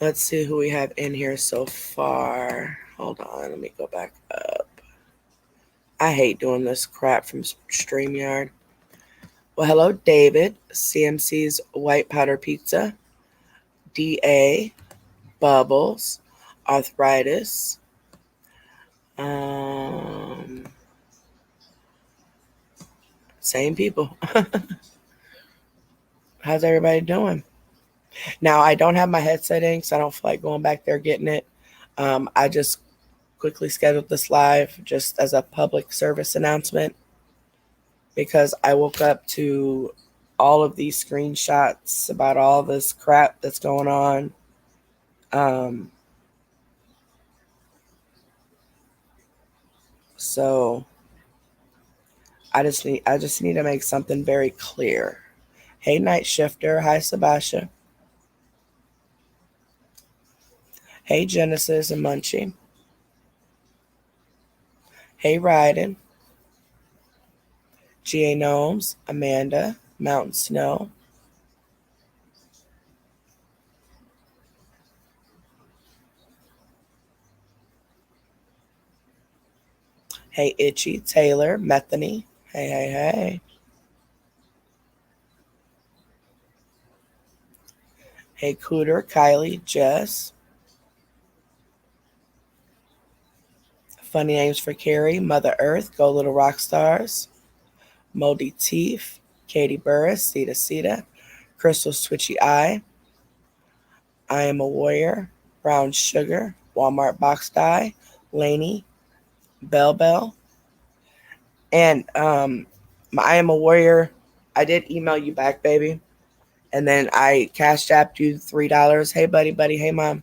Let's see who we have in here so far. Hold on, let me go back up. I hate doing this crap from StreamYard. Well, hello, David. CMC's White Powder Pizza. DA. Bubbles. Arthritis. Same people. How's everybody doing? Now, I don't have my headset in, so I don't feel like going back there getting it. I just quickly scheduled this live just as a public service announcement because I woke up to all of these screenshots about all this crap that's going on. So I just need to make something very clear. Hey, Night Shifter. Hi, Sebastian. Hey, Genesis and Munchie. Hey, Ryden. G.A. Gnomes. Amanda. Mountain Snow. Hey, Itchy. Taylor. Methany. Hey, hey, hey. Hey, Cooter. Kylie. Jess. Funny names for Carrie. Mother Earth. Go Little Rock Stars. Moldy Teeth. Katie Burris. Sita Sita. Crystal's Twitchy Eye. I Am a Warrior. Brown Sugar. Walmart Box Dye. Laney. Bell Bell. And I Am a Warrior. I did email you back, baby. And then I cash apped you $3. Hey, buddy, buddy. Hey, mom.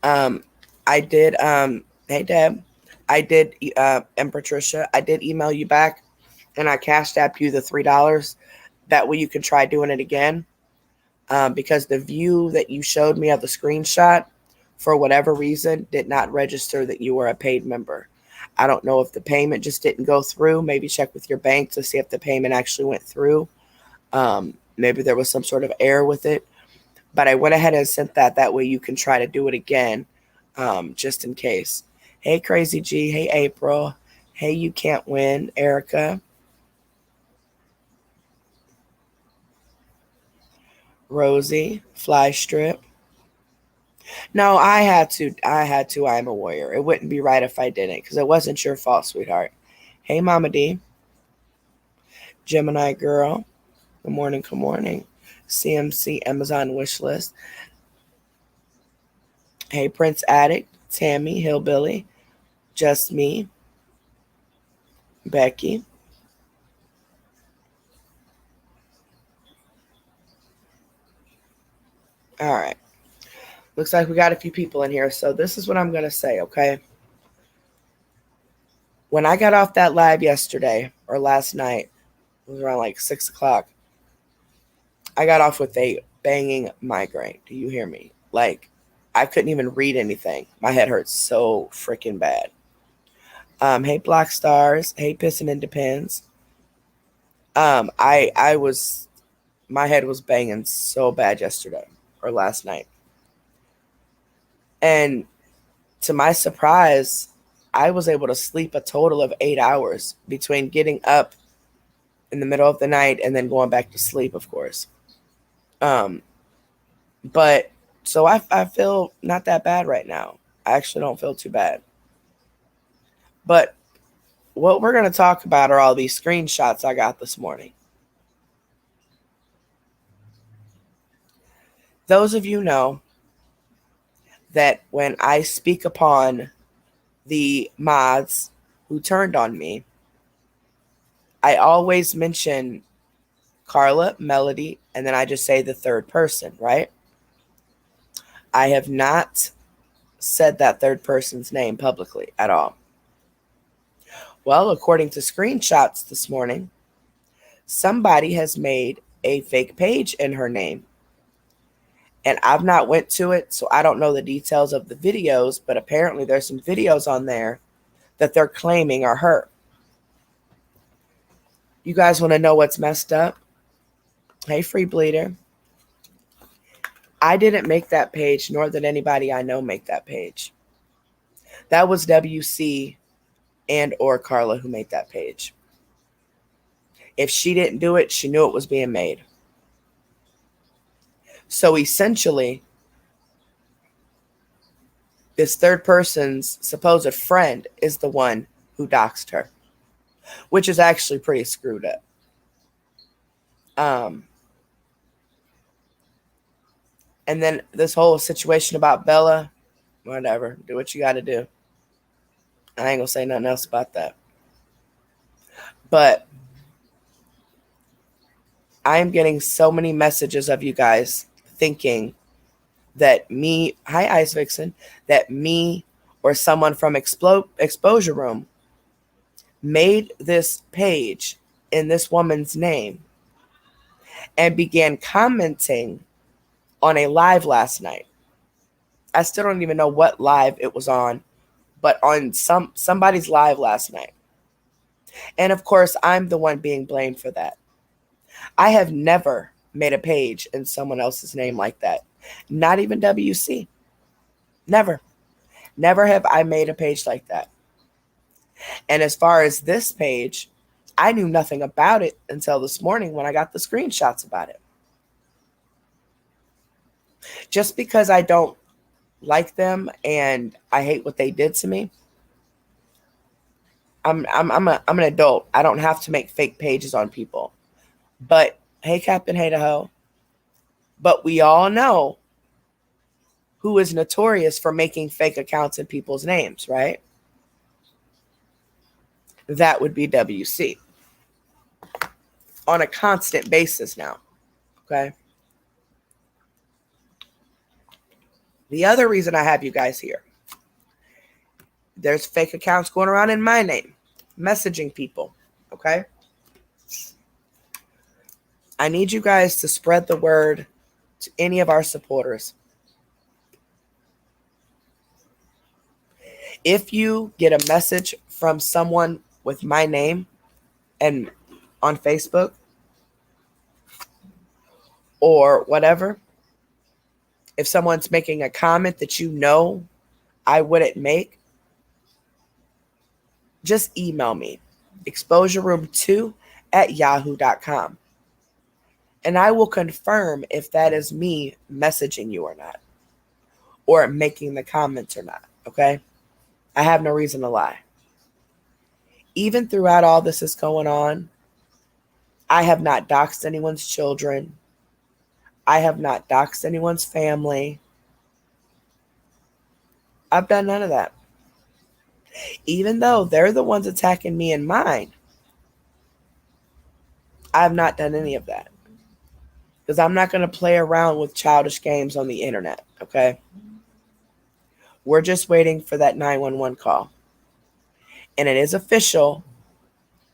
I did. Hey, Deb. I did. And Patricia. I did email you back, and I cash apped you the $3. That way you can try doing it again. Because the view that you showed me of the screenshot, for whatever reason, did not register that you were a paid member. I don't know if the payment just didn't go through. Maybe check with your bank to see if the payment actually went through. Maybe there was some sort of error with it. But I went ahead and sent that. That way you can try to do it again, just in case. Hey, Crazy G. Hey, April. Hey, You Can't Win, Erica. Rosie. Fly Strip. No, I had to. I am a warrior. It wouldn't be right if I didn't, because it wasn't your fault, sweetheart. Hey, Mama D. Gemini Girl. Good morning, good morning. CMC Amazon wish list. Hey, Prince Addict. Tammy Hillbilly. Just Me. Becky. All right. Looks like we got a few people in here. So this is what I'm going to say, okay? When I got off that live yesterday or last night, it was around like 6 o'clock, I got off with a banging migraine. Do you hear me? Like, I couldn't even read anything. My head hurts so freaking bad. Hey, Black Stars. Hey, Pissin' and Depends. I was, my head was banging so bad yesterday or last night. And to my surprise, I was able to sleep a total of 8 hours between getting up in the middle of the night and then going back to sleep, of course. But so I feel not that bad right now. I actually don't feel too bad. But what we're going to talk about are all these screenshots I got this morning. Those of you know that when I speak upon the mods who turned on me, I always mention Carla, Melody, and then I just say the third person, right? I have not said that third person's name publicly at all. Well, according to screenshots this morning, somebody has made a fake page in her name. And I've not went to it, so I don't know the details of the videos, but apparently there's some videos on there that they're claiming are her. You guys want to know what's messed up? Hey, Free Bleeder. I didn't make that page, nor did anybody I know make that page. That was WC and or Carla who made that page. If she didn't do it, she knew it was being made. So essentially, this third person's supposed friend is the one who doxed her, which is actually pretty screwed up. And then this whole situation about Bella, whatever, do what you got to do. I ain't gonna say nothing else about that. But I'm getting so many messages of you guys thinking that me, hi Ice Vixen, that me or someone from Exposure Room made this page in this woman's name and began commenting on a live last night. I still don't even know what live it was on, but on somebody's live last night. And of course, I'm the one being blamed for that. I have never made a page in someone else's name like that. Not even WC. Never. Never have I made a page like that. And as far as this page, I knew nothing about it until this morning when I got the screenshots about it. Just because I don't like them and I hate what they did to me, I'm an adult. I don't have to make fake pages on people. But hey, Captain Hey-to-Ho. But we all know who is notorious for making fake accounts in people's names, right? That would be WC. On a constant basis now. Okay? The other reason I have you guys here, there's fake accounts going around in my name, messaging people. Okay? I need you guys to spread the word to any of our supporters. If you get a message from someone with my name and on Facebook or whatever, if someone's making a comment that you know I wouldn't make, just email me, exposureroom2@yahoo.com. And I will confirm if that is me messaging you or not, or making the comments or not, okay? I have no reason to lie. Even throughout all this is going on, I have not doxed anyone's children. I have not doxed anyone's family. I've done none of that. Even though they're the ones attacking me and mine, I have not done any of that. Because I'm not going to play around with childish games on the internet, okay? We're just waiting for that 911 call. And it is official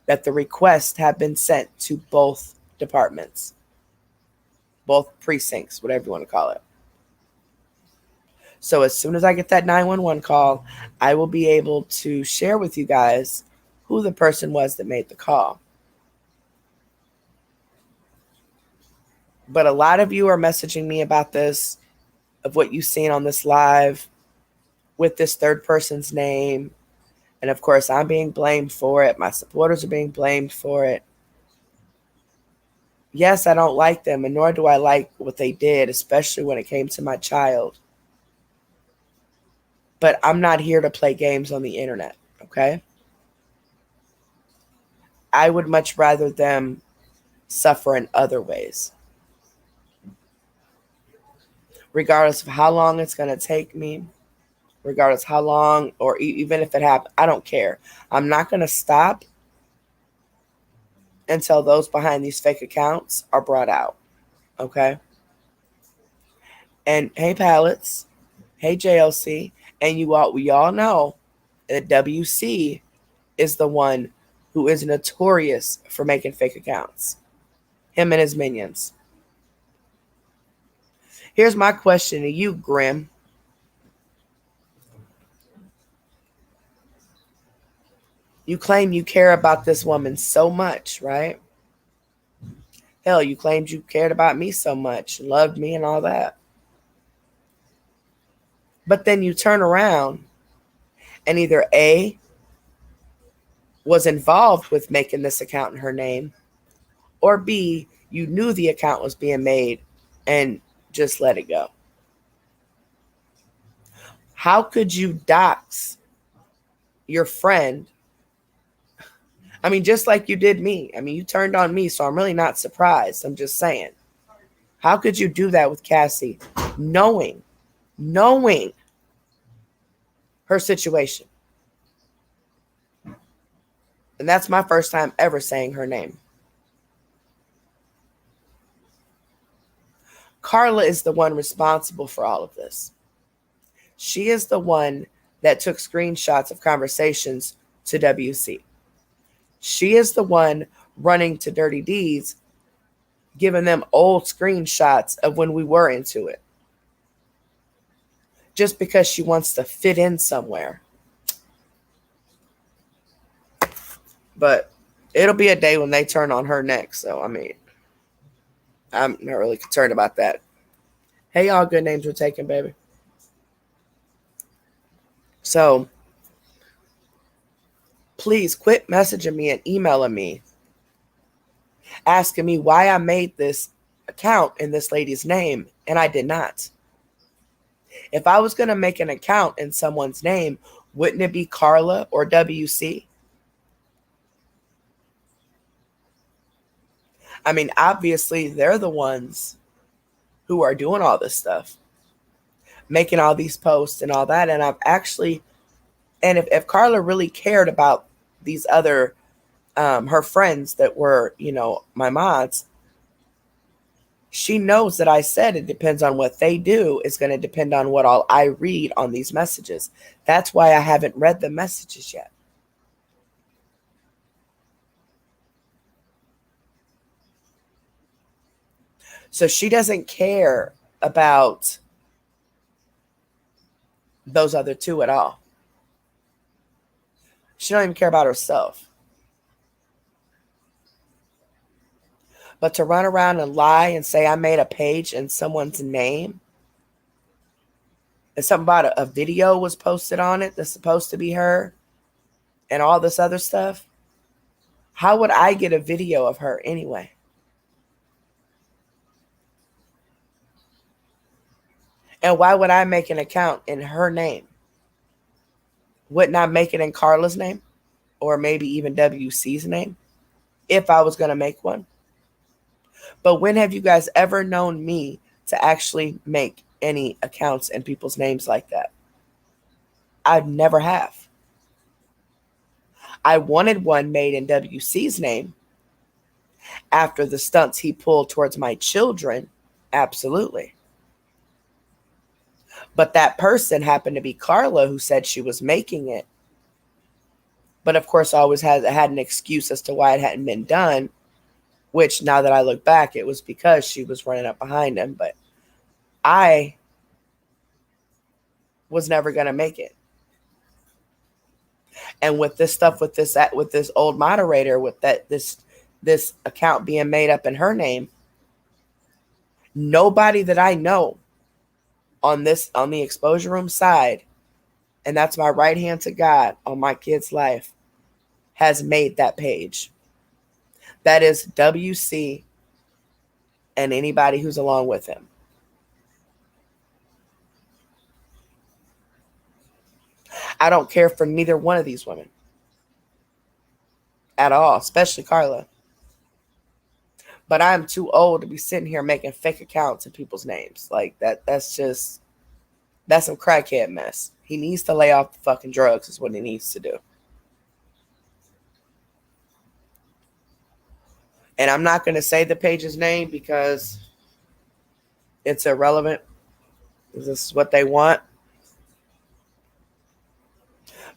that the requests have been sent to both departments, both precincts, whatever you want to call it. So as soon as I get that 911 call, I will be able to share with you guys who the person was that made the call. But a lot of you are messaging me about this, of what you've seen on this live with this third person's name. And of course, I'm being blamed for it. My supporters are being blamed for it. Yes, I don't like them, and nor do I like what they did, especially when it came to my child. But I'm not here to play games on the internet, okay? I would much rather them suffer in other ways. Regardless of how long it's going to take me, regardless how long, or even if it happens, I don't care. I'm not going to stop until those behind these fake accounts are brought out, okay? And hey, Pallets, hey, JLC, and we all know that WC is the one who is notorious for making fake accounts. Him and his minions. Here's my question to you, Grim. You claim you care about this woman so much, right? Hell, you claimed you cared about me so much, loved me and all that. But then you turn around and either A, was involved with making this account in her name, or B, you knew the account was being made and just let it go. How could you dox your friend? I mean, just like you did me. I mean, you turned on me, so I'm really not surprised. I'm just saying. How could you do that with Cassie, knowing her situation? And that's my first time ever saying her name. Carla is the one responsible for all of this. She is the one that took screenshots of conversations to WC. She is the one running to Dirty Deeds, giving them old screenshots of when we were into it. Just because she wants to fit in somewhere. But it'll be a day when they turn on her next. So, I mean, I'm not really concerned about that. Hey, y'all, good names were taken, baby. So, please quit messaging me and emailing me, asking me why I made this account in this lady's name, and I did not. If I was going to make an account in someone's name, wouldn't it be Carla or WC? I mean, obviously, they're the ones who are doing all this stuff, making all these posts and all that. And I've actually, and if Carla really cared about these other, her friends that were, my mods, she knows that I said it depends on what they do. It's going to depend on what all I read on these messages. That's why I haven't read the messages yet. So she doesn't care about those other two at all. She don't even care about herself. But to run around and lie and say I made a page in someone's name, and something about a video was posted on it that's supposed to be her, and all this other stuff, how would I get a video of her anyway? And why would I make an account in her name? Wouldn't I make it in Carla's name? Or maybe even WC's name? If I was going to make one. But when have you guys ever known me to actually make any accounts in people's names like that? I never have. I wanted one made in WC's name after the stunts he pulled towards my children. Absolutely. But that person happened to be Carla, who said she was making it. But of course, always had an excuse as to why it hadn't been done, which now that I look back, it was because she was running up behind him. But I was never going to make it. And with this stuff, with this old moderator, with this account being made up in her name, nobody that I know on the exposure room side, and that's my right hand to God on my kid's life, has made that page. That is WC and anybody who's along with him. I don't care for neither one of these women at all, especially Carla. But I'm too old to be sitting here making fake accounts in people's names. Like that's some crackhead mess. He needs to lay off the fucking drugs is what he needs to do. And I'm not going to say the page's name because it's irrelevant. This is what they want.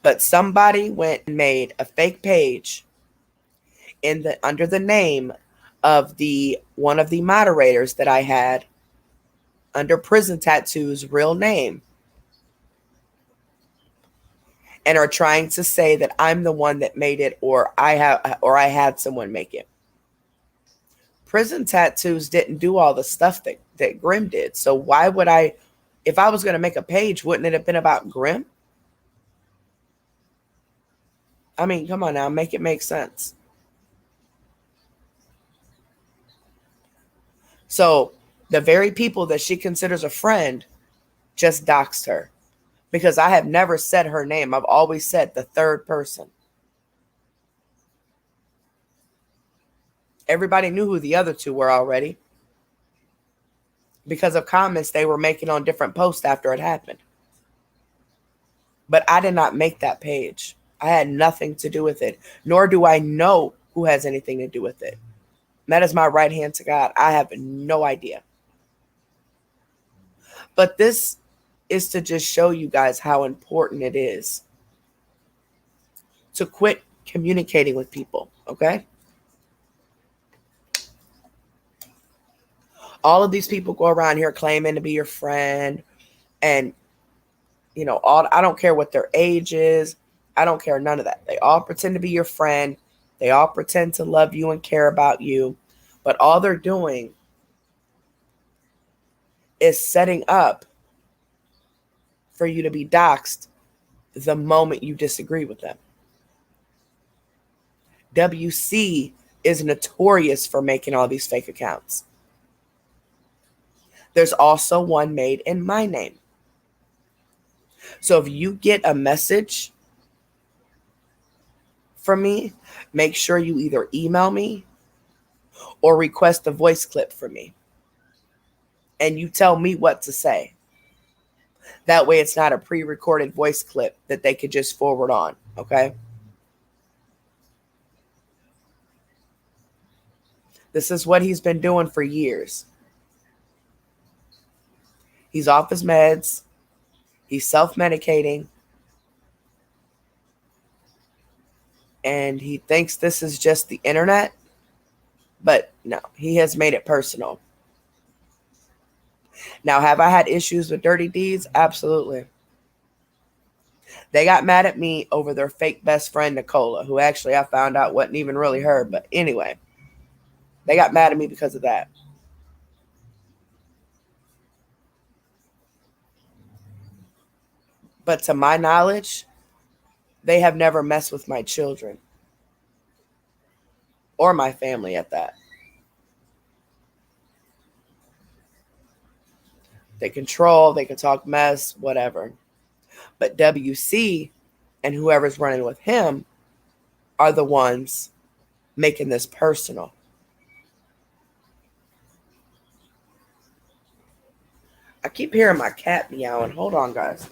But somebody went and made a fake page under the name of one of the moderators that I had under Prison Tattoo's real name, and are trying to say that I'm the one that made it, or I had someone make it. Prison Tattoos didn't do all the stuff that Grim did. So why would I If I was going to make a page, wouldn't it have been about Grimm? I mean, come on now, make it make sense. So the very people that she considers a friend just doxed her, because I have never said her name. I've always said the third person. Everybody knew who the other two were already because of comments they were making on different posts after it happened. But I did not make that page. I had nothing to do with it, nor do I know who has anything to do with it. That is my right hand to God. I have no idea. But this is to just show you guys how important it is to quit communicating with people, okay? All of these people go around here claiming to be your friend, and I don't care what their age is. I don't care none of that. They all pretend to be your friend. They all pretend to love you and care about you, but all they're doing is setting up for you to be doxxed the moment you disagree with them. WC is notorious for making all these fake accounts. There's also one made in my name. So if you get a message from me, make sure you either email me or request a voice clip from me. And you tell me what to say. That way it's not a pre-recorded voice clip that they could just forward on, okay? This is what he's been doing for years. He's off his meds. He's self-medicating. And he thinks this is just the internet. But no, he has made it personal. Now, have I had issues with Dirty Deeds? Absolutely. They got mad at me over their fake best friend, Nicola, who actually I found out wasn't even really her. But anyway, they got mad at me because of that. But to my knowledge, they have never messed with my children or my family at that. They control, they can talk mess, whatever. But WC and whoever's running with him are the ones making this personal. I keep hearing my cat meowing. Hold on, guys.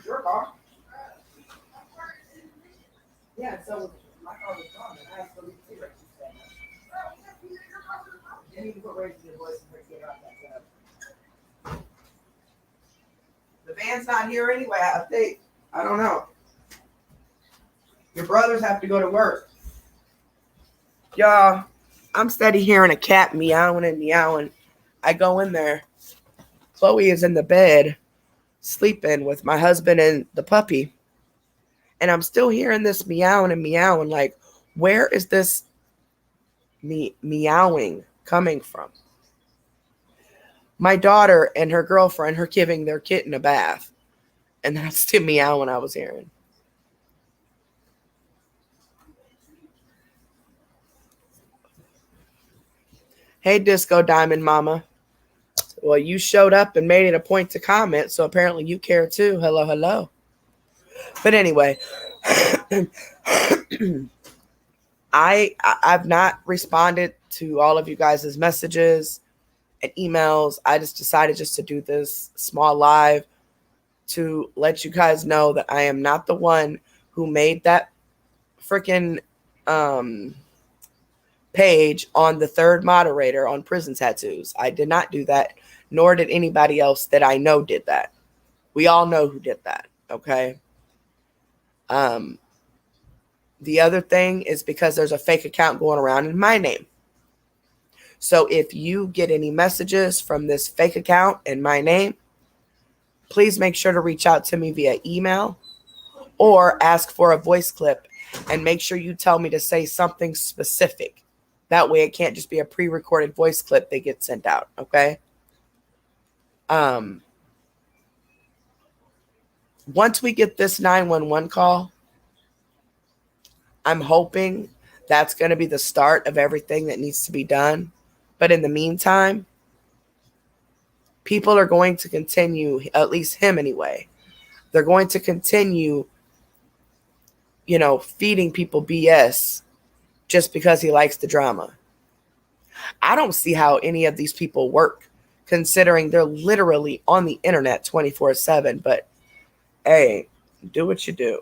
Your car. Yeah, so my car was gone, and I still need cigarettes. You need to put raising your voice and get out that. The van's not here anyway. I think. I don't know. Your brothers have to go to work. Y'all, I'm steady hearing a cat meowing and meowing. I go in there. Chloe is in the bed, sleeping with my husband and the puppy. And I'm still hearing this meowing and meowing. Like, where is this meowing coming from? My daughter and her girlfriend are giving their kitten a bath. And that's the meowing I was hearing. Hey, Disco Diamond Mama. Well, you showed up and made it a point to comment, so apparently you care too. Hello, hello. But anyway, I've not responded to all of you guys' messages and emails. I just decided just to do this small live to let you guys know that I am not the one who made that freaking page on the third moderator on prison tattoos. I did not do that, nor did anybody else that I know did that. We all know who did that, okay? The other thing is because there's a fake account going around in my name. So if you get any messages from this fake account in my name, please make sure to reach out to me via email or ask for a voice clip, and make sure you tell me to say something specific. That way it can't just be a pre-recorded voice clip that gets sent out, okay? Once we get this 911 call, I'm hoping that's going to be the start of everything that needs to be done. But in the meantime, people are going to continue, at least him anyway, they're going to continue, feeding people BS just because he likes the drama. I don't see how any of these people work, considering they're literally on the internet 24/7. But hey, do what you do.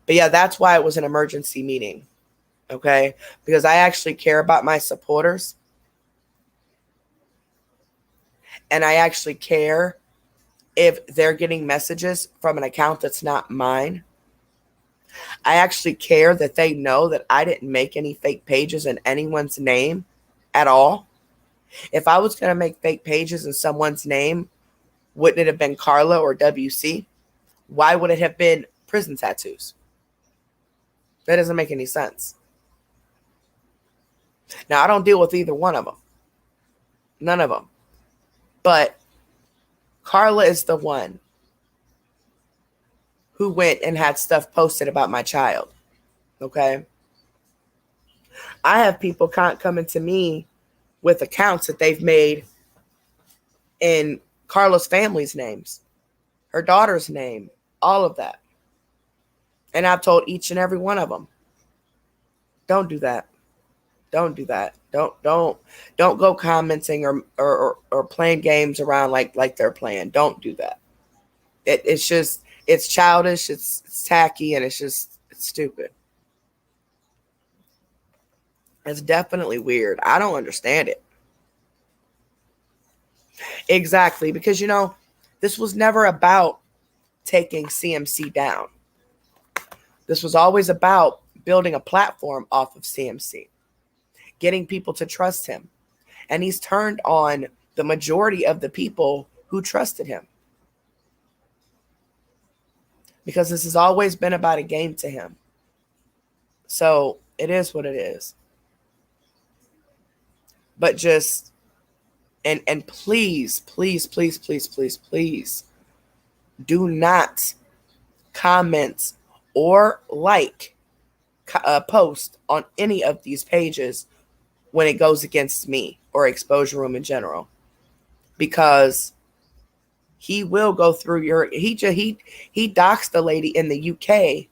But yeah, that's why it was an emergency meeting. Okay? Because I actually care about my supporters. And I actually care if they're getting messages from an account that's not mine. I actually care that they know that I didn't make any fake pages in anyone's name at all. If I was going to make fake pages in someone's name, wouldn't it have been Carla or WC? Why would it have been prison tattoos? That doesn't make any sense. Now, I don't deal with either one of them. None of them. But Carla is the one who went and had stuff posted about my child. Okay? I have people coming to me with accounts that they've made in Carla's family's names, her daughter's name, all of that. And I've told each and every one of them, don't do that. Don't do that. Don't go commenting or playing games around like they're playing. Don't do that. It's childish, it's tacky, and it's stupid. It's definitely weird. I don't understand it. Exactly, because this was never about taking CMC down. This was always about building a platform off of CMC, getting people to trust him. And he's turned on the majority of the people who trusted him. Because this has always been about a game to him. So it is what it is. But just, and please, please, please, please, please, please, do not comment or like a post on any of these pages when it goes against me or Exposure Room in general, because he will go through he doxed the lady in the UK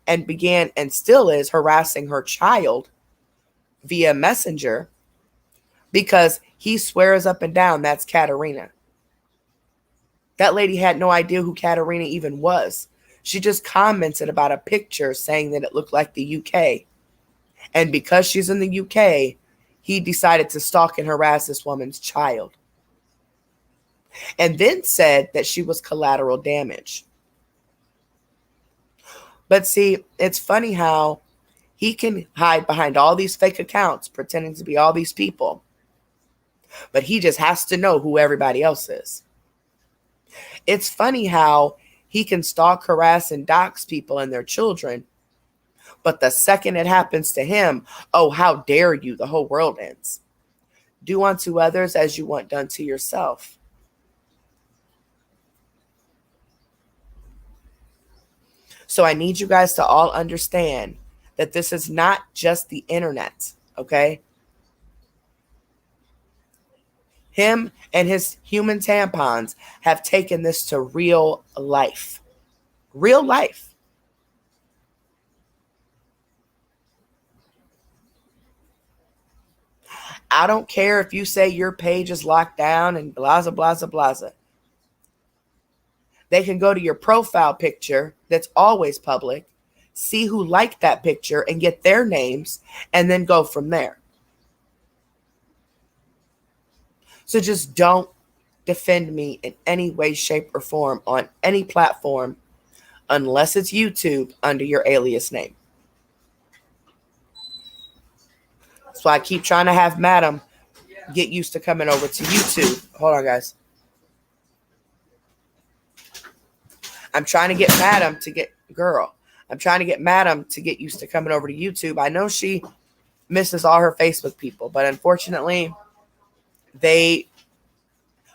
and began and still is harassing her child via Messenger because he swears up and down that's Katerina. That lady had no idea who Katerina even was. She just commented about a picture saying that it looked like the UK. And because she's in the UK, he decided to stalk and harass this woman's child. And then said that she was collateral damage. But see, it's funny how he can hide behind all these fake accounts pretending to be all these people. But he just has to know who everybody else is. It's funny how he can stalk, harass, and dox people and their children. But the second it happens to him, oh, how dare you, the whole world ends. Do unto others as you want done to yourself. So I need you guys to all understand that this is not just the internet, okay? Him and his human tampons have taken this to real life. Real life. I don't care if you say your page is locked down and blah, blah, blah, blah. They can go to your profile picture that's always public, see who liked that picture and get their names, and then go from there. So just don't defend me in any way, shape, or form on any platform unless it's YouTube under your alias name. So I keep trying to have Madam get used to coming over to YouTube. Hold on, guys. I'm trying to get Madam to get used to coming over to YouTube. I know she misses all her Facebook people, but unfortunately,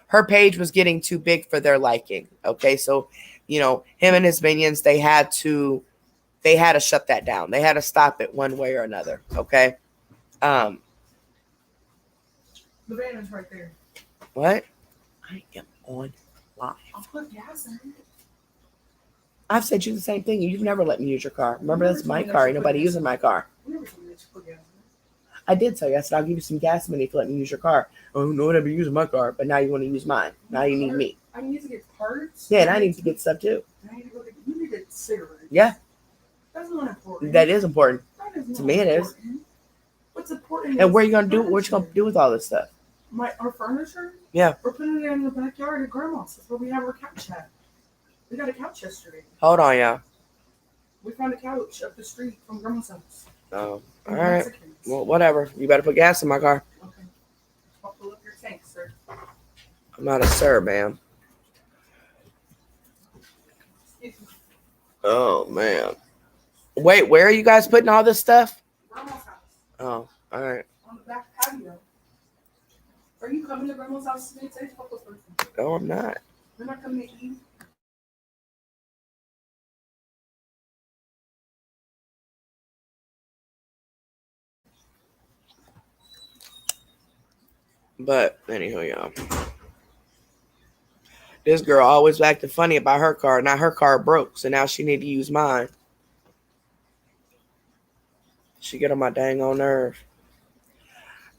her page was getting too big for their liking. Okay, so him and his minions, they had to shut that down. They had to stop it one way or another. Okay. The van is right there. What? I am on live. I'll put gas in it. I've said you the same thing. You've never let me use your car. Remember, that's my car. Ain't nobody using my car. I did tell you. I said, I'll give you some gas money if you let me use your car. Oh, no one ever using my car, but now you want to use mine. Now you need me. I need to get parts. Yeah, and I need to get stuff too. You need to get cigarettes. Yeah. That's not important. That is important. To me, it is. What's important? And what are you gonna do? What you gonna do with all this stuff? Our furniture? Yeah. We're putting it in the backyard at Grandma's. That's where we have our couch at. We got a couch yesterday. Hold on, yeah. We found a couch up the street from Grandma's house. Oh, all right. Mexicans. Well, whatever. You better put gas in my car. Okay. I'll fill up your tank, sir. I'm not a sir, ma'am. Oh, man. Wait, where are you guys putting all this stuff? Grandma's house. Oh, all right. On the back patio. Are you coming to Grandma's house today? No, I'm not. We're not coming to eat. But anyhow, y'all. This girl always acting funny about her car. Now her car broke, so now she need to use mine. She get on my dang on nerve.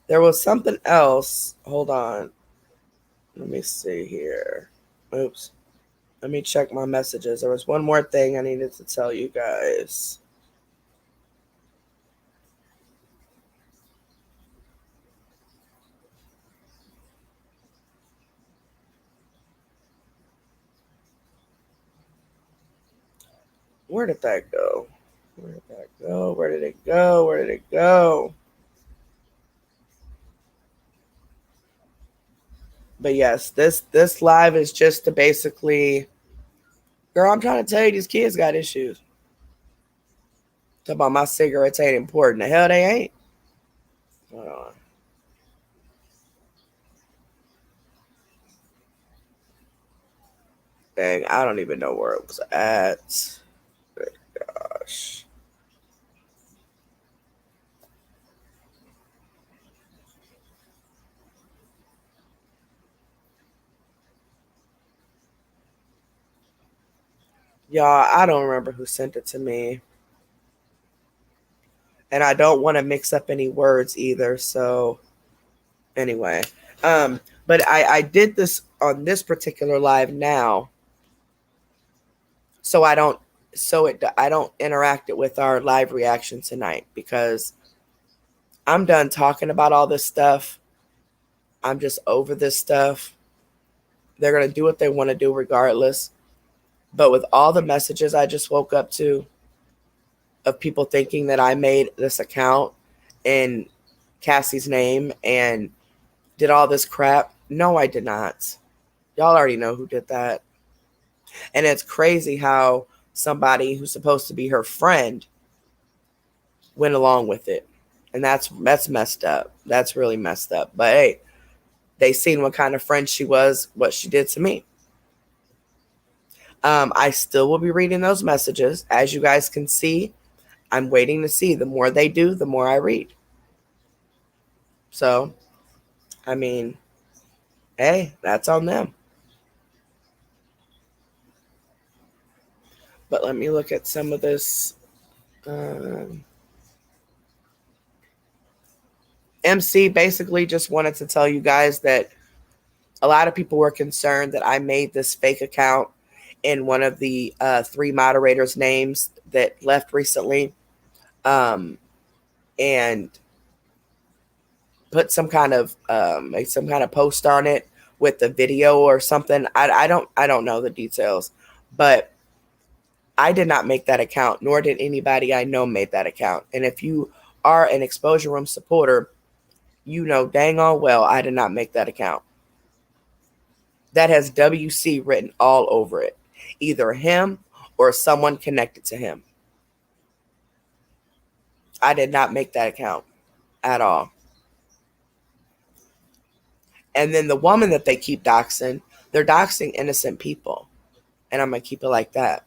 There was something else. Hold on. Let me see here. Oops. Let me check my messages. There was one more thing I needed to tell you guys. Where did that go? Where did that go? Where did it go? Where did it go? But yes, this live is just to basically, girl, I'm trying to tell you these kids got issues. Talk about my cigarettes ain't important. The hell they ain't. Hold on. Dang, I don't even know where it was at. Gosh. Y'all, I don't remember who sent it to me. And I don't want to mix up any words either. So anyway. But I did this on this particular live now. So I don't interact it with our live reaction tonight because I'm done talking about all this stuff. I'm just over this stuff. They're going to do what they want to do regardless. But with all the messages I just woke up to of people thinking that I made this account in Cassie's name and did all this crap. No, I did not. Y'all already know who did that. And it's crazy how somebody who's supposed to be her friend went along with it. And that's messed up. That's really messed up. But hey, they seen what kind of friend she was, what she did to me. I still will be reading those messages. As you guys can see, I'm waiting to see. The more they do, the more I read. So, I mean, hey, that's on them. But let me look at some of this. MC basically just wanted to tell you guys that a lot of people were concerned that I made this fake account in one of the 3 moderators' names that left recently, and put some kind of make some kind of post on it with the video or something. I don't know the details, but I did not make that account, nor did anybody I know make that account. And if you are an Exposure Room supporter, you know dang on well I did not make that account. That has WC written all over it. Either him or someone connected to him. I did not make that account at all. And then the woman that they keep doxing, they're doxing innocent people. And I'm going to keep it like that.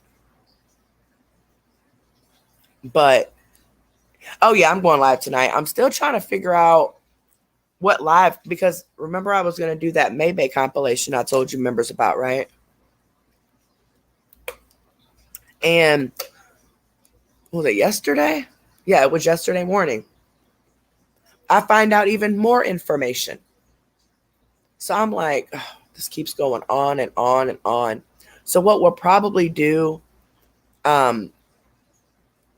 But, oh yeah, I'm going live tonight. I'm still trying to figure out what live, because remember I was going to do that Maybay compilation I told you members about, right? And was it yesterday? Yeah, it was yesterday morning. I find out even more information. So I'm like, oh, this keeps going on and on and on. So what we'll probably do, I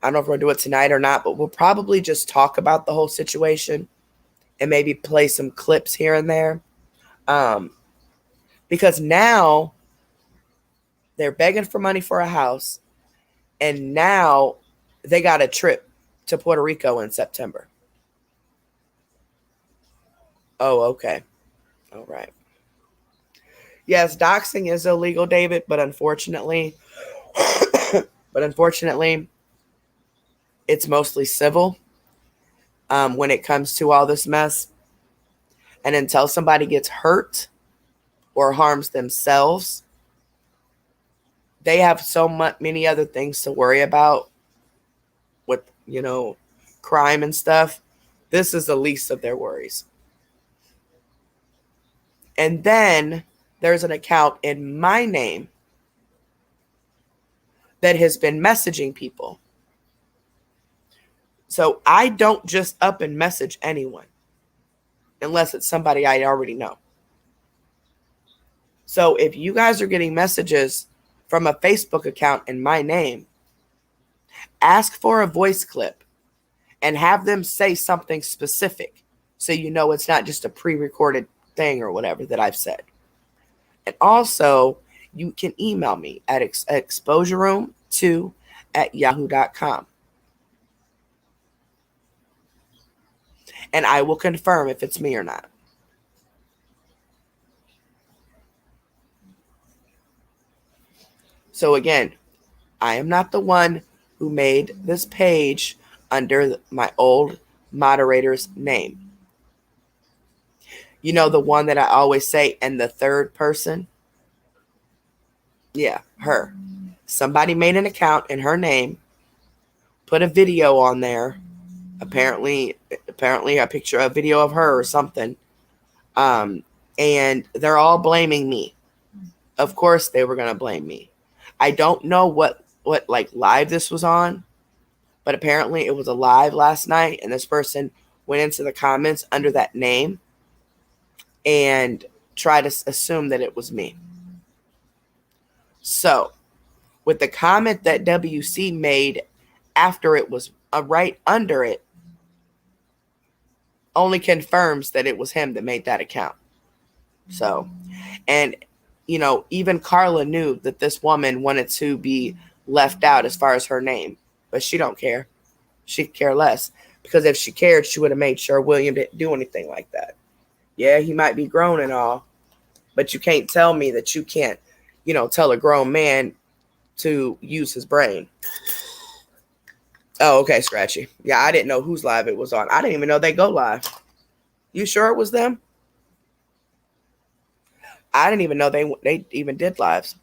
don't know if we'll do it tonight or not, but we'll probably just talk about the whole situation and maybe play some clips here and there. Because now they're begging for money for a house, and now they got a trip to Puerto Rico in September. Oh, okay. All right. Yes, doxing is illegal, David, but unfortunately, it's mostly civil when it comes to all this mess. And until somebody gets hurt or harms themselves, they have so many other things to worry about with, crime and stuff. This is the least of their worries. And then there's an account in my name that has been messaging people. So I don't just up and message anyone unless it's somebody I already know. So if you guys are getting messages from a Facebook account in my name, ask for a voice clip and have them say something specific so you know it's not just a pre-recorded thing or whatever that I've said. And also, you can email me at exposureroom2@yahoo.com. And I will confirm if it's me or not. So again, I am not the one who made this page under my old moderator's name. You know, the one that I always say, and the third person? Yeah, her. Somebody made an account in her name, put a video on there, apparently a picture, a video of her or something, and they're all blaming me. Of course they were going to blame me. I don't know what like live this was on, but apparently it was a live last night, and this person went into the comments under that name and tried to assume that it was me. So, with the comment that WC made after it was right under it, only confirms that it was him that made that account. So, and even Carla knew that this woman wanted to be left out as far as her name, but she don't care. She could care less, because if she cared, she would have made sure William didn't do anything like that. Yeah, he might be grown and all, but you can't tell me that you can't, tell a grown man to use his brain. Oh, okay, Scratchy. Yeah, I didn't know whose live it was on. I didn't even know they go live. You sure it was them? I didn't even know they even did lives.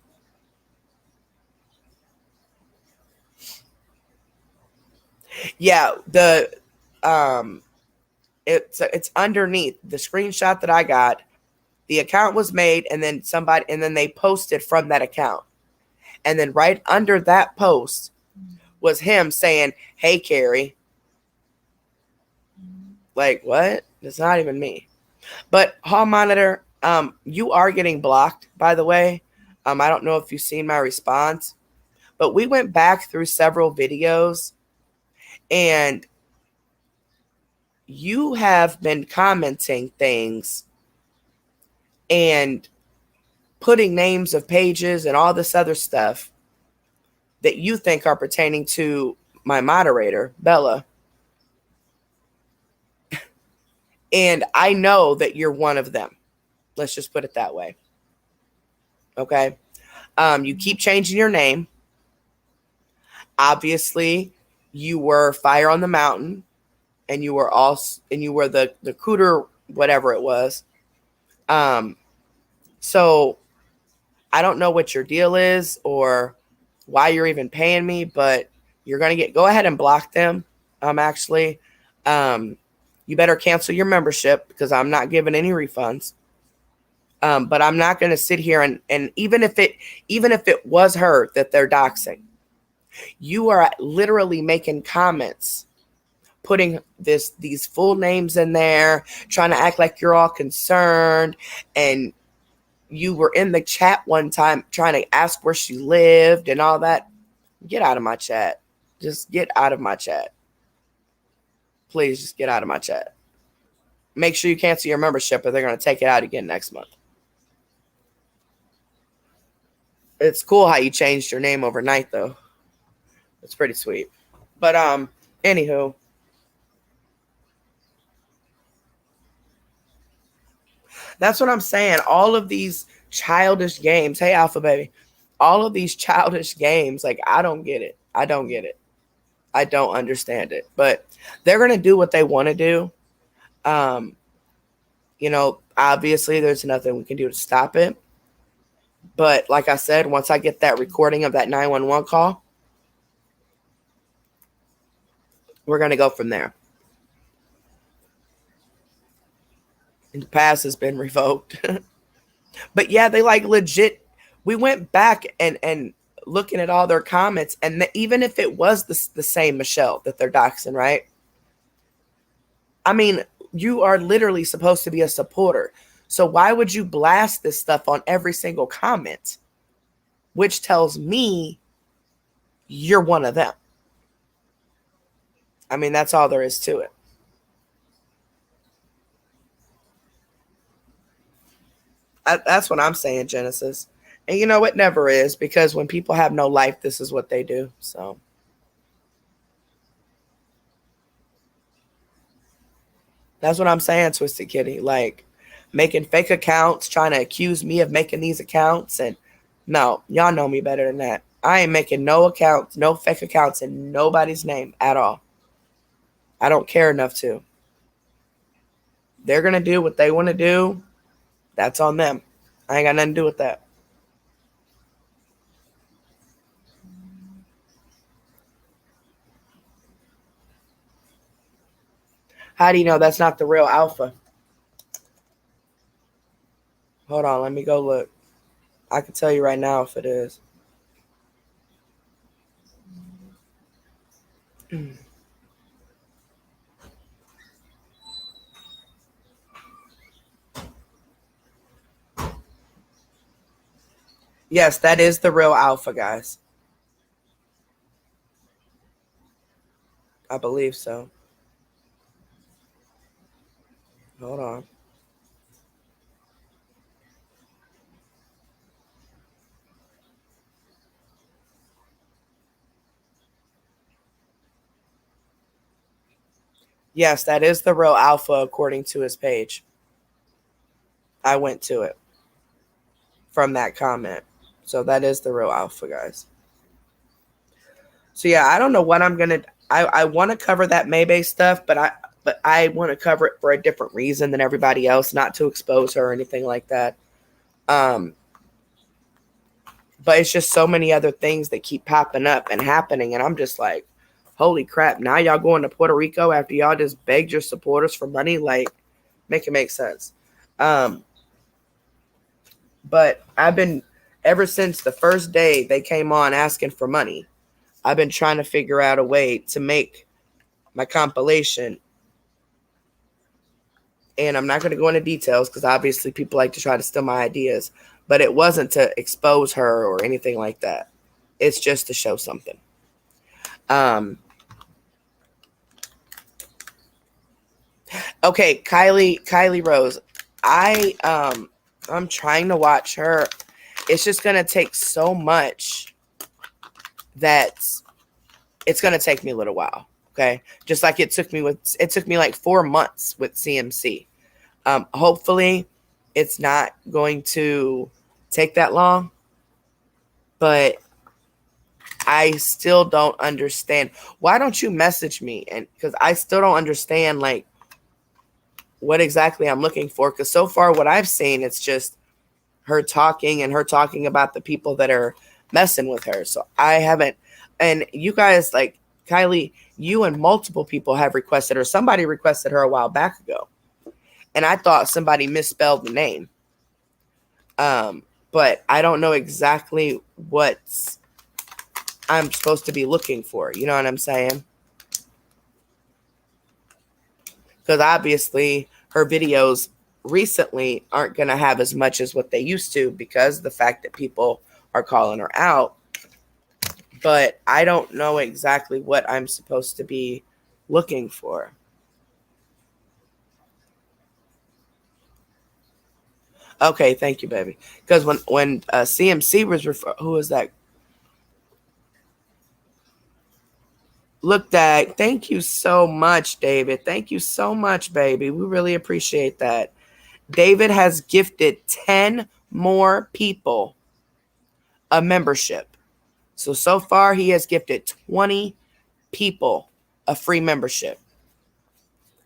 Yeah, it's underneath the screenshot that I got. The account was made, and then they posted from that account. And then right under that post was him saying, "Hey, Carrie." Like, what? It's not even me. But Hall Monitor, you are getting blocked, by the way. I don't know if you've seen my response, but we went back through several videos, and you have been commenting things and putting names of pages and all this other stuff that you think are pertaining to my moderator, Bella. And I know that you're one of them. Let's just put it that way. Okay. You keep changing your name. Obviously, you were Fire on the Mountain, and you were the Cooter, whatever it was. So I don't know what your deal is or why you're even paying me, but you're gonna go ahead and block them. Actually, you better cancel your membership because I'm not giving any refunds. But I'm not going to sit here and even if it was her that they're doxing, you are literally making comments, putting these full names in there, trying to act like you're all concerned. And you were in the chat one time trying to ask where she lived and all that. Get out of my chat. Just get out of my chat. Please just get out of my chat. Make sure you cancel your membership or they're going to take it out again next month. It's cool how you changed your name overnight, though. It's pretty sweet. But, anywho. That's what I'm saying. All of these childish games. Hey, Alpha Baby. All of these childish games, like, I don't get it. I don't get it. I don't understand it. But they're going to do what they want to do. Obviously, there's nothing we can do to stop it. But like I said, once I get that recording of that 911 call, we're going to go from there. And the pass has been revoked. But yeah, they like legit. We went back and looking at all their comments. And even if it was the same Michelle that they're doxing, right? I mean, you are literally supposed to be a supporter. So why would you blast this stuff on every single comment? Which tells me you're one of them. I mean, that's all there is to it. That's what I'm saying, Genesis. And you know, it never is, because when people have no life, this is what they do. So that's what I'm saying, Twisted Kitty. Like, making fake accounts, trying to accuse me of making these accounts. And no, y'all know me better than that. I ain't making no accounts, no fake accounts in nobody's name at all. I don't care enough to. They're going to do what they want to do. That's on them. I ain't got nothing to do with that. How do you know that's not the real Alpha? Hold on, let me go look. I can tell you right now if it is. Yes, that is the real Alpha, guys. I believe so. Hold on. Yes, that is the real Alpha according to his page. I went to it from that comment. So that is the real Alpha, guys. So yeah, I don't know what I'm gonna. I want to cover that Maybay stuff, but I want to cover it for a different reason than everybody else, not to expose her or anything like that. But it's just so many other things that keep popping up and happening, and I'm just like, holy crap! Now y'all going to Puerto Rico after y'all just begged your supporters for money? Like, make it make sense. But I've been, ever since the first day they came on asking for money, I've been trying to figure out a way to make my compilation. And I'm not going to go into details because obviously people like to try to steal my ideas. but it wasn't to expose her or anything like that. It's just to show something. Okay, Kylie Rose. I'm trying to watch her. It's just gonna take so much that it's gonna take me a little while. Okay, just like it took me like 4 months with CMC. Hopefully, it's not going to take that long, but I still don't understand. Why don't you message me? And because I still don't understand like what exactly I'm looking for. Because so far, what I've seen, it's just her talking about the people that are messing with her. So I haven't. And you guys, like Kylie, you and multiple people have requested her. Somebody requested her a while back ago, and I thought somebody misspelled the name. But I don't know exactly what I'm supposed to be looking for. You know what I'm saying? Because obviously her videos recently aren't going to have as much as what they used to because the fact that people are calling her out. But I don't know exactly what I'm supposed to be looking for. Okay, thank you, baby. Because when CMC was who was that? Look, Dag, thank you so much, David. Thank you so much, baby. We really appreciate that. David has gifted 10 more people a membership. So far, he has gifted 20 people a free membership.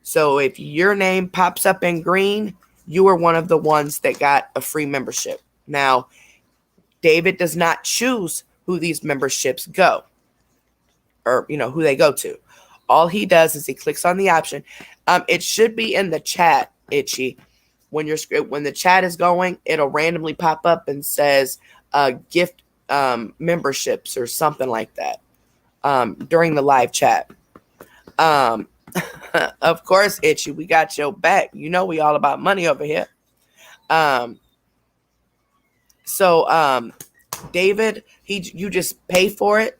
So if your name pops up in green, you are one of the ones that got a free membership. Now, David does not choose who these memberships go or, who they go to. All he does is he clicks on the option. It should be in the chat, Itchy. When the chat is going, it'll randomly pop up and says gift memberships or something like that during the live chat. Of course, Itchy, we got your back. You know we all about money over here. David, you just pay for it.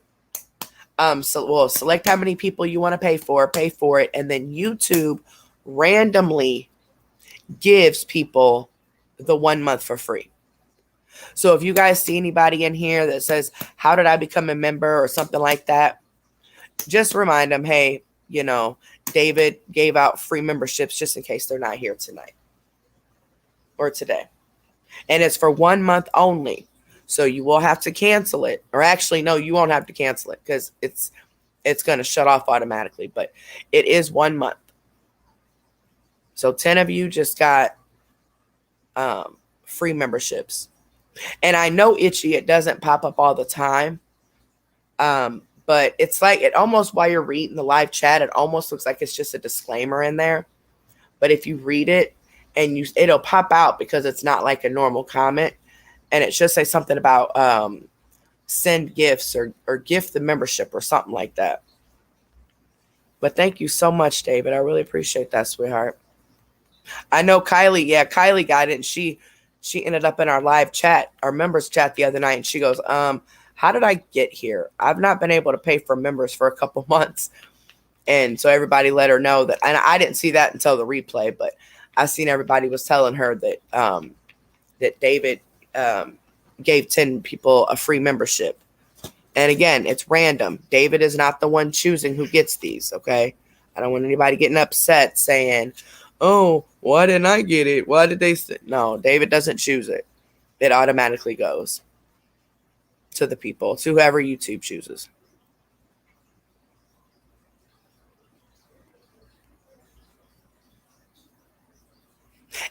Select how many people you want to pay for it, and then YouTube randomly gives people the 1 month for free. So if you guys see anybody in here that says, how did I become a member or something like that, just remind them, hey, David gave out free memberships just in case they're not here tonight or today. And it's for 1 month only. So you will have to cancel it. Or actually, no, you won't have to cancel it because it's going to shut off automatically. But it is 1 month. So 10 of you just got free memberships. And I know, Itchy, it doesn't pop up all the time. But it's like it almost, while you're reading the live chat, it almost looks like it's just a disclaimer in there. But if you read it and it'll pop out because it's not like a normal comment. And it should say something about send gifts or gift the membership or something like that. But thank you so much, David. I really appreciate that, sweetheart. I know Kylie. Yeah, Kylie got it. And she ended up in our live chat, our members chat the other night. And she goes, how did I get here? I've not been able to pay for members for a couple months. And so everybody let her know that. And I didn't see that until the replay, but I seen everybody was telling her that that David gave 10 people a free membership. And again, it's random. David is not the one choosing who gets these, okay? I don't want anybody getting upset saying, oh, why didn't I get it? Why did they say? No, David doesn't choose it. It automatically goes to the people, to whoever YouTube chooses.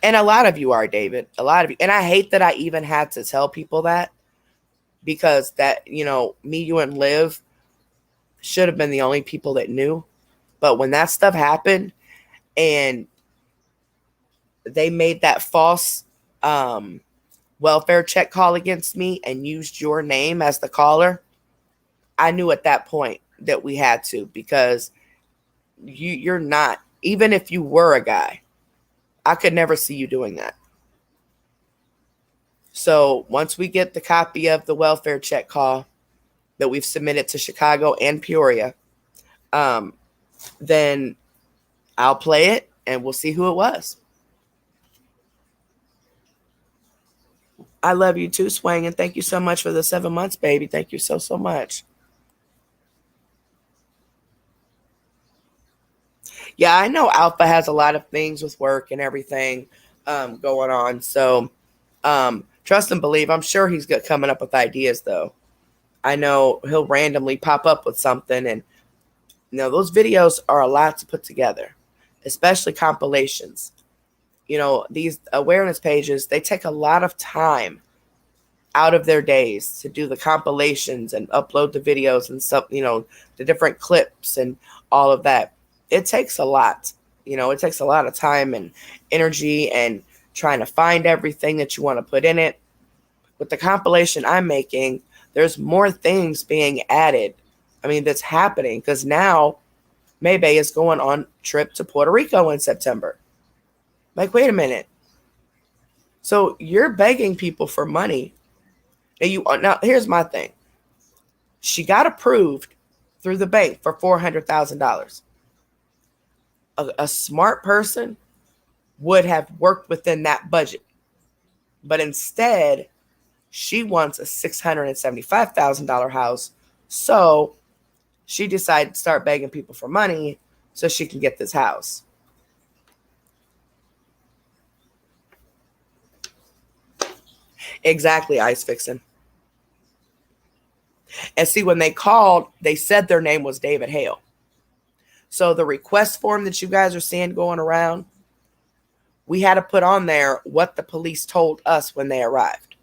And a lot of you are, David. A lot of you. And I hate that I even had to tell people that because that, me, you, and Liv should have been the only people that knew. But when that stuff happened and they made that false welfare check call against me and used your name as the caller, I knew at that point that we had to, because you're not, even if you were a guy, I could never see you doing that. So once we get the copy of the welfare check call that we've submitted to Chicago and Peoria, then I'll play it and we'll see who it was. I love you too, Swang, and thank you so much for the 7 months, baby. Thank you so, so much. Yeah, I know Alpha has a lot of things with work and everything going on. So trust and believe. I'm sure he's coming up with ideas, though. I know he'll randomly pop up with something. And, those videos are a lot to put together, especially compilations. These awareness pages, they take a lot of time out of their days to do the compilations and upload the videos and stuff, the different clips and all of that. It takes a lot. It takes a lot of time and energy and trying to find everything that you want to put in it. With the compilation I'm making, there's more things being added. That's happening because now Maybay is going on trip to Puerto Rico in September. Like, wait a minute. So you're begging people for money. Now here's my thing. She got approved through the bank for $400,000. A smart person would have worked within that budget. But instead, she wants a $675,000 house. So she decided to start begging people for money so she can get this house. Exactly, Ice Fixin'. And see, when they called, they said their name was David Hale. So the request form that you guys are seeing going around, we had to put on there what the police told us when they arrived.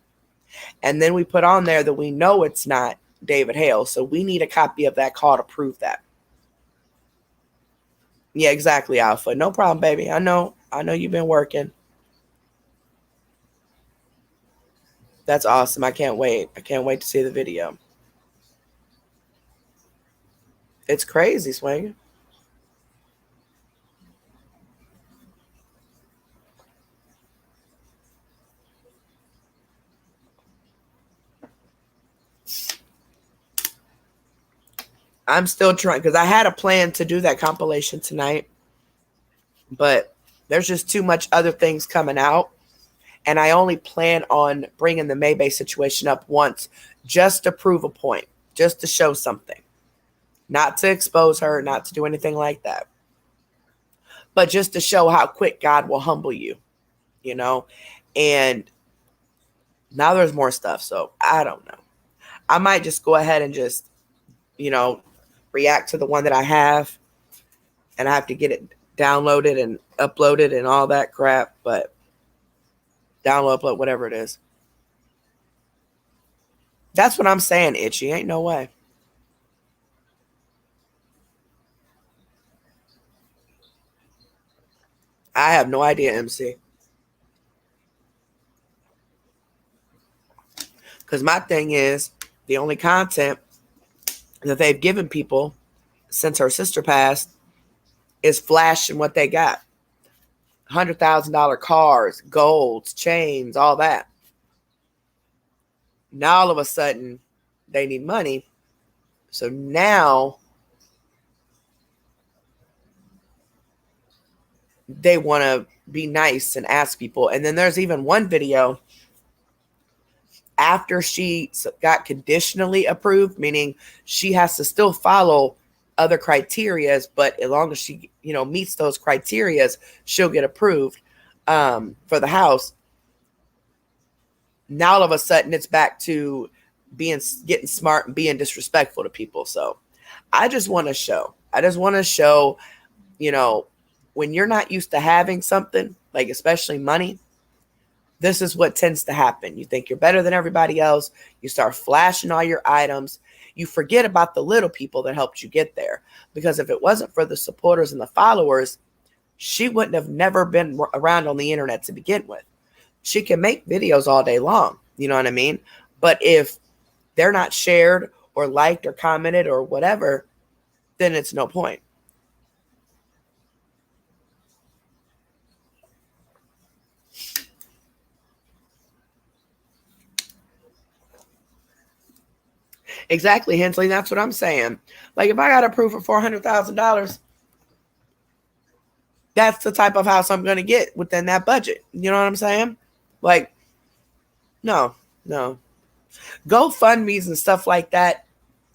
And then we put on there that we know it's not David Hale. So we need a copy of that call to prove that. Yeah, exactly, Alpha. No problem, baby. I know you've been working. That's awesome. I can't wait. I can't wait to see the video. It's crazy, Swing. I'm still trying because I had a plan to do that compilation tonight, but there's just too much other things coming out. And I only plan on bringing the Maybay situation up once just to prove a point, just to show something. Not to expose her, not to do anything like that. But just to show how quick God will humble you, And now there's more stuff. So I don't know. I might just go ahead and just, react to the one that I have. And I have to get it downloaded and uploaded and all that crap. But download, upload, whatever it is. That's what I'm saying, Itchy. Ain't no way. I have no idea, MC. Because my thing is, the only content that they've given people since her sister passed is flashing what they got. $100,000 cars, golds, chains, all that. Now all of a sudden, they need money. So now they want to be nice and ask people. And then there's even one video after she got conditionally approved, meaning she has to still follow other criterias, but as long as she, meets those criterias, she'll get approved for the house. Now all of a sudden it's back to getting smart and being disrespectful to people. So I just want to show, when you're not used to having something, like especially money, this is what tends to happen. You think you're better than everybody else. You start flashing all your items. You forget about the little people that helped you get there. Because if it wasn't for the supporters and the followers, she wouldn't have never been around on the internet to begin with. She can make videos all day long. You know what I mean? But if they're not shared or liked or commented or whatever, then it's no point. Exactly, Hensley. That's what I'm saying. Like, if I got approved for $400,000, that's the type of house I'm going to get within that budget. You know what I'm saying? Like, no, no. GoFundMe's and stuff like that,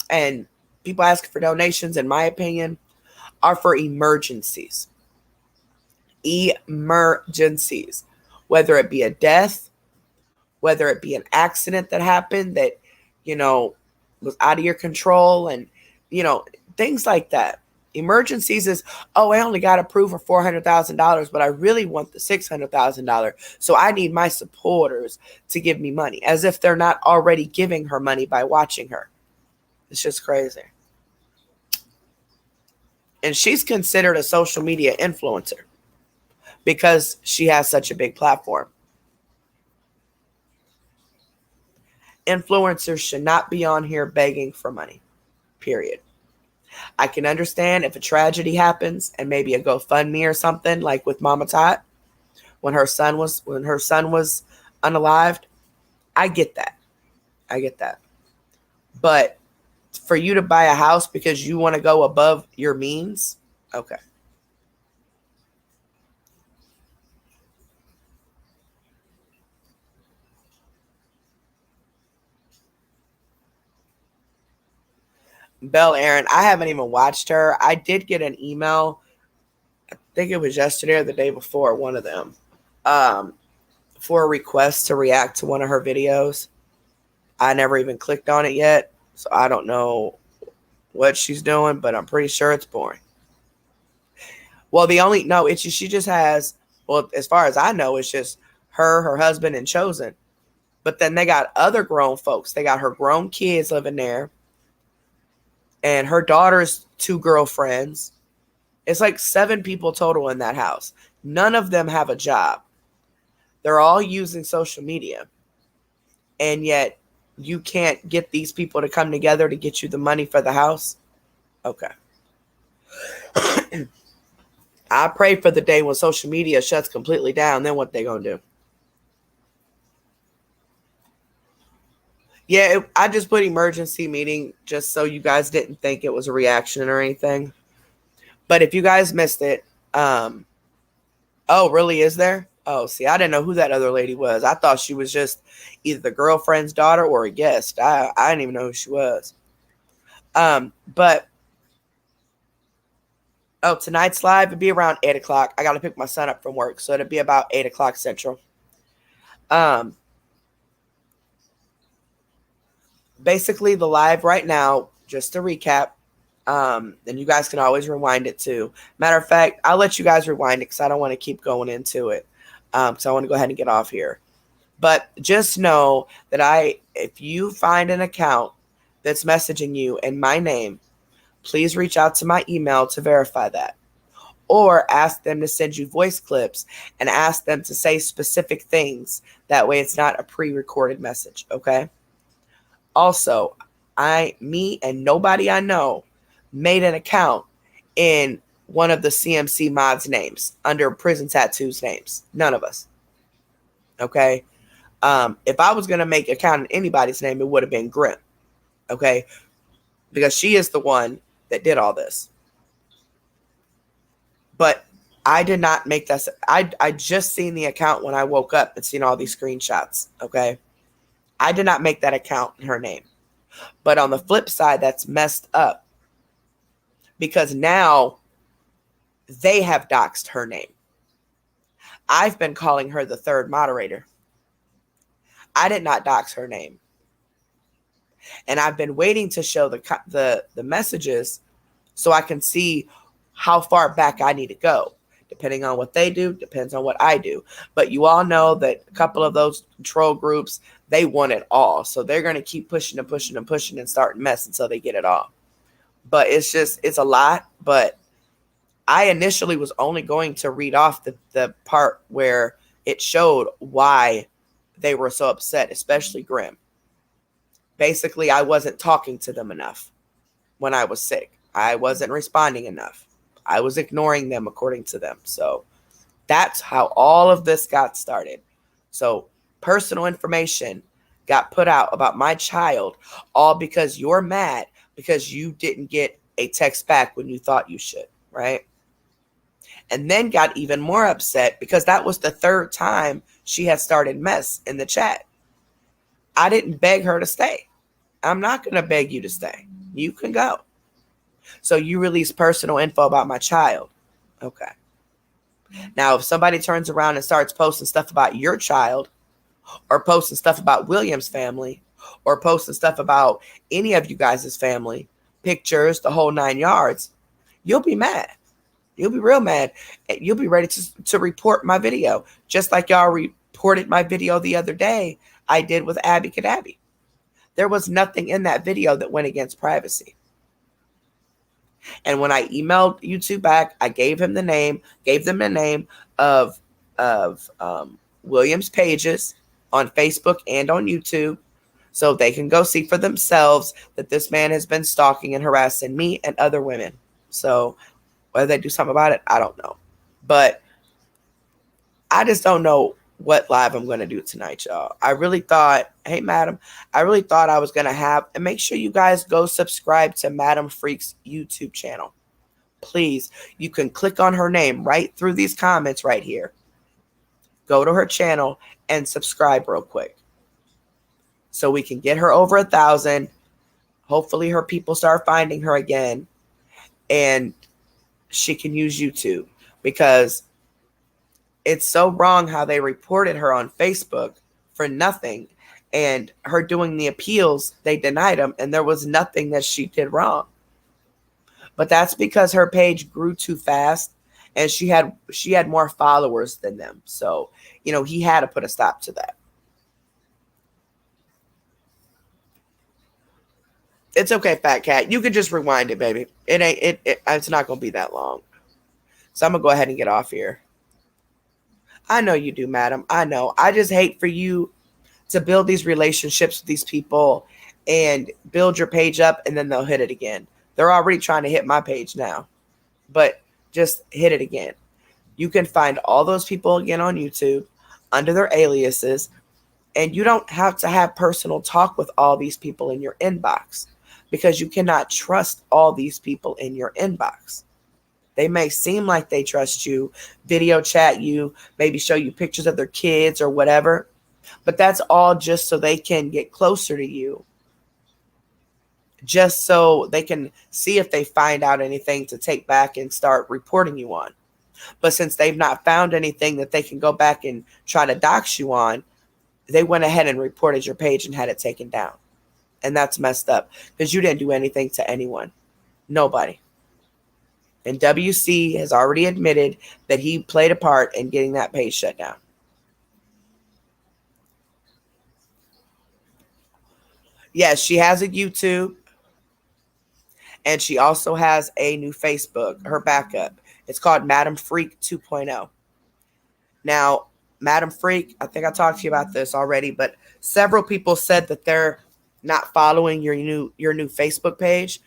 and people asking for donations, in my opinion, are for emergencies. Emergencies. Whether it be a death, whether it be an accident that happened that, was out of your control, and, things like that. Emergencies is, oh, I only got approved for $400,000, but I really want the $600,000. So I need my supporters to give me money, as if they're not already giving her money by watching her. It's just crazy. And she's considered a social media influencer because she has such a big platform. Influencers should not be on here begging for money, period. I can understand if a tragedy happens and maybe a GoFundMe or something, like with Mama Tot when her son was unalived. I get that. But for you to buy a house because you want to go above your means, okay. Belle Aaron, I haven't even watched her. I did get an email, I think it was yesterday or the day before, one of them, for a request to react to one of her videos. I never even clicked on it yet, so I don't know what she's doing, but I'm pretty sure it's boring. Well, she just has, well, as far as I know, it's just her husband, and Chosen. But then they got other grown folks. They got her grown kids living there, and her daughter's 2 girlfriends. It's like 7 people total in that house. None of them have a job. They're all using social media. And yet you can't get these people to come together to get you the money for the house. Okay. I pray for the day when social media shuts completely down. Then what they gonna do? Yeah, I just put emergency meeting just so you guys didn't think it was a reaction or anything. But if you guys missed it, oh, really? Is there? Oh, see, I didn't know who that other lady was. I thought she was just either the girlfriend's daughter or a guest. I didn't even know who she was. But tonight's live would be around 8 o'clock. I got to pick my son up from work, so it'll be about 8 o'clock Central. Basically, the live right now, just to recap, and you guys can always rewind it too. Matter of fact, I'll let you guys rewind it because I don't want to keep going into it. So I want to go ahead and get off here. But just know that if you find an account that's messaging you in my name, please reach out to my email to verify that. Or ask them to send you voice clips and ask them to say specific things. That way it's not a pre-recorded message, okay? Also, me and nobody I know made an account in one of the CMC mods' names under Prison Tattoos names. None of us. Okay? If I was going to make an account in anybody's name, it would have been Grim. Okay? Because she is the one that did all this. But I did not make that. I just seen the account when I woke up and seen all these screenshots. Okay? I did not make that account in her name. But on the flip side, that's messed up. Because now they have doxed her name. I've been calling her the third moderator. I did not dox her name. And I've been waiting to show the messages so I can see how far back I need to go. Depending on what they do, depends on what I do. But you all know that a couple of those troll groups, they want it all. So they're going to keep pushing and pushing and pushing and start mess until they get it all. But it's a lot. But I initially was only going to read off the part where it showed why they were so upset, especially Grim. Basically, I wasn't talking to them enough when I was sick. I wasn't responding enough. I was ignoring them according to them. So that's how all of this got started. So personal information got put out about my child, all because you're mad because you didn't get a text back when you thought you should, right? And then got even more upset because that was the third time she had started mess in the chat. I didn't beg her to stay. I'm not going to beg you to stay. You can go. So you release personal info about my child. Okay. Now, if somebody turns around and starts posting stuff about your child, or posting stuff about William's family, or posting stuff about any of you guys' family, pictures, the whole 9 yards, you'll be mad. You'll be real mad. You'll be ready to report my video. Just like y'all reported my video the other day I did with Abby Kadabi. There was nothing in that video that went against privacy. And when I emailed YouTube back, I gave them the name of William's pages on Facebook and on YouTube, so they can go see for themselves that this man has been stalking and harassing me and other women. So whether they do something about it, I don't know. But I just don't know what live I'm going to do tonight, y'all. I really thought, hey, madam, I really thought I was going to have, and make sure you guys go subscribe to Madam Freak's YouTube channel. Please, you can click on her name right through these comments right here. Go to her channel and subscribe real quick so we can get her over 1,000. Hopefully her people start finding her again and she can use YouTube, because it's so wrong how they reported her on Facebook for nothing, and her doing the appeals, they denied them, and there was nothing that she did wrong. But that's because her page grew too fast, and she had more followers than them. So, he had to put a stop to that. It's okay, Fat Cat. You can just rewind it, baby. It's not going to be that long. So I'm going to go ahead and get off here. I know you do, madam. I know. I just hate for you to build these relationships with these people and build your page up, and then they'll hit it again. They're already trying to hit my page now, but just hit it again. You can find all those people again on YouTube under their aliases, and you don't have to have personal talk with all these people in your inbox, because you cannot trust all these people in your inbox. They may seem like they trust you, video chat you, maybe show you pictures of their kids or whatever, but that's all just so they can get closer to you, just so they can see if they find out anything to take back and start reporting you on. But since they've not found anything that they can go back and try to dox you on, they went ahead and reported your page and had it taken down. And that's messed up, because you didn't do anything to anyone. Nobody. And WC has already admitted that he played a part in getting that page shut down. Yes, she has a YouTube. And she also has a new Facebook, her backup. It's called Madam Freak 2.0. Now, Madam Freak, I think I talked to you about this already, but several people said that they're not following your new Facebook page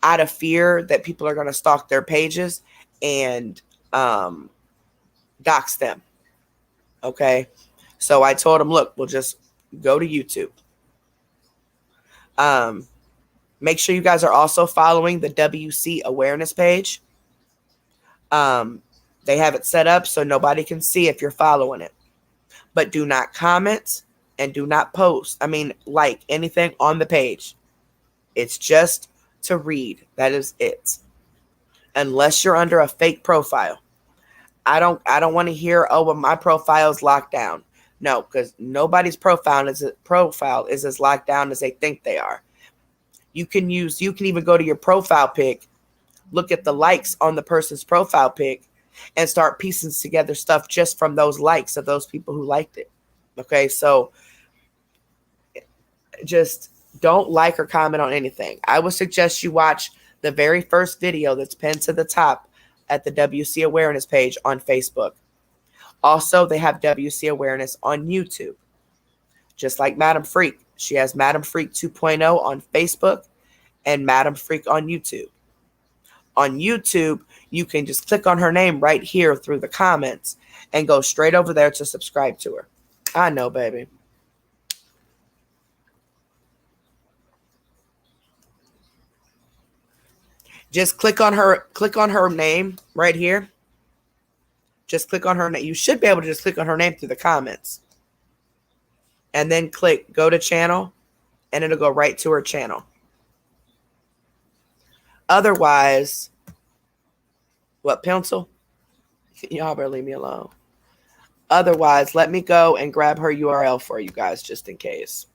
out of fear that people are going to stalk their pages and dox them. Okay? So I told them, look, we'll just go to YouTube. Make sure you guys are also following the WC awareness page. They have it set up so nobody can see if you're following it. But do not comment and do not post. Like anything on the page. It's just to read. That is it. Unless you're under a fake profile. I don't want to hear, oh, well, my profile's locked down. No, because nobody's profile is as locked down as they think they are. You can even go to your profile pic, look at the likes on the person's profile pic, and start piecing together stuff just from those likes of those people who liked it. Okay, so just don't like or comment on anything. I would suggest you watch the very first video that's pinned to the top at the WC Awareness page on Facebook. Also, they have WC Awareness on YouTube. Just like Madam Freak. She has Madam Freak 2.0 on Facebook and Madam Freak on YouTube. On YouTube, you can just click on her name right here through the comments and go straight over there to subscribe to her. I know, baby. Just click on her name right here. Just click on her name. You should be able to just click on her name through the comments. And then click go to channel, and it'll go right to her channel. Otherwise, what, pencil? Y'all better leave me alone. Otherwise, let me go and grab her URL for you guys just in case.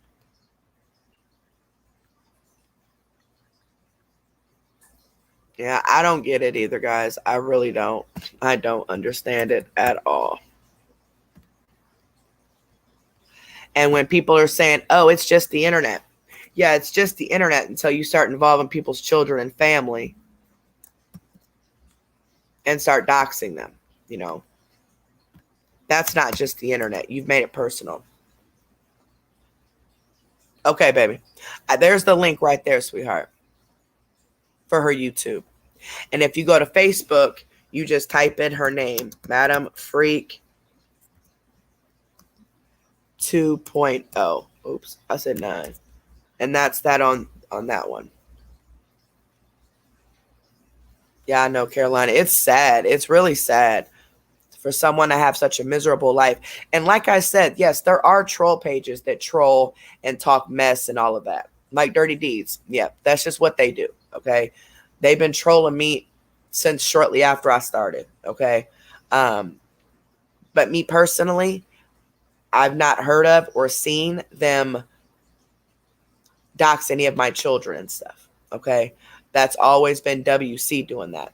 Yeah, I don't get it either, guys. I really don't. I don't understand it at all. And when people are saying, oh, it's just the internet. Yeah, it's just the internet until you start involving people's children and family and start doxing them, you know. That's not just the internet. You've made it personal. Okay, baby. There's the link right there, sweetheart, for her YouTube. And if you go to Facebook, you just type in her name, Madam Freak 2.0. Oops, I said 9. And that's that on that one. Yeah, I know, Carolina. It's sad. It's really sad for someone to have such a miserable life. And like I said, yes, there are troll pages that troll and talk mess and all of that. Like Dirty Deeds. Yeah, that's just what they do, okay? They've been trolling me since shortly after I started, okay? But me personally, I've not heard of or seen them dox any of my children and stuff, okay? That's always been WC doing that.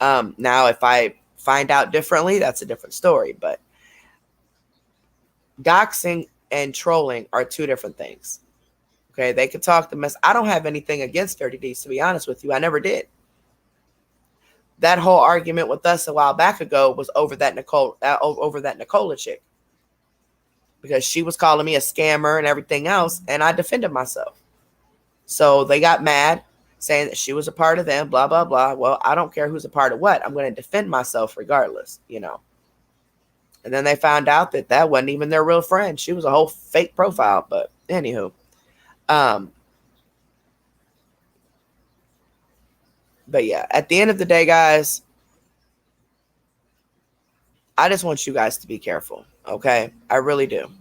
Now, if I find out differently, that's a different story. But doxing and trolling are two different things. Okay, they can talk the mess. I don't have anything against Dirty Deeds, to be honest with you. I never did. That whole argument with us a while back ago was over that Nicola chick, because she was calling me a scammer and everything else, and I defended myself. So they got mad, saying that she was a part of them, blah, blah, blah. Well, I don't care who's a part of what. I'm going to defend myself regardless, you know. And then they found out that that wasn't even their real friend. She was a whole fake profile. But anywho. But yeah, at the end of the day, guys, I just want you guys to be careful, okay? I really do.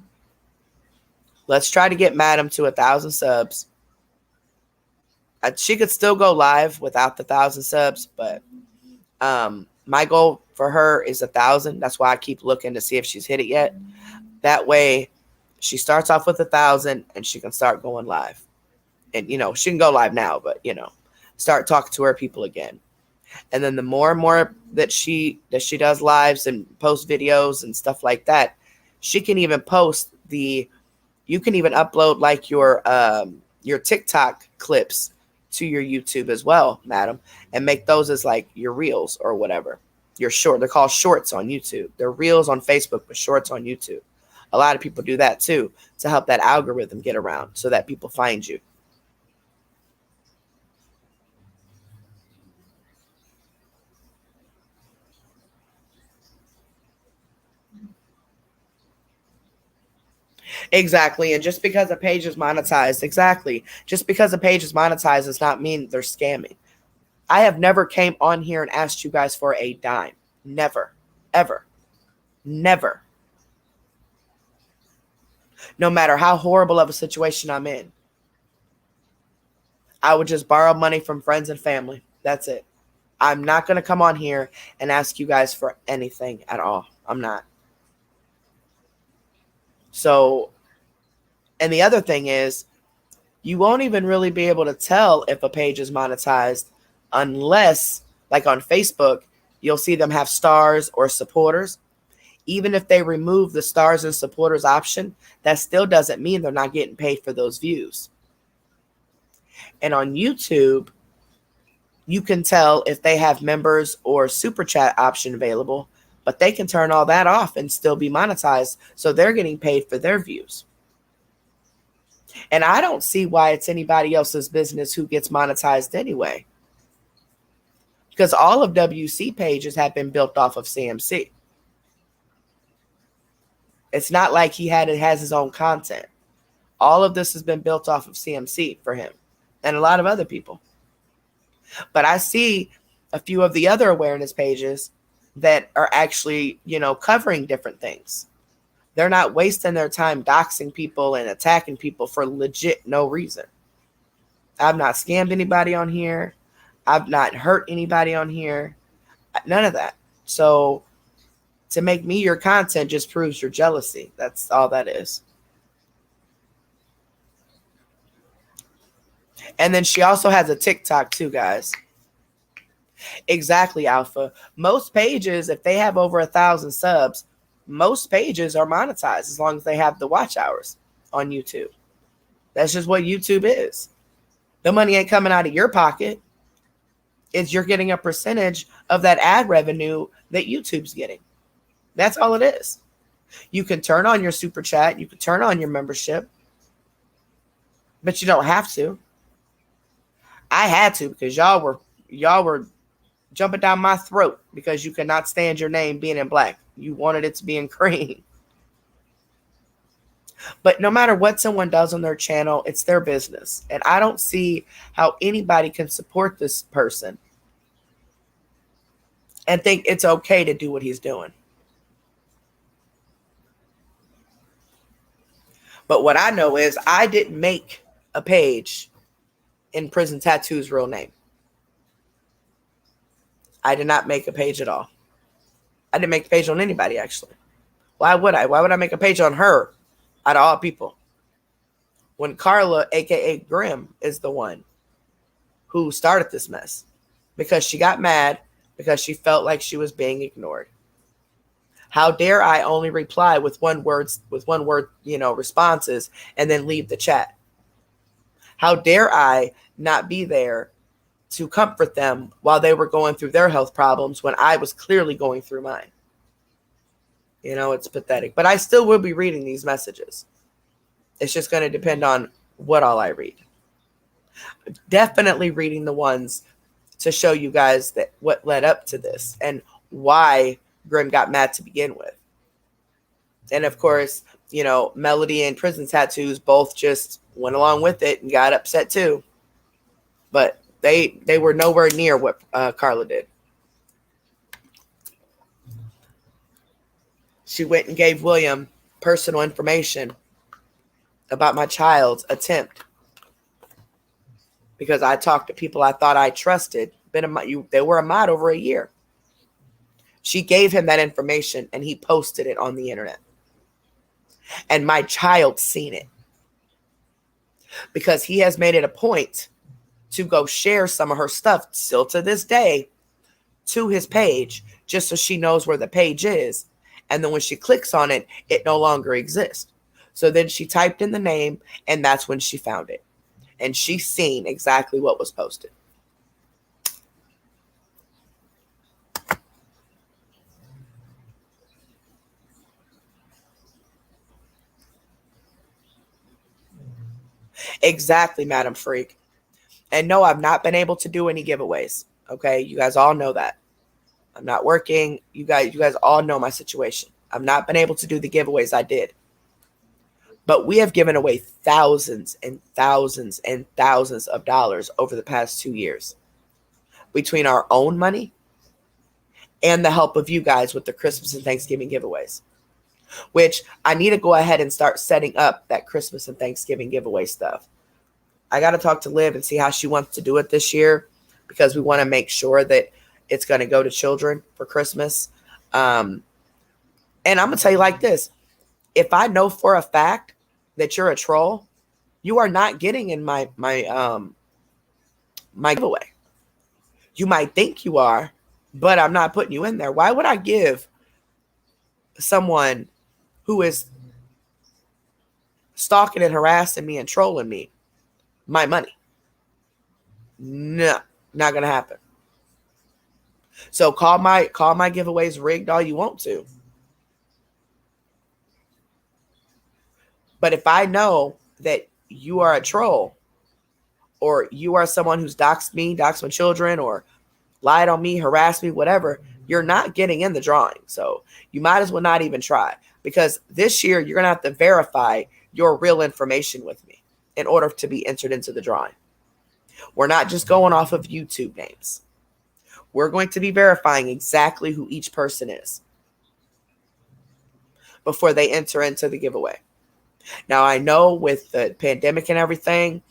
Let's try to get Madam to 1,000 subs. She could still go live without the 1,000 subs, but my goal for her is 1,000. That's why I keep looking to see if she's hit it yet. That way, she starts off with 1,000 and she can start going live. And, you know, she can go live now, but, you know, start talking to her people again. And then the more and more that she does lives and post videos and stuff like that, she can even you can even upload like your TikTok clips to your YouTube as well, Madam, and make those as like your reels or whatever. Your short. They're called shorts on YouTube. They're reels on Facebook, but shorts on YouTube. A lot of people do that too to help that algorithm get around so that people find you. Exactly. And just because a page is monetized, just because a page is monetized does not mean they're scamming. I have never came on here and asked you guys for a dime. Never. Ever. Never. No matter how horrible of a situation I'm in. I would just borrow money from friends and family. That's it. I'm not going to come on here and ask you guys for anything at all. I'm not. So, and the other thing is, you won't even really be able to tell if a page is monetized unless, like on Facebook, you'll see them have stars or supporters. Even if they remove the stars and supporters option, that still doesn't mean they're not getting paid for those views. And on YouTube, you can tell if they have members or super chat option available, but they can turn all that off and still be monetized. So they're getting paid for their views. And I don't see why it's anybody else's business who gets monetized anyway. Because all of WC pages have been built off of CMC. It's not like he has his own content. All of this has been built off of CMC for him and a lot of other people. But I see a few of the other awareness pages that are actually, covering different things. They're not wasting their time doxing people and attacking people for legit no reason. I've not scammed anybody on here. I've not hurt anybody on here. None of that. So to make me your content just proves your jealousy. That's all that is. And then she also has a TikTok too, guys. Exactly, Alpha. Most pages, if they have over 1,000 subs, most pages are monetized as long as they have the watch hours on YouTube. That's just what YouTube is. The money ain't coming out of your pocket. It's you're getting a percentage of that ad revenue that YouTube's getting. That's all it is. You can turn on your super chat. You can turn on your membership. But you don't have to. I had to because y'all were jumping down my throat because you could not stand your name being in black. You wanted it to be in green. But no matter what someone does on their channel, it's their business. And I don't see how anybody can support this person and think it's okay to do what he's doing. But what I know is I didn't make a page in Prison Tattoo's real name. I did not make a page at all. I didn't make a page on anybody, actually. Why would I? Why would I make a page on her out of all people? When Carla, a.k.a. Grim, is the one who started this mess. Because she got mad because she felt like she was being ignored. How dare I only reply with one word, responses and then leave the chat? How dare I not be there to comfort them while they were going through their health problems when I was clearly going through mine? It's pathetic. But I still will be reading these messages. It's just going to depend on what all I read. Definitely reading the ones to show you guys that what led up to this and why Grim got mad to begin with. And of course, Melody and Prison Tattoos both just went along with it and got upset too. But they were nowhere near what Carla did. She went and gave William personal information about my child's attempt because I talked to people I thought I trusted. They were a mod over a year. She gave him that information and he posted it on the internet. And my child seen it because he has made it a point to go share some of her stuff still to this day to his page just so she knows where the page is. And then when she clicks on it, it no longer exists. So then she typed in the name and that's when she found it. And she seen exactly what was posted. Exactly, Madam Freak. And no, I've not been able to do any giveaways. Okay, you guys all know that. I'm not working. You guys all know my situation. I've not been able to do the giveaways I did. But we have given away thousands and thousands and thousands of dollars over the past 2 years. Between our own money and the help of you guys with the Christmas and Thanksgiving giveaways. Which I need to go ahead and start setting up that Christmas and Thanksgiving giveaway stuff. I got to talk to Liv and see how she wants to do it this year because we want to make sure that it's going to go to children for Christmas. And I'm going to tell you like this. If I know for a fact that you're a troll, you are not getting in my giveaway. You might think you are, but I'm not putting you in there. Why would I give someone who is stalking and harassing me and trolling me my money? No, not going to happen. So call my giveaways rigged all you want to. But if I know that you are a troll or you are someone who's doxed my children or lied on me, harassed me, whatever, you're not getting in the drawing. So you might as well not even try because this year you're going to have to verify your real information with me in order to be entered into the drawing. We're not just going off of YouTube names. We're going to be verifying exactly who each person is before they enter into the giveaway. Now, I know with the pandemic and everything,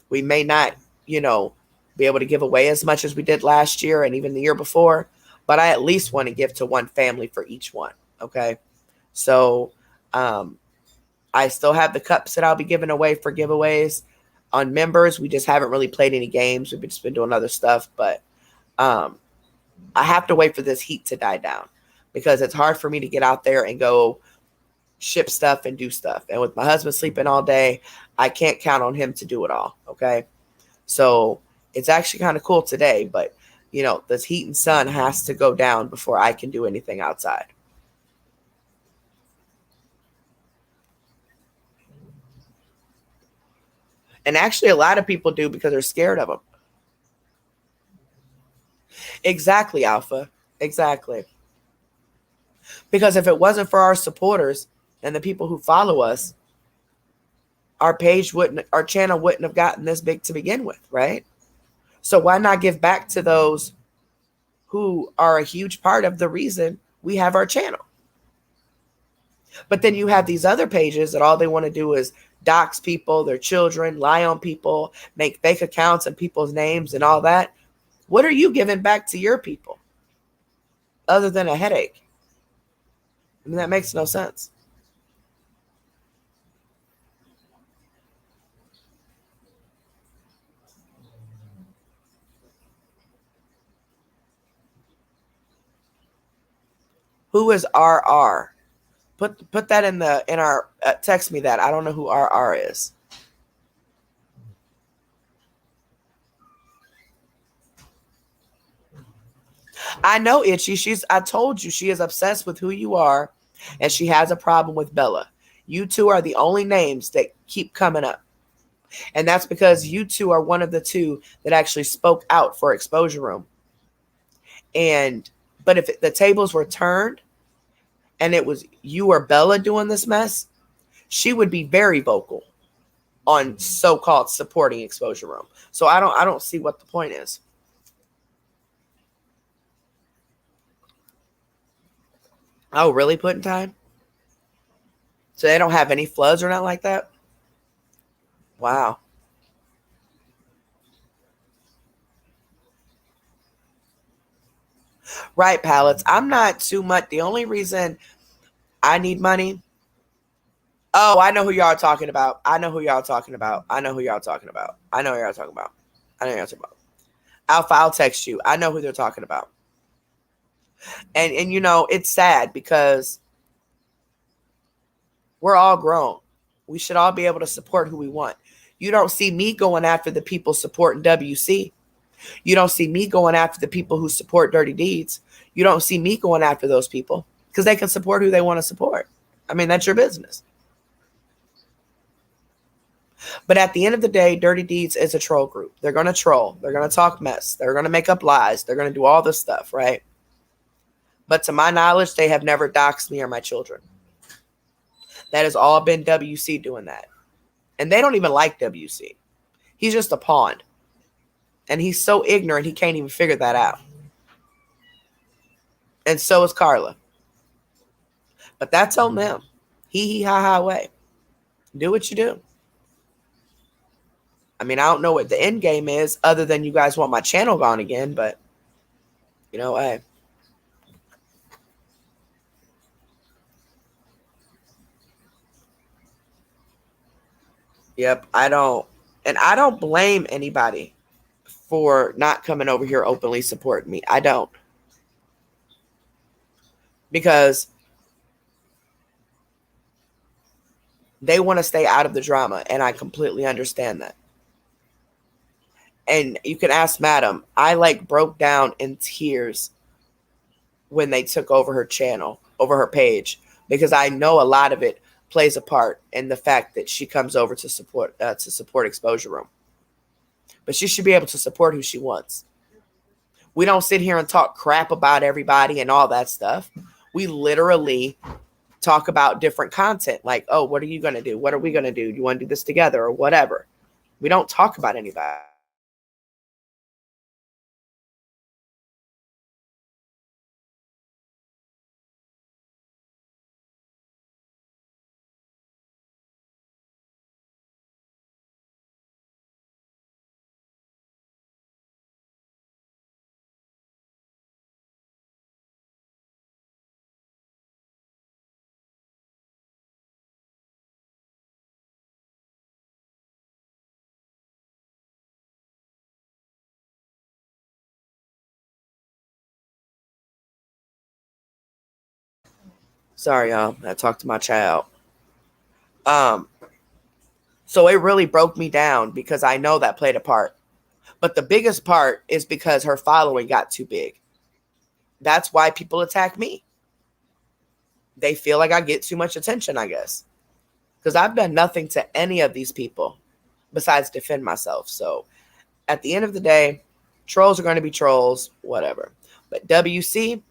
we may not, be able to give away as much as we did last year and even the year before, but I at least want to give to one family for each one. Okay. So, I still have the cups that I'll be giving away for giveaways on members. We just haven't really played any games. We've just been doing other stuff, but, I have to wait for this heat to die down because it's hard for me to get out there and go ship stuff and do stuff. And with my husband sleeping all day, I can't count on him to do it all. Okay. So it's actually kind of cool today, but this heat and sun has to go down before I can do anything outside. And actually a lot of people do because they're scared of them. Exactly, Alpha. Exactly. Because if it wasn't for our supporters and the people who follow us, our channel wouldn't have gotten this big to begin with, right? So why not give back to those who are a huge part of the reason we have our channel? But then you have these other pages that all they want to do is dox people, their children, lie on people, make fake accounts and people's names and all that. What are you giving back to your people other than a headache? I mean, that makes no sense. Who is RR? Put that in our text me that. I don't know who RR is. I know Itchy. I told you she is obsessed with who you are and she has a problem with Bella. You two are the only names that keep coming up. And that's because you two are one of the two that actually spoke out for Exposure Room. But if the tables were turned and it was you or Bella doing this mess, she would be very vocal on so-called supporting Exposure Room. So I don't see what the point is. Oh, really? Putting time? So they don't have any floods or nothing like that? Wow. Right, pallets. I'm not too much. The only reason I need money. Oh, I know who y'all are talking about. I know who y'all are talking about. I know who y'all are talking about. I know who y'all are talking about. I know who y'all are talking about. Alpha, I'll text you. I know who they're talking about. And it's sad because we're all grown. We should all be able to support who we want. You don't see me going after the people supporting WC. You don't see me going after the people who support Dirty Deeds. You don't see me going after those people because they can support who they want to support. I mean, that's your business. But at the end of the day, Dirty Deeds is a troll group. They're going to troll. They're going to talk mess. They're going to make up lies. They're going to do all this stuff, right? But to my knowledge, they have never doxed me or my children. That has all been WC doing that. And they don't even like WC. He's just a pawn. And he's so ignorant, he can't even figure that out. And so is Carla. But that's on them. Hee ha ha way. Do what you do. I mean, I don't know what the end game is other than you guys want my channel gone again, but hey. Yep, I don't blame anybody for not coming over here openly supporting me. I don't. Because they want to stay out of the drama, and I completely understand that. And you can ask Madam, I broke down in tears when they took over her channel, over her page, because I know a lot of it plays a part in the fact that she comes over to support Exposure Room. But she should be able to support who she wants. We don't sit here and talk crap about everybody and all that stuff. We literally talk about different content like, oh, what are you going to do? What are we going to do? Do you want to do this together or whatever? We don't talk about anybody. Sorry, y'all. I talked to my child. So it really broke me down because I know that played a part. But the biggest part is because her following got too big. That's why people attack me. They feel like I get too much attention, I guess. Because I've done nothing to any of these people besides defend myself. So at the end of the day, trolls are going to be trolls, whatever. But WC,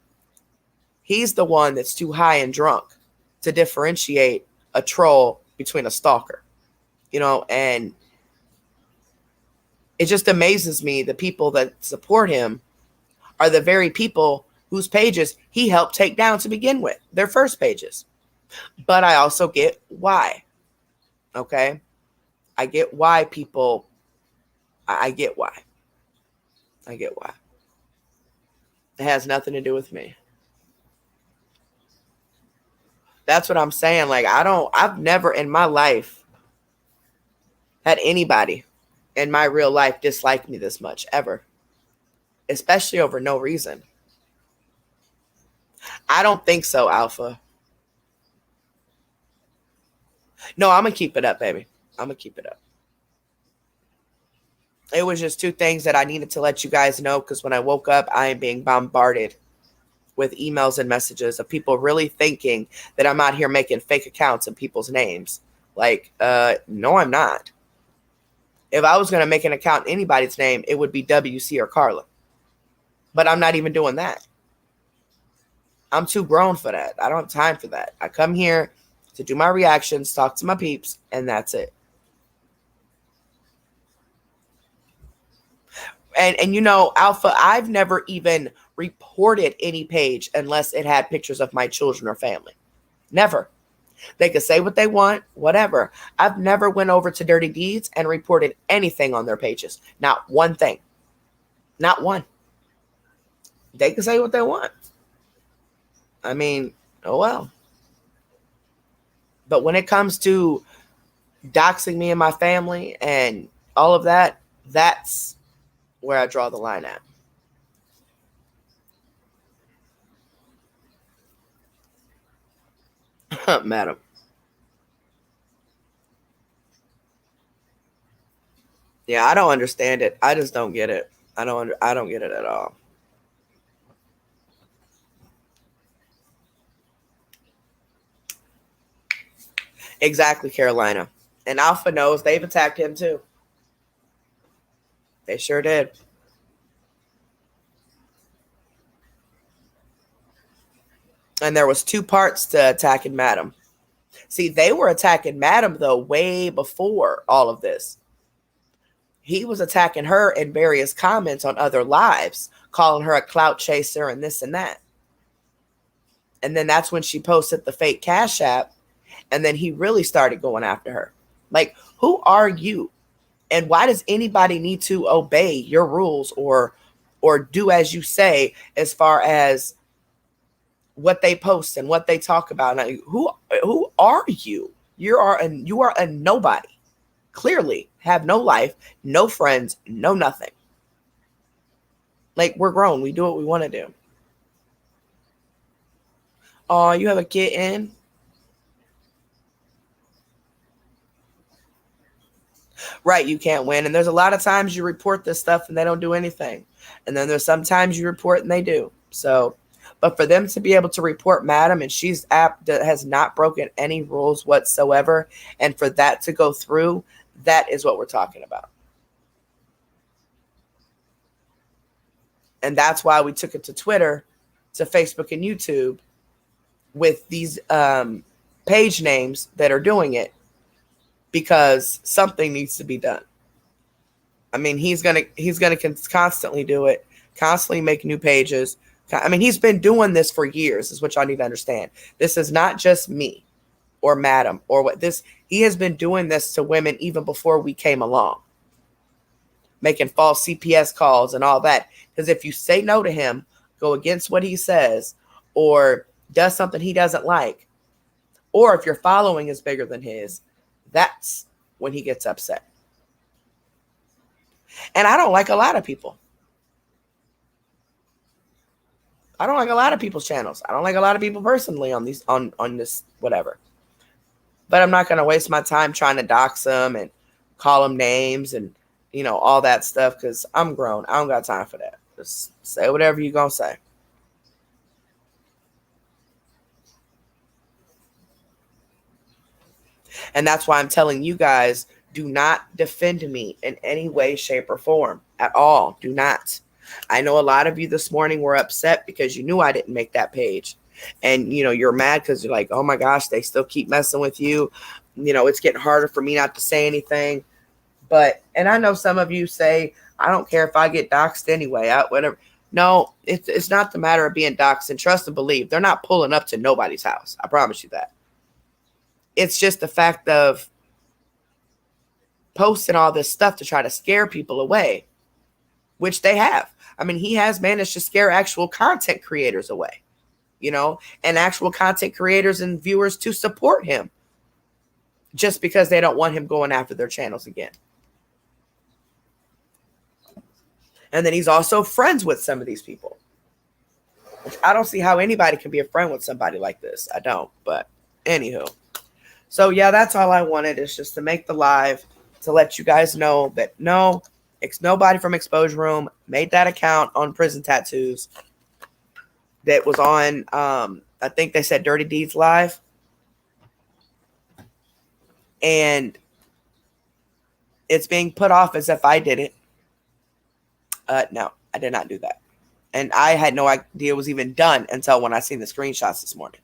he's the one that's too high and drunk to differentiate a troll between a stalker. And it just amazes me the people that support him are the very people whose pages he helped take down to begin with, their first pages. But I also get why. Okay? I get why people, I get why. I get why. It has nothing to do with me. That's what I'm saying. Like, I've never in my life had anybody in my real life dislike me this much, ever. Especially over no reason. I don't think so, Alpha. No, I'm going to keep it up, baby. I'm going to keep it up. It was just two things that I needed to let you guys know because when I woke up, I am being bombarded with emails and messages of people really thinking that I'm out here making fake accounts in people's names. Like, no, I'm not. If I was going to make an account in anybody's name, it would be WC or Carla. But I'm not even doing that. I'm too grown for that. I don't have time for that. I come here to do my reactions, talk to my peeps, and that's it. And Alpha, I've never even reported any page unless it had pictures of my children or family. Never. They could say what they want, whatever. I've never went over to Dirty Deeds and reported anything on their pages. Not one thing. Not one. They can say what they want. I mean, oh well. But when it comes to doxing me and my family and all of that, that's where I draw the line at. Madam. Yeah, I don't understand it. I just don't get it. I don't get it at all. Exactly, Carolina. And Alpha knows they've attacked him too. They sure did. And there was two parts to attacking Madam. See, they were attacking Madam though way before all of this. He was attacking her in various comments on other lives, calling her a clout chaser and this and that. And then that's when she posted the fake Cash App. And then he really started going after her. Like, who are you? And why does anybody need to obey your rules or do as you say as far as what they post and what they talk about? Now, who are you? You are a nobody. Clearly have no life, no friends, no nothing. Like, we're grown. We do what we want to do. Oh, you have a kitten? Right, you can't win. And there's a lot of times you report this stuff and they don't do anything. And then there's sometimes you report and they do. So, but for them to be able to report Madam and she's app that has not broken any rules whatsoever, and for that to go through, that is what we're talking about. And that's why we took it to Twitter, to Facebook and YouTube with these page names that are doing it, because something needs to be done. I mean, he's gonna constantly do it, constantly make new pages. I mean, he's been doing this for years, is what y'all need to understand. This is not just me or Madam or what this. He has been doing this to women even before we came along, making false CPS calls and all that. Because if you say no to him, go against what he says, or does something he doesn't like, or if your following is bigger than his, that's when he gets upset. And I don't like a lot of people. I don't like a lot of people's channels. I don't like a lot of people personally on these on this whatever. But I'm not going to waste my time trying to dox them and call them names and, you know, all that stuff because I'm grown. I don't got time for that. Just say whatever you're going to say. And that's why I'm telling you guys, do not defend me in any way, shape, or form at all. Do not. I know a lot of you this morning were upset because you knew I didn't make that page. And, you know, you're mad because you're like, oh my gosh, they still keep messing with you. You know, it's getting harder for me not to say anything. But, and I know some of you say, I don't care if I get doxxed anyway, whatever. No, it's not the matter of being doxxed. And trust and believe, they're not pulling up to nobody's house. I promise you that. It's just the fact of posting all this stuff to try to scare people away, which they have. I mean, he has managed to scare actual content creators away, you know, and actual content creators and viewers to support him just because they don't want him going after their channels again. And then he's also friends with some of these people. I don't see how anybody can be a friend with somebody like this. I don't. But anywho. So yeah, that's all I wanted, is just to make the live to let you guys know that no, it's nobody from Exposure Room made that account on Prison Tattoos that was on, I think they said Dirty Deeds Live. And it's being put off as if I did it. No, I did not do that. And I had no idea it was even done until when I seen the screenshots this morning.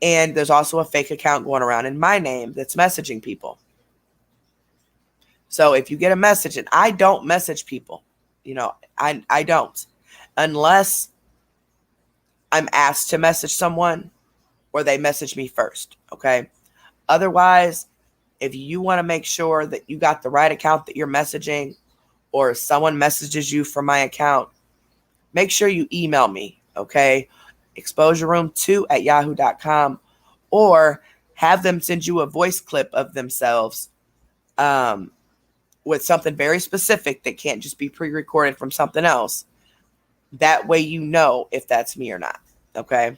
And there's also a fake account going around in my name that's messaging people. So if you get a message, and I don't message people, you know, I don't, unless I'm asked to message someone or they message me first, okay? Otherwise, if you want to make sure that you got the right account that you're messaging, or someone messages you from my account, make sure you email me, okay? exposureroom2@yahoo.com, or have them send you a voice clip of themselves with something very specific that can't just be pre-recorded from something else. That way you know if that's me or not, okay?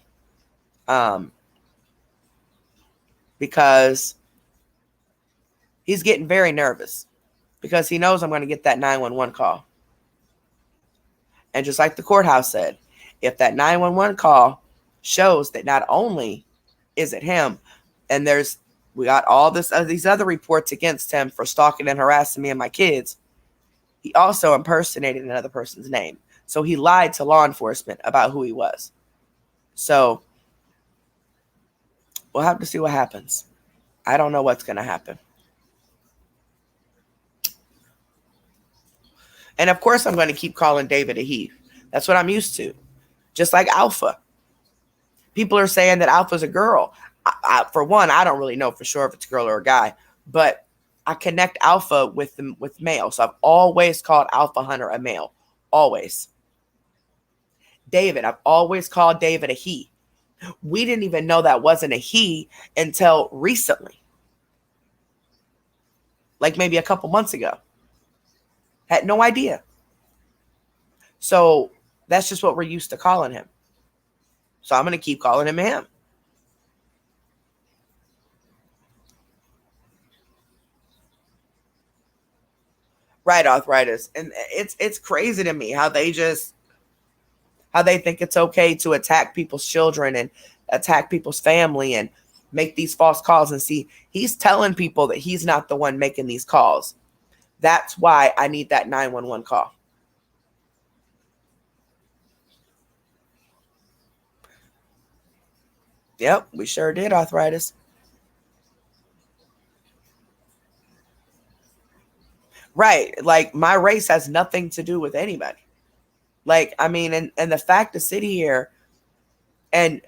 Because he's getting very nervous because he knows I'm going to get that 911 call. And just like the courthouse said, if that 911 call shows that not only is it him, and we got all these other reports against him for stalking and harassing me and my kids, he also impersonated another person's name. So he lied to law enforcement about who he was. So we'll have to see what happens. I don't know what's going to happen. And of course, I'm going to keep calling David a he. That's what I'm used to. Just like Alpha. People are saying that Alpha's a girl. For one, I don't really know for sure if it's a girl or a guy. But I connect Alpha with male. So I've always called Alpha Hunter a male. Always. David, I've always called David a he. We didn't even know that wasn't a he until recently. Like maybe a couple months ago. Had no idea. So that's just what we're used to calling him. So I'm going to keep calling him him. Right, arthritis. And it's crazy to me how they think it's okay to attack people's children and attack people's family and make these false calls. And see, he's telling people that he's not the one making these calls. That's why I need that 911 call. Yep, we sure did, arthritis. Right. Like, my race has nothing to do with anybody. Like, I mean, and the fact to sit here and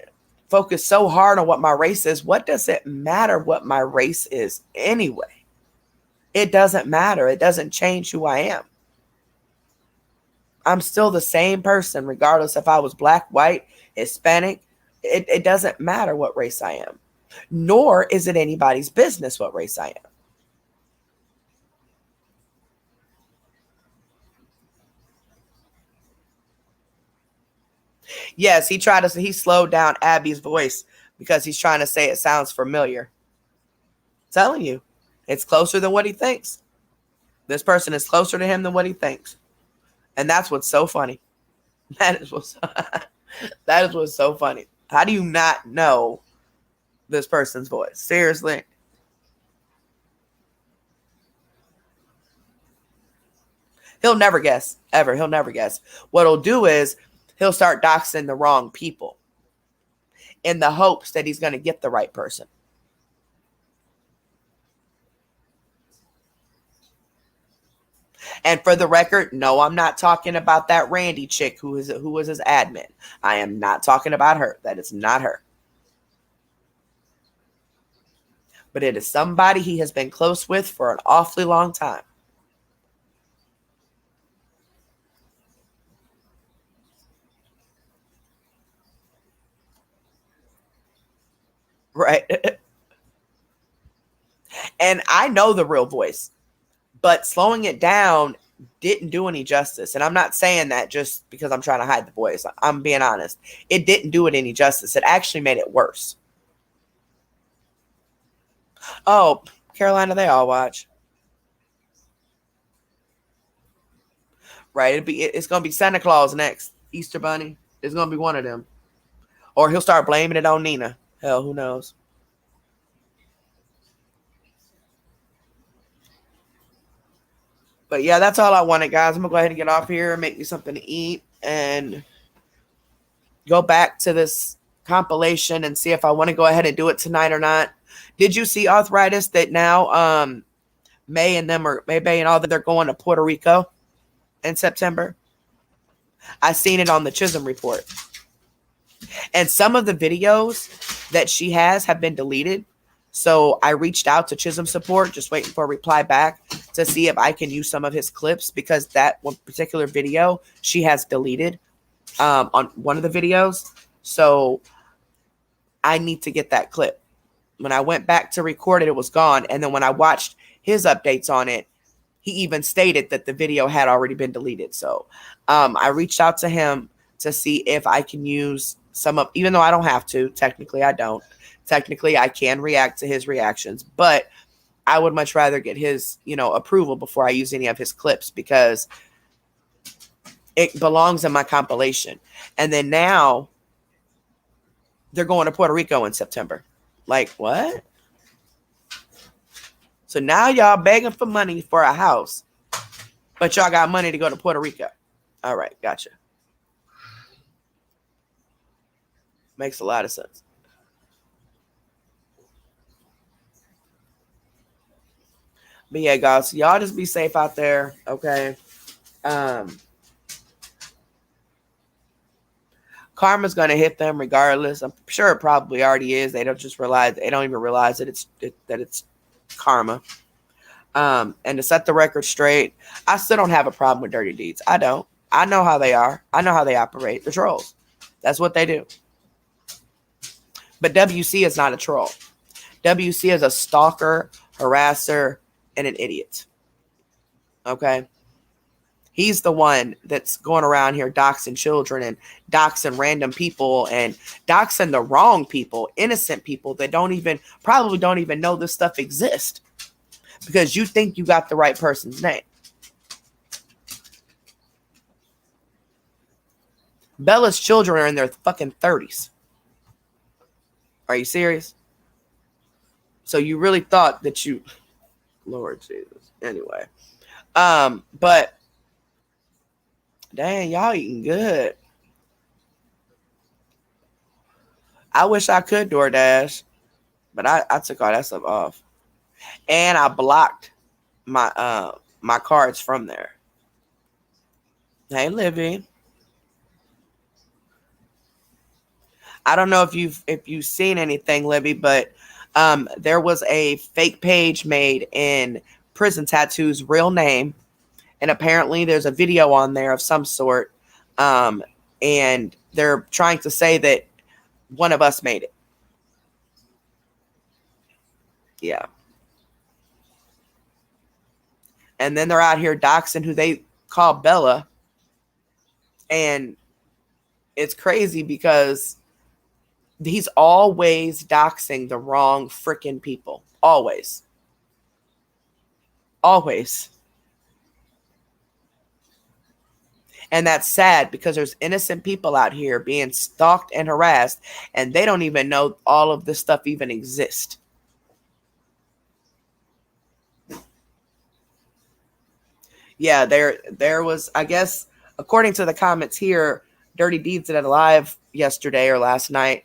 focus so hard on what my race is, what does it matter what my race is anyway? It doesn't matter. It doesn't change who I am. I'm still the same person, regardless if I was black, white, Hispanic. It doesn't matter what race I am. Nor is it anybody's business what race I am. Yes, he slowed down Abby's voice because he's trying to say it sounds familiar. I'm telling you, it's closer than what he thinks. This person is closer to him than what he thinks. And that's what's so funny. That is what's that is what's so funny. How do you not know this person's voice? Seriously. He'll never guess. Ever. He'll never guess. What he'll do is he'll start doxing the wrong people in the hopes that he's going to get the right person. And for the record, no, I'm not talking about that Randy chick who was his admin. I am not talking about her. That is not her. But it is somebody he has been close with for an awfully long time. Right. And I know the real voice, but slowing it down didn't do any justice. And I'm not saying that just because I'm trying to hide the voice. I'm being honest. It didn't do it any justice. It actually made it worse. Oh, Carolina, they all watch. Right. It's gonna be Santa Claus next. Easter Bunny. It's gonna be one of them. Or he'll start blaming it on Nina. Hell, who knows? But yeah, that's all I wanted, guys. I'm gonna go ahead and get off here and make me something to eat and go back to this compilation and see if I want to go ahead and do it tonight or not. Did you see Arthritis that now May and them are May and all that they're going to Puerto Rico in September? I seen it on the Chisholm report. And some of the videos that she has have been deleted. So I reached out to Chisholm support, just waiting for a reply back to see if I can use some of his clips, because that one particular video she has deleted on one of the videos. So I need to get that clip. When I went back to record it, it was gone. And then when I watched his updates on it, he even stated that the video had already been deleted. So I reached out to him to see if I can use some of, even though I don't have to, technically I don't. Technically, I can react to his reactions, but I would much rather get his, approval before I use any of his clips, because it belongs in my compilation. And then now they're going to Puerto Rico in September. Like, what? So now y'all begging for money for a house, but y'all got money to go to Puerto Rico. All right, gotcha. Makes a lot of sense. But yeah, guys, y'all just be safe out there, okay? Karma's gonna hit them regardless. I'm sure it probably already is. They don't even realize that it's karma. And to set the record straight, I still don't have a problem with dirty deeds. I don't. I know how they are. I know how they operate. The trolls. That's what they do. But WC is not a troll. WC is a stalker, harasser, and an idiot. Okay? He's the one that's going around here doxing children and doxing random people and doxing the wrong people, innocent people that probably don't even know this stuff exists, because you think you got the right person's name. Bella's children are in their fucking 30s. Are you serious? So you really thought that you... Lord Jesus. Anyway. But dang, y'all eating good. I wish I could DoorDash, but I took all that stuff off. And I blocked my cards from there. Hey, Livy. I don't know if you've seen anything, Libby, but there was a fake page made in Prison Tattoo's real name, and apparently there's a video on there of some sort, and they're trying to say that one of us made it. Yeah. And then they're out here doxing who they call Bella, and it's crazy because he's always doxing the wrong freaking people. Always. Always. And that's sad because there's innocent people out here being stalked and harassed, and they don't even know all of this stuff even exists. Yeah, there was, I guess, according to the comments here, Dirty Deeds did a live yesterday or last night,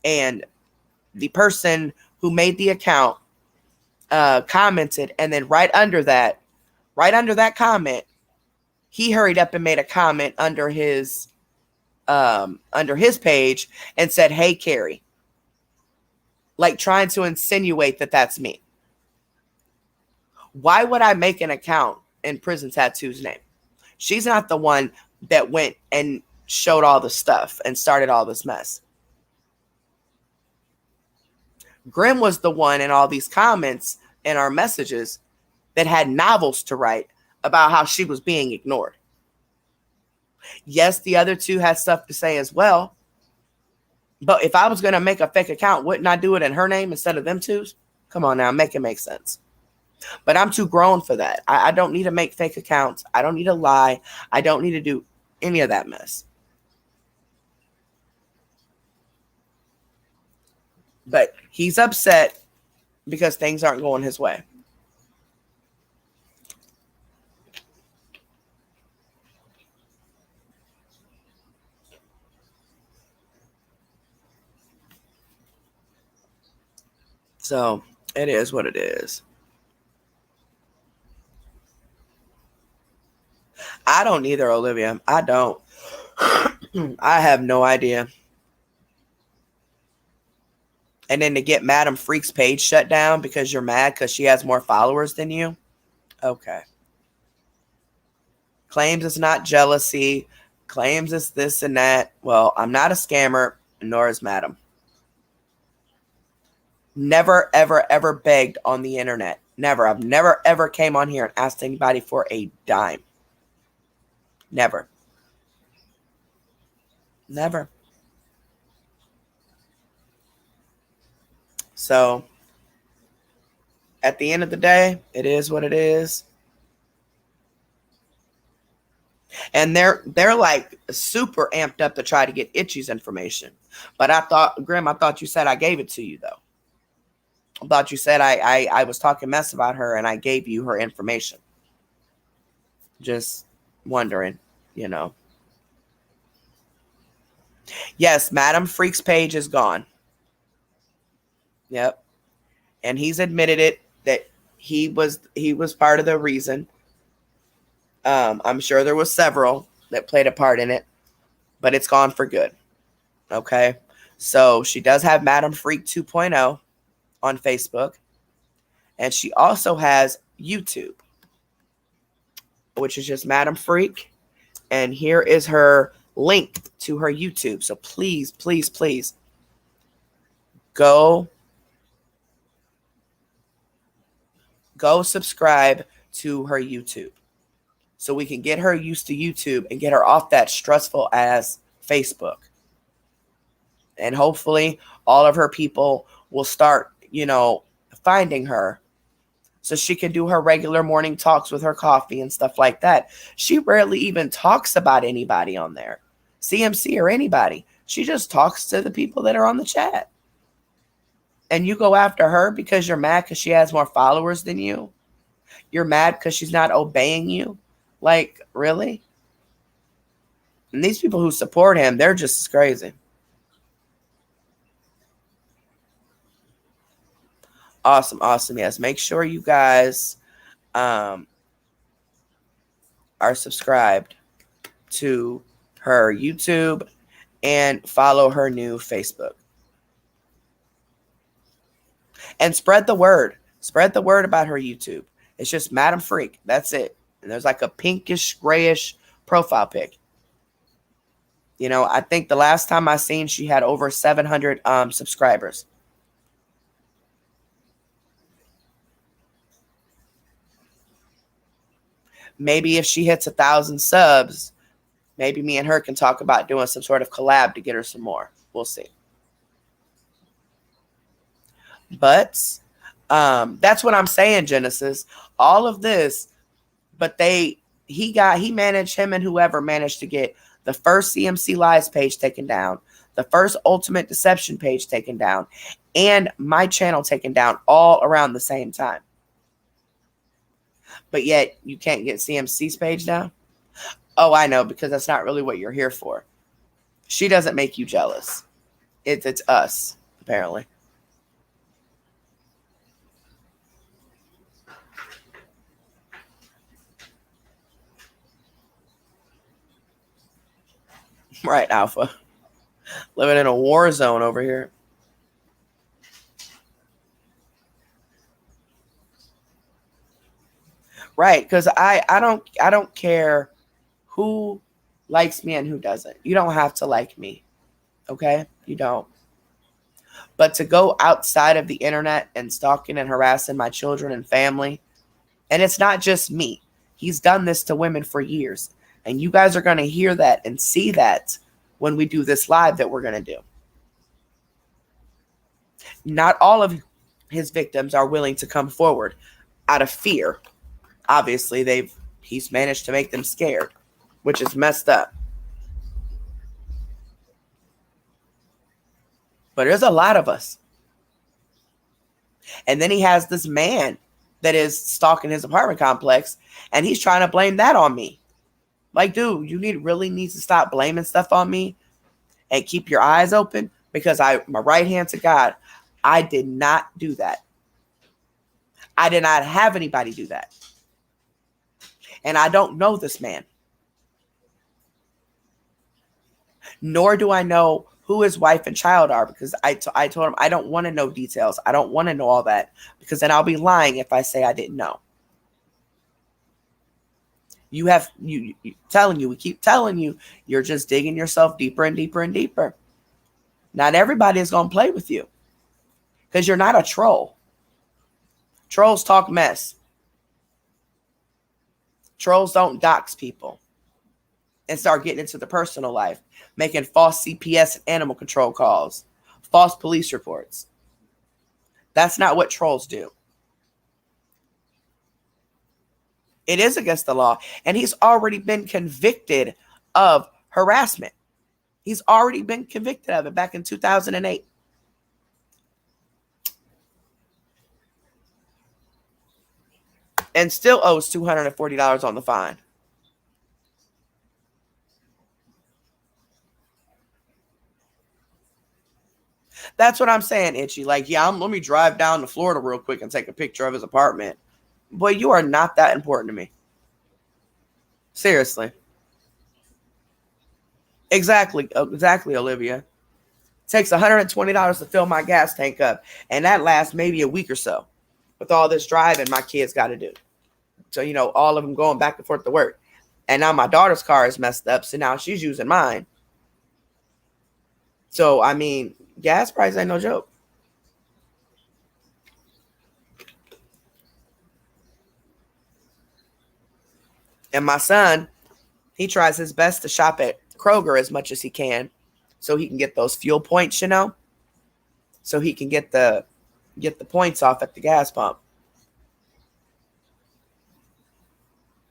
and the person who made the account commented, and then right under that comment, he hurried up and made a comment under his page and said, "Hey, Carrie," like trying to insinuate that that's me. Why would I make an account in Prison Tattoo's name? She's not the one that went and showed all the stuff and started all this mess. Grim was the one in all these comments and our messages that had novels to write about how she was being ignored. Yes, the other two had stuff to say as well. But if I was going to make a fake account, wouldn't I do it in her name instead of them two's? Come on now, make it make sense. But I'm too grown for that. I don't need to make fake accounts. I don't need to lie. I don't need to do any of that mess. But he's upset because things aren't going his way. So it is what it is. I don't either, Olivia. I don't. I have no idea. And then to get Madam Freak's page shut down because you're mad because she has more followers than you? Okay. Claims it's not jealousy. Claims it's this and that. Well, I'm not a scammer, nor is Madam. Never, ever, ever begged on the internet. Never. I've never, ever came on here and asked anybody for a dime. Never. Never. So, at the end of the day, it is what it is. And they're like super amped up to try to get Itchy's information. But I thought you said I gave it to you, though. I thought you said I was talking mess about her and I gave you her information. Just wondering, you know. Yes, Madam Freak's page is gone. Yep. And he's admitted it, that he was part of the reason. I'm sure there was several that played a part in it, but it's gone for good. Okay. So she does have Madam Freak 2.0 on Facebook. And she also has YouTube, which is just Madam Freak. And here is her link to her YouTube. So please, please, please go subscribe to her YouTube so we can get her used to YouTube and get her off that stressful ass Facebook. And hopefully all of her people will start, finding her so she can do her regular morning talks with her coffee and stuff like that. She rarely even talks about anybody on there, CMC or anybody. She just talks to the people that are on the chat. And you go after her because you're mad because she has more followers than you? You're mad because she's not obeying you? Like, really? And these people who support him, they're just as crazy. Awesome, awesome. Yes, make sure you guys are subscribed to her YouTube and follow her new Facebook. And spread the word. Spread the word about her YouTube. It's just Madam Freak. That's it. And there's like a pinkish, grayish profile pic. I think the last time I seen, she had over 700 subscribers. Maybe if she hits 1,000 subs, Maybe me and her can talk about doing some sort of collab to get her some more. We'll see. But that's what I'm saying, Genesis. All of this, but he managed, him and whoever managed to get the first CMC Lies page taken down, the first Ultimate Deception page taken down, and my channel taken down all around the same time. But yet you can't get CMC's page now? Oh, I know, because that's not really what you're here for. She doesn't make you jealous. It's us, apparently. Right, Alpha. Living in a war zone over here. Right, because I don't care who likes me and who doesn't. You don't have to like me. Okay? You don't. But to go outside of the internet and stalking and harassing my children and family, and it's not just me. He's done this to women for years. And you guys are going to hear that and see that when we do this live that we're going to do. Not all of his victims are willing to come forward out of fear. Obviously, he's managed to make them scared, which is messed up. But there's a lot of us. And then he has this man that is stalking his apartment complex, and he's trying to blame that on me. Like, dude, you really need to stop blaming stuff on me and keep your eyes open, because my right hand to God, I did not do that. I did not have anybody do that. And I don't know this man. Nor do I know who his wife and child are, because I told him I don't want to know details. I don't want to know all that, because then I'll be lying if I say I didn't know. We keep telling you, you're just digging yourself deeper and deeper and deeper. Not everybody is going to play with you, because you're not a troll. Trolls talk mess. Trolls don't dox people and start getting into the personal life, making false CPS and animal control calls, false police reports. That's not what trolls do. It is against the law, and he's already been convicted of harassment. He's already been convicted of it back in 2008. And still owes $240 on the fine. That's what I'm saying, Itchy. Like, yeah, let me drive down to Florida real quick and take a picture of his apartment. Boy, you are not that important to me. Seriously. Exactly, Olivia. It takes $120 to fill my gas tank up, and that lasts maybe a week or so with all this driving my kids got to do. So, all of them going back and forth to work. And now my daughter's car is messed up, so now she's using mine. So, I mean, gas price ain't no joke. And my son, he tries his best to shop at Kroger as much as he can so he can get those fuel points, so he can get the points off at the gas pump.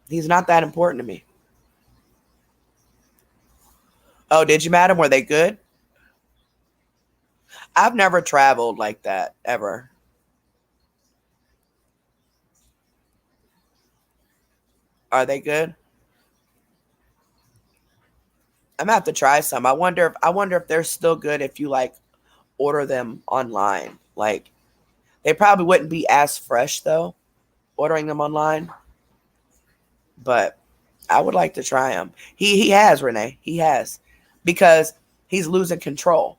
He's not that important to me. Oh, did you, madam? Were they good? I've never traveled like that, ever. Are they good? I'm gonna have to try some. I wonder if they're still good if you order them online. Like, they probably wouldn't be as fresh though, ordering them online. But I would like to try them. He has, Renee. He has, because he's losing control.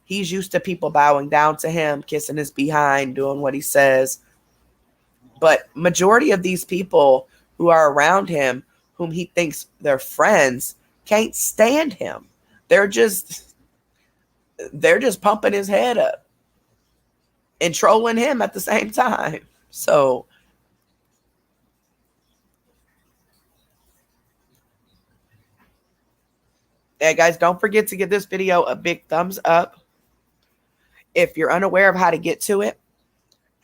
He's used to people bowing down to him, kissing his behind, doing what he says. But majority of these people who are around him, whom he thinks they're friends, can't stand him. They're just pumping his head up and trolling him at the same time. So And guys, don't forget to give this video a big thumbs up. If you're unaware of how to get to it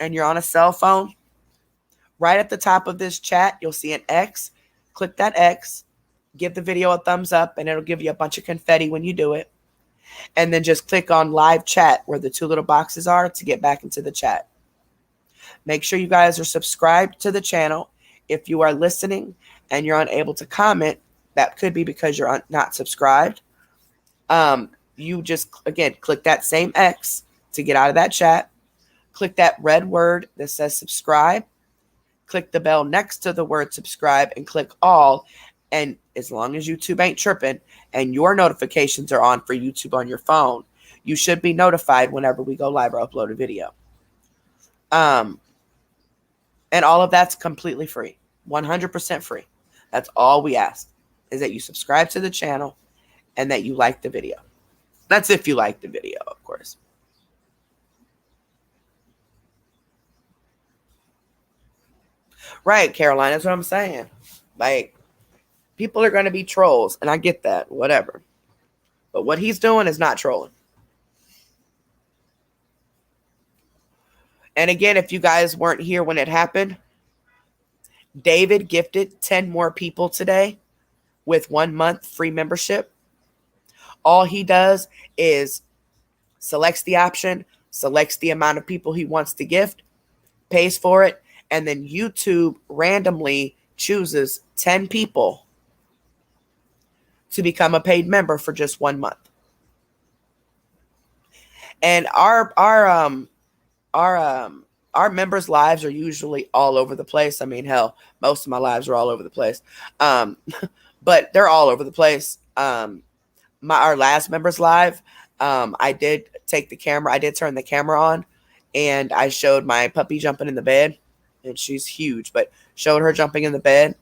and you're on a cell phone, right at the top of this chat, you'll see an X. Click that X, give the video a thumbs up, and it'll give you a bunch of confetti when you do it. And then just click on live chat where the two little boxes are to get back into the chat. Make sure you guys are subscribed to the channel. If you are listening and you're unable to comment, that could be because you're not subscribed. You just, again, click that same X to get out of that chat. Click that red word that says subscribe. Click the bell next to the word subscribe and click all. And as long as YouTube ain't tripping and your notifications are on for YouTube on your phone, you should be notified whenever we go live or upload a video. And all of that's completely free, 100% free. That's all we ask, is that you subscribe to the channel and that you like the video. That's if you like the video, of course. Right, Caroline, that's what I'm saying. Like, people are going to be trolls, and I get that, whatever. But what he's doing is not trolling. And again, if you guys weren't here when it happened, David gifted 10 more people today with 1 month free membership. All he does is selects the option, selects the amount of people he wants to gift, pays for it, and then YouTube randomly chooses 10 people to become a paid member for just 1 month. And our members' lives are usually all over the place. I mean, hell, most of my lives are all over the place. But they're all over the place. Our last members' live, I did take the camera. I did turn the camera on, and I showed my puppy jumping in the bed, and she's huge, but showed her jumping in the bed.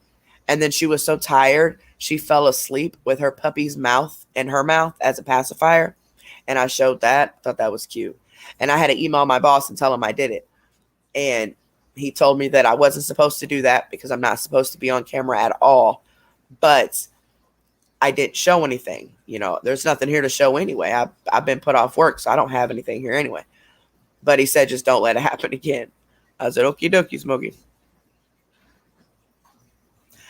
And then she was so tired, she fell asleep with her puppy's mouth in her mouth as a pacifier. And I showed that. Thought that was cute. And I had to email my boss and tell him I did it. And he told me that I wasn't supposed to do that because I'm not supposed to be on camera at all. But I didn't show anything. You know, there's nothing here to show anyway. I've been put off work, so I don't have anything here anyway. But he said, just don't let it happen again. I said, okie dokie, Smokey.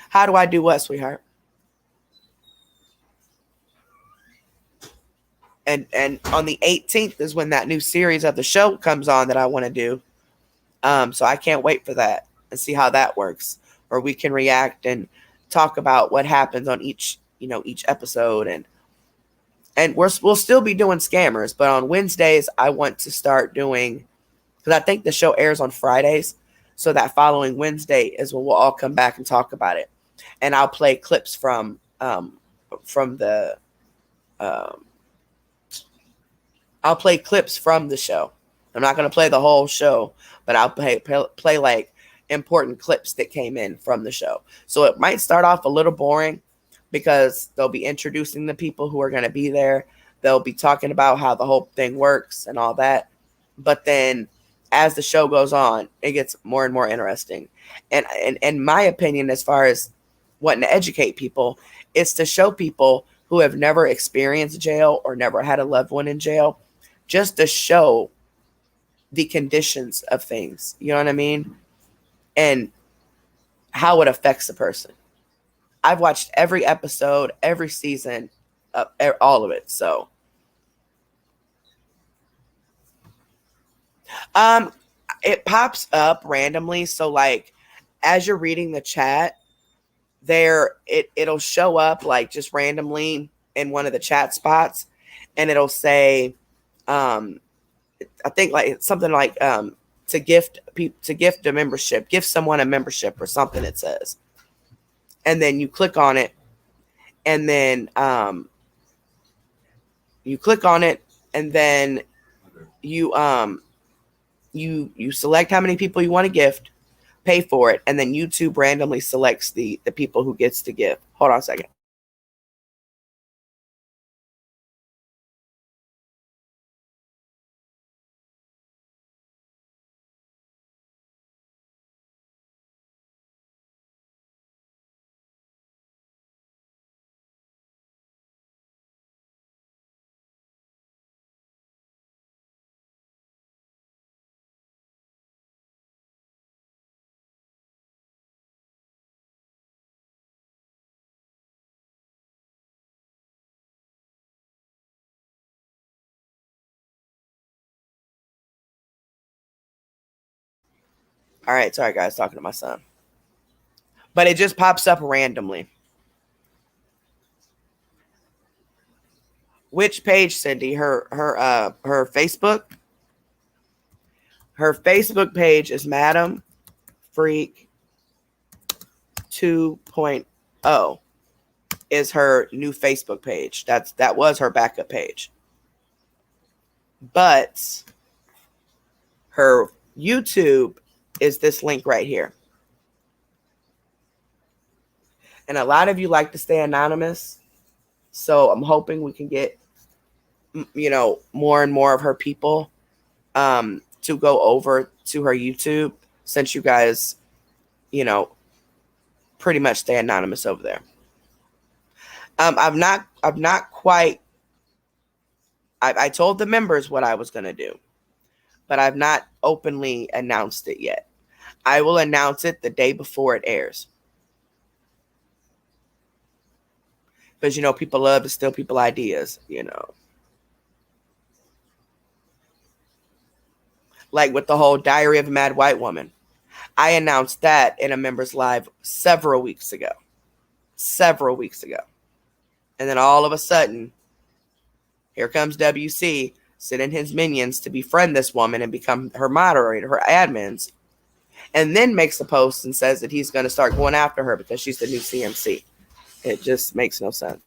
How do I do what, sweetheart? And on the 18th is when that new series of the show comes on that I want to do. So I can't wait for that and see how that works. Or we can react and talk about what happens on each episode. And we'll still be doing scammers, but on Wednesdays I want to start doing, because I think the show airs on Fridays. So that following Wednesday is when we'll all come back and talk about it. And I'll play clips from the I'll play clips from the show. I'm not going to play the whole show, but I'll play like important clips that came in from the show. So it might start off a little boring because they'll be introducing the people who are going to be there. They'll be talking about how the whole thing works and all that. But then as the show goes on, it gets more and more interesting. And in my opinion, as far as wanting to educate people, it's to show people who have never experienced jail or never had a loved one in jail, just to show the conditions of things, you know what I mean? And how it affects a person. I've watched every episode, every season, all of it. So, it pops up randomly. So like, as you're reading the chat, it'll show up like just randomly in one of the chat spots, and it'll say, I think like something like to gift a membership, gift someone a membership or something, it says. And then you click on it, and then you click on it, and then you select how many people you want to gift, pay for it, and then YouTube randomly selects the people who gets to give. Hold on a second. All right, sorry guys, talking to my son. But it just pops up randomly. Which page, Cindy? Her Facebook? Her Facebook page is Madam Freak 2.0 is her new Facebook page. That was her backup page. But her YouTube is this link right here. And a lot of you like to stay anonymous. So I'm hoping we can get, more and more of her people to go over to her YouTube, since you guys, pretty much stay anonymous over there. I've not quite. I told the members what I was going to do, but I've not openly announced it yet. I will announce it the day before it airs. Because, people love to steal people ideas, Like with the whole Diary of a Mad White Woman. I announced that in a members live several weeks ago. And then all of a sudden, here comes WC sending his minions to befriend this woman and become her moderator, her admins, and then makes a post and says that he's going to start going after her because she's the new CMC. It just makes no sense.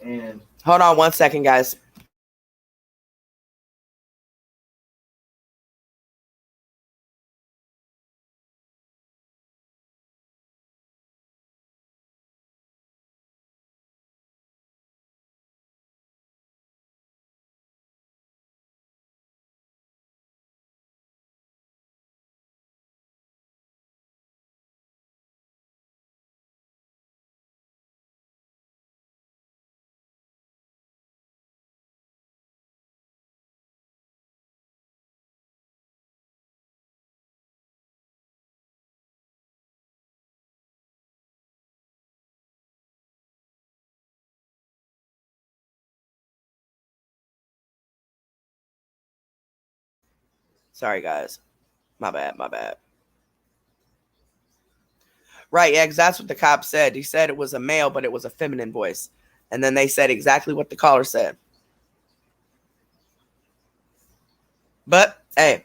And hold on one second, guys. Sorry, guys. My bad. Right, yeah, because that's what the cop said. He said it was a male, but it was a feminine voice. And then they said exactly what the caller said. But, hey,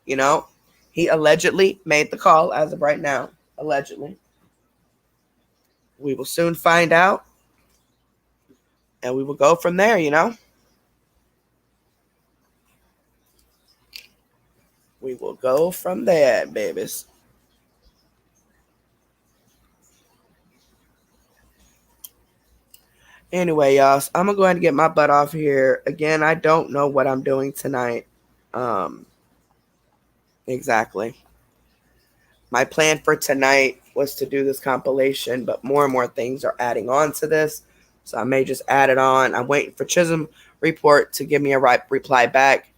he allegedly made the call as of right now. Allegedly. We will soon find out. And we will go from there, We will go from there, babies. Anyway, y'all, so I'm going to go ahead and get my butt off here. Again, I don't know what I'm doing tonight. Exactly. My plan for tonight was to do this compilation, but more and more things are adding on to this. So I may just add it on. I'm waiting for Chisholm Report to give me a reply back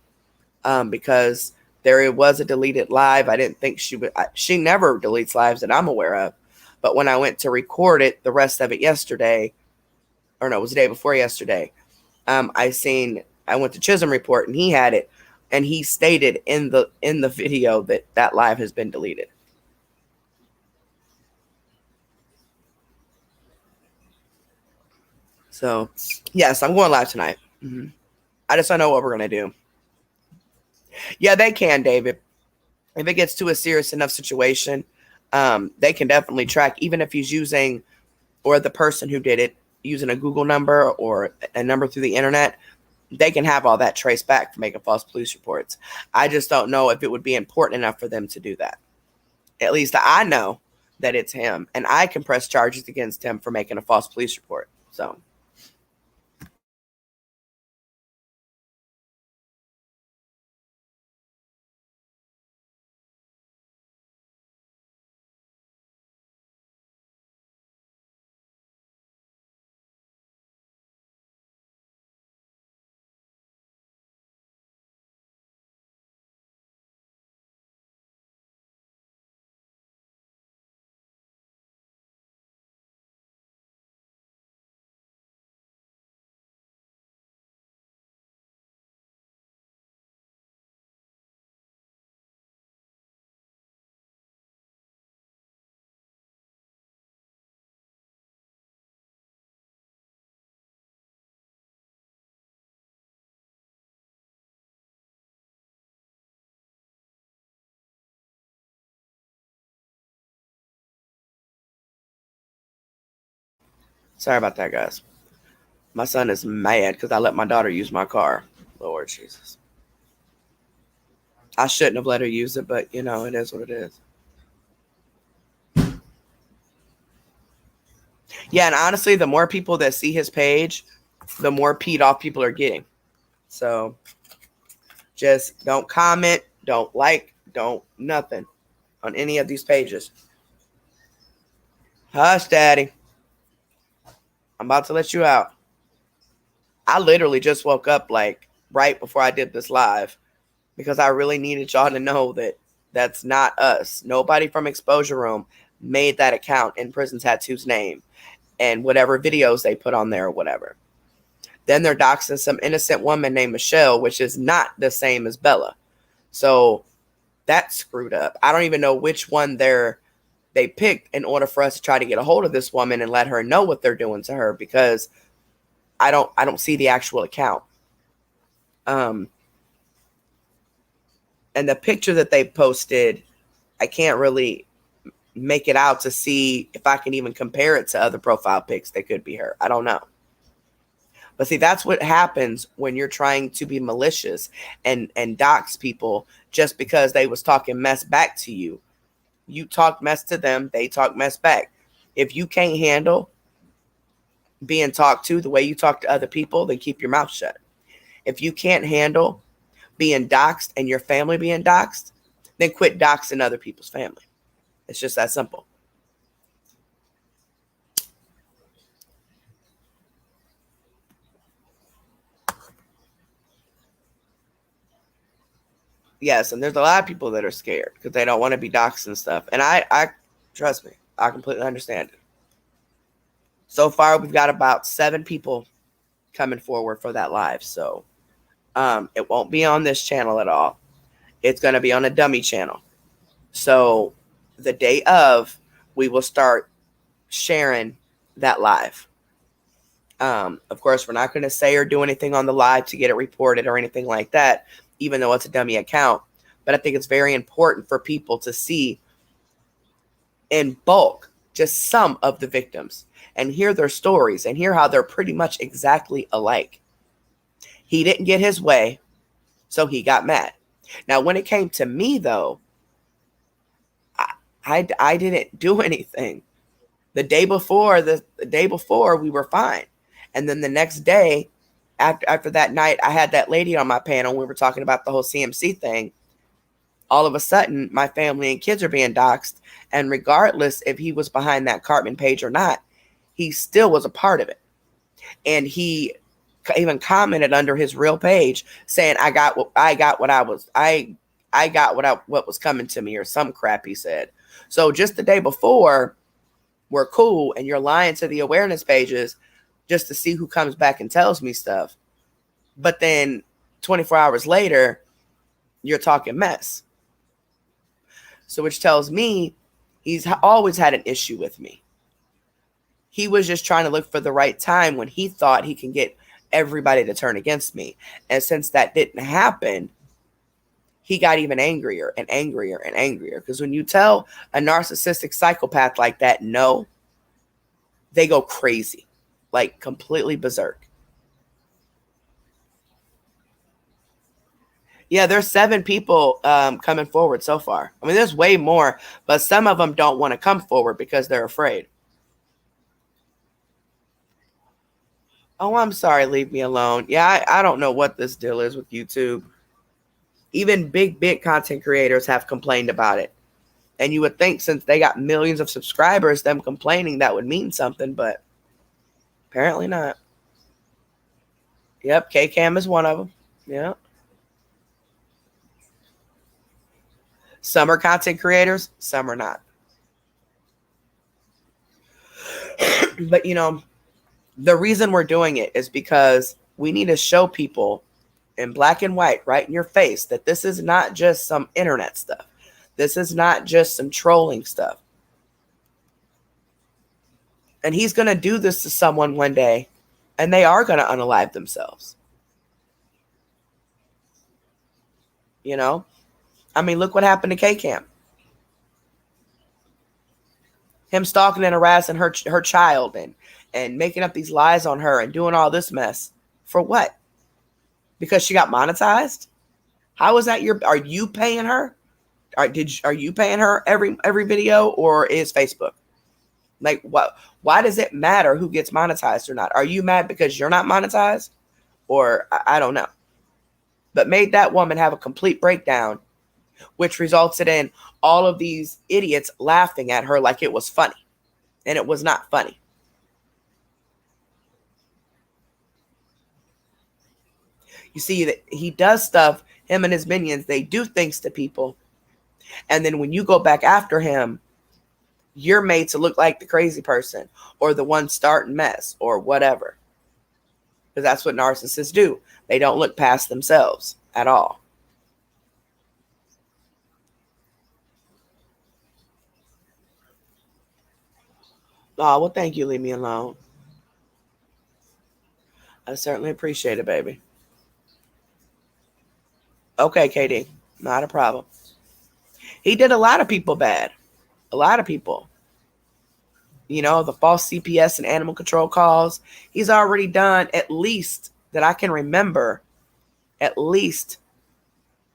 because there was a deleted live. I didn't think she would. She never deletes lives that I'm aware of. But when I went to record it, the rest of it yesterday, or no, it was the day before yesterday, I went to Chisholm Report and he had it. And he stated in the video that that live has been deleted. So, yes, I'm going live tonight. Mm-hmm. I just don't know what we're going to do. Yeah, they can, David. If it gets to a serious enough situation, they can definitely track, even if he's using, or the person who did it, using a Google number or a number through the internet, they can have all that traced back for making false police reports. I just don't know if it would be important enough for them to do that. At least I know that it's him, and I can press charges against him for making a false police report. So. Sorry about that, guys. My son is mad because I let my daughter use my car. Lord Jesus. I shouldn't have let her use it, but you know, it is what it is. Yeah, and honestly, the more people that see his page, the more peed off people are getting. So just don't comment, don't like, don't nothing on any of these pages. Hush, Daddy. I'm about to let you out. I literally just woke up like right before I did this live because I really needed y'all to know that that's not us. Nobody from Exposure Room made that account in Prison Tattoo's name and whatever videos they put on there or whatever. Then they're doxing some innocent woman named Michelle, which is not the same as Bella. So that's screwed up. I don't even know which one they picked in order for us to try to get a hold of this woman and let her know what they're doing to her, because I don't see the actual account. And the picture that they posted, I can't really make it out to see if I can even compare it to other profile pics that could be her. I don't know. But see, that's what happens when you're trying to be malicious and dox people just because they was talking mess back to you. You talk mess to them, they talk mess back. If you can't handle being talked to the way you talk to other people, then keep your mouth shut. If you can't handle being doxed and your family being doxed, then quit doxing other people's family. It's just that simple. Yes, and there's a lot of people that are scared because they don't want to be doxxed and stuff. And I trust me, I completely understand it. So far, we've got about 7 people coming forward for that live. So it won't be on this channel at all. It's going to be on a dummy channel. So the day of, we will start sharing that live. Of course, we're not going to say or do anything on the live to get it reported or anything like that, even though it's a dummy account. But I think it's very important for people to see in bulk just some of the victims and hear their stories and hear how they're pretty much exactly alike. He didn't get his way, so he got mad. Now, when it came to me, though, I didn't do anything. The day before, we were fine. And then the next day, after that night, I had that lady on my panel. We were talking about the whole CMC thing. All of a sudden, my family and kids are being doxxed. And regardless if he was behind that Cartman page or not, he still was a part of it. And he even commented under his real page saying, I got what was coming to me, or some crap he said. So just the day before, we're cool, and you're lying to the awareness pages just to see who comes back and tells me stuff. But then 24 hours later, you're talking mess. So which tells me he's always had an issue with me. He was just trying to look for the right time when he thought he can get everybody to turn against me. And since that didn't happen, he got even angrier and angrier and angrier. Because when you tell a narcissistic psychopath like that, no, they go crazy, like completely berserk. Yeah, there's 7 people coming forward so far. I mean, there's way more, but some of them don't want to come forward because they're afraid. Oh, I'm sorry. Leave me alone. Yeah, I don't know what this deal is with YouTube. Even big content creators have complained about it. And you would think since they got millions of subscribers, them complaining, that would mean something, but apparently not. Yep, K-Cam is one of them. Yeah. Some are content creators, some are not. But, you know, the reason we're doing it is because we need to show people in black and white, right in your face, that this is not just some internet stuff. This is not just some trolling stuff. And he's going to do this to someone one day, and they are going to unalive themselves. You know? I mean, look what happened to K-Cam. Him stalking and harassing her child and making up these lies on her and doing all this mess. For what? Because she got monetized? How is that are you paying her? Are you paying her every video, or is Facebook? Like, what? Why does it matter who gets monetized or not? Are you mad because you're not monetized? Or I don't know. But made that woman have a complete breakdown, which resulted in all of these idiots laughing at her like it was funny. And it was not funny. You see that he does stuff, him and his minions, they do things to people. And then when you go back after him, you're made to look like the crazy person or the one starting mess or whatever. Because that's what narcissists do. They don't look past themselves at all. Oh, well, thank you. Leave me alone. I certainly appreciate it, baby. Okay, KD. Not a problem. He did a lot of people bad. A lot of people. You know, the false CPS and animal control calls. He's already done, at least that I can remember, at least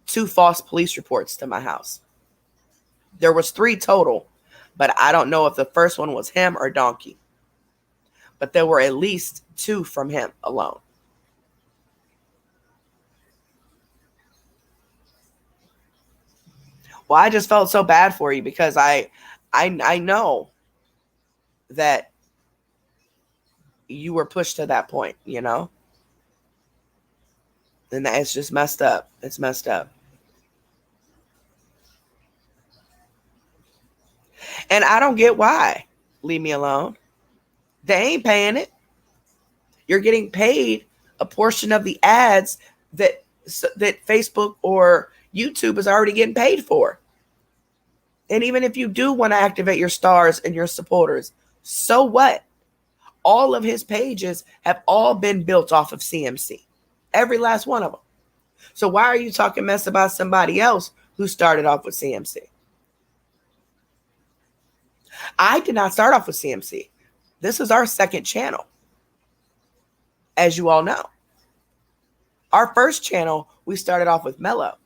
2 false police reports to my house. There was 3 total, but I don't know if the first one was him or Donkey. But there were at least 2 from him alone. Well, I just felt so bad for you because I know that you were pushed to that point, you know? And that it's just messed up. It's messed up. And I don't get why. Leave me alone. They ain't paying it. You're getting paid a portion of the ads that Facebook or YouTube is already getting paid for. And even if you do want to activate your stars and your supporters, so what? All of his pages have all been built off of CMC. Every last one of them. So why are you talking mess about somebody else who started off with CMC? I did not start off with CMC. This is our second channel, as you all know. Our first channel, we started off with Mellow.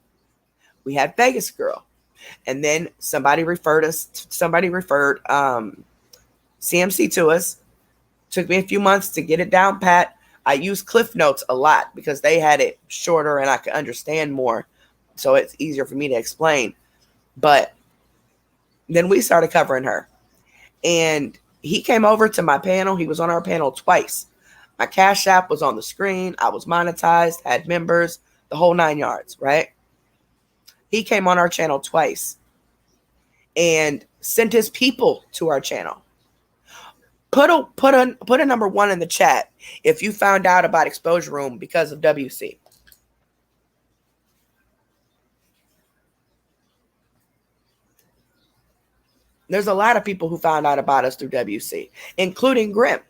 We had Vegas Girl. And then somebody referred CMC to us. Took me a few months to get it down pat. I used Cliff Notes a lot because they had it shorter and I could understand more. So it's easier for me to explain. But then we started covering her. And he came over to my panel. He was on our panel twice. My Cash App was on the screen. I was monetized, had members, the whole 9 yards, right? He came on our channel twice and sent his people to our channel. Put a number 1 in the chat if you found out about Exposure Room because of WC. There's a lot of people who found out about us through WC, including Grim.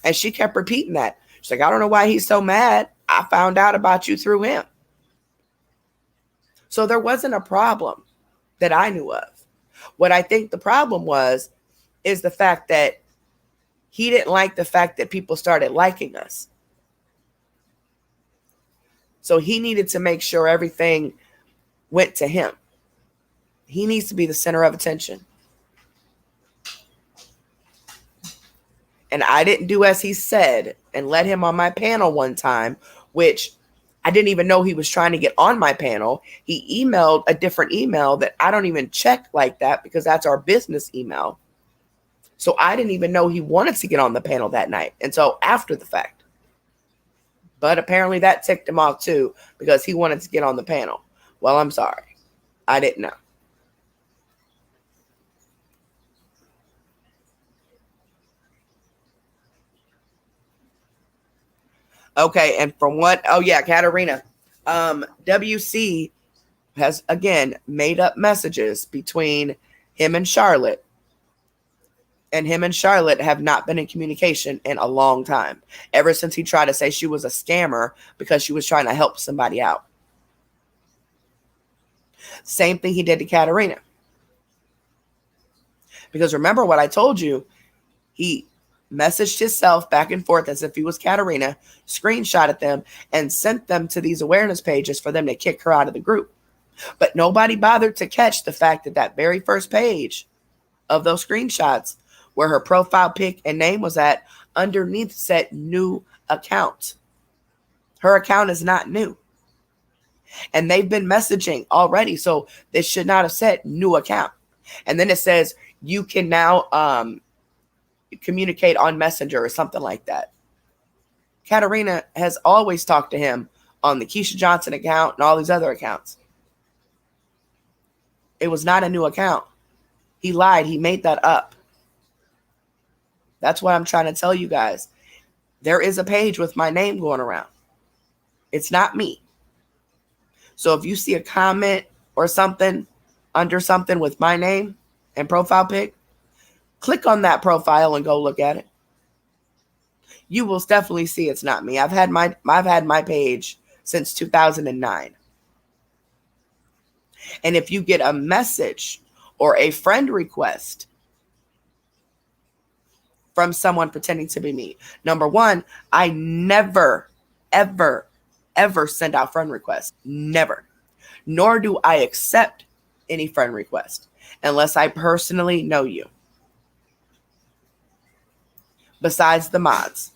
And she kept repeating that. She's like, I don't know why he's so mad. I found out about you through him. So there wasn't a problem that I knew of. What I think the problem is the fact that he didn't like the fact that people started liking us. So he needed to make sure everything went to him. He needs to be the center of attention. And I didn't do as he said and let him on my panel one time, which I didn't even know he was trying to get on my panel. He emailed a different email that I don't even check like that because that's our business email. So I didn't even know he wanted to get on the panel that night until after the fact. But apparently that ticked him off too because he wanted to get on the panel. Well, I'm sorry. I didn't know. Okay, and from what, Katarina. WC has, again, made up messages between him and Charlotte. And him and Charlotte have not been in communication in a long time. Ever since he tried to say she was a scammer because she was trying to help somebody out. Same thing he did to Katarina. Because remember what I told you, he messaged himself back and forth as if he was Katarina, screenshotted them, and sent them to these awareness pages for them to kick her out of the group. But nobody bothered to catch the fact that that very first page of those screenshots where her profile pic and name was at, underneath said new account. Her account is not new. And they've been messaging already, so they should not have said new account. And then it says you can now communicate on Messenger or something like that. Katarina has always talked to him on the Keisha Johnson account and all these other accounts. It was not a new account. He lied. He made that up. That's what I'm trying to tell you guys. There is a page with my name going around. It's not me. So if you see a comment or something under something with my name and profile pic, click on that profile and go look at it. You will definitely see it's not me. I've had my page since 2009. And if you get a message or a friend request from someone pretending to be me, number one, I never, ever, ever send out friend requests. Never. Nor do I accept any friend request unless I personally know you. Besides the mods.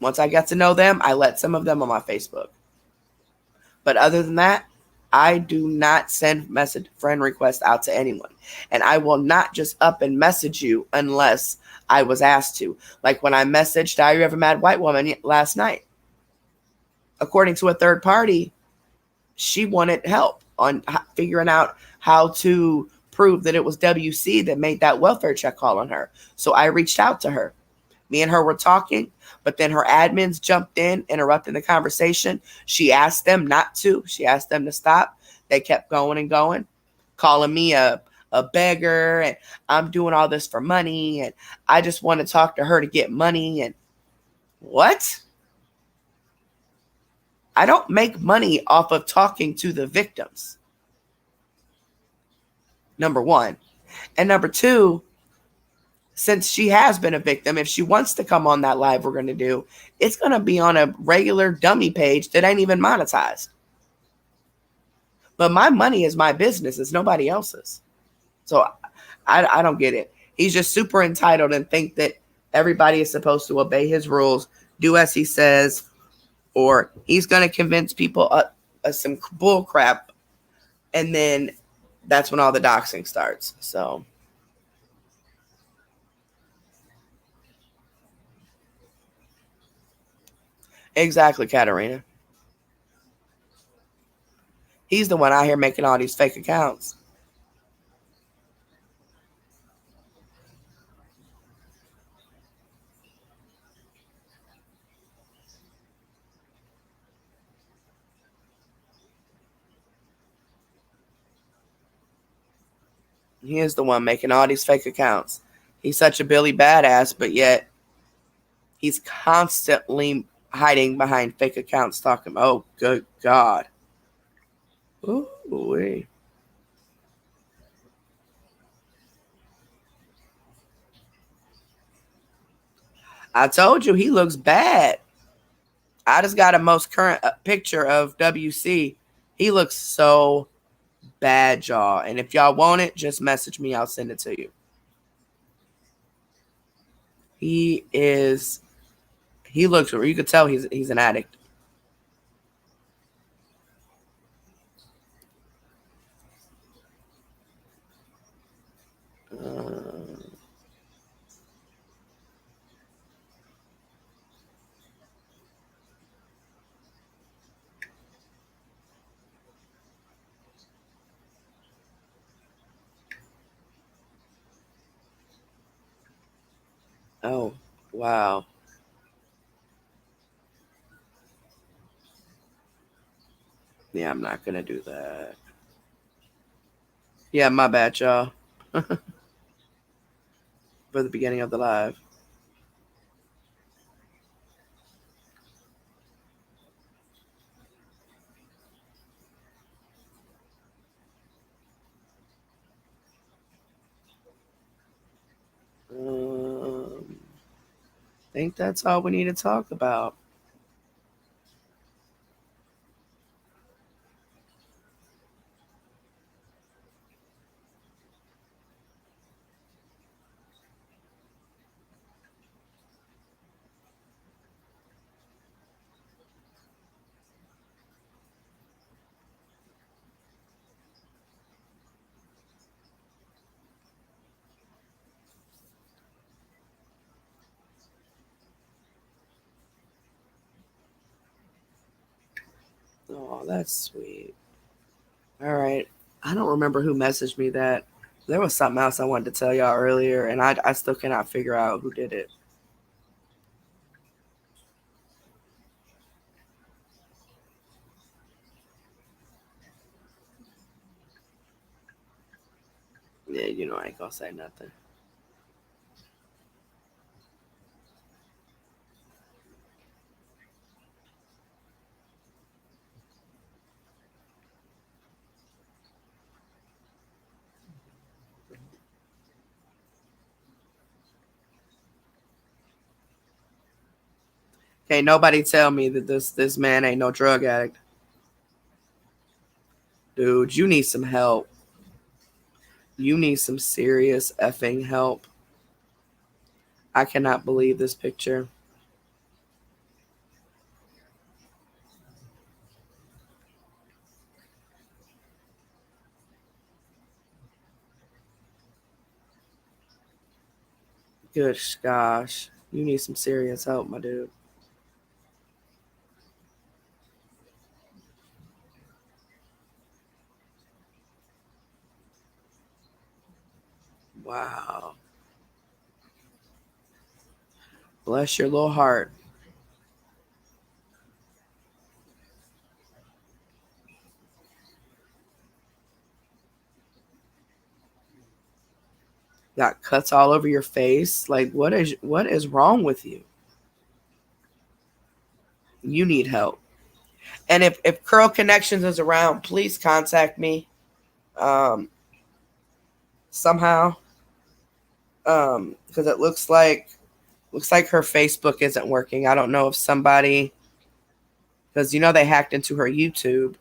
Once I get to know them, I let some of them on my Facebook. But other than that, I do not send friend requests out to anyone. And I will not just up and message you unless I was asked to. Like when I messaged Diary of a Mad White Woman last night. According to a third party, she wanted help on figuring out how to prove that it was WC that made that welfare check call on her. So I reached out to her. Me and her were talking, but then her admins jumped in, interrupting the conversation. She asked them not to. She asked them to stop. They kept going and going, calling me a beggar, and I'm doing all this for money, and I just want to talk to her to get money. And what? I don't make money off of talking to the victims. Number one. And number two, since she has been a victim, if she wants to come on that live we're going to do, it's going to be on a regular dummy page that ain't even monetized. But my money is my business. It's nobody else's. So I don't get it. He's just super entitled and think that everybody is supposed to obey his rules, do as he says, or he's going to convince people some bull crap. And then that's when all the doxing starts. So. Exactly, Katarina. He's the one out here making all these fake accounts. He is the one making all these fake accounts. He's such a Billy badass, but yet he's constantly hiding behind fake accounts talking, oh, good God. Ooh-wee. I told you he looks bad. I just got a most current picture of WC. He looks so bad, y'all. And if y'all want it, just message me. I'll send it to you. He is. He looks. You could tell he's an addict. Oh, wow. Yeah, I'm not gonna do that. Yeah, my bad, y'all. For the beginning of the live. I think that's all we need to talk about. Oh, that's sweet. All right. I don't remember who messaged me that. There was something else I wanted to tell y'all earlier, and I still cannot figure out who did it. Yeah, I ain't gonna say nothing. Can't nobody tell me that this man ain't no drug addict. Dude, you need some help. You need some serious effing help. I cannot believe this picture. Good gosh. You need some serious help, my dude. Wow. Bless your little heart. Got cuts all over your face. Like what is wrong with you? You need help. And if Curl Connections is around, please contact me. Um somehow. Because it looks like her Facebook isn't working. I don't know if somebody, because they hacked into her YouTube.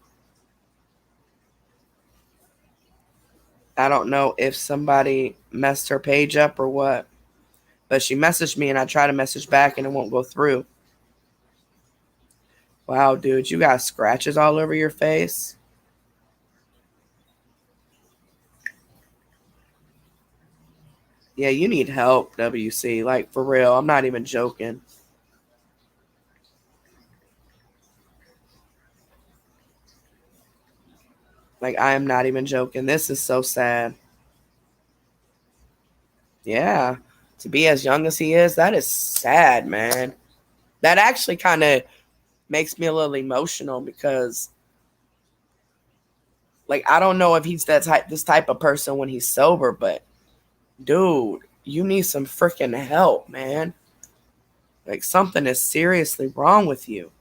I don't know if somebody messed her page up or what. But she messaged me and I try to message back and it won't go through. Wow, dude, you got scratches all over your face. Yeah, you need help, WC. Like, for real. I'm not even joking. Like, I am not even joking. This is so sad. Yeah. To be as young as he is, that is sad, man. That actually kind of makes me a little emotional because Like, I don't know if he's this type of person when he's sober, but dude, you need some freaking help, man. Like, something is seriously wrong with you.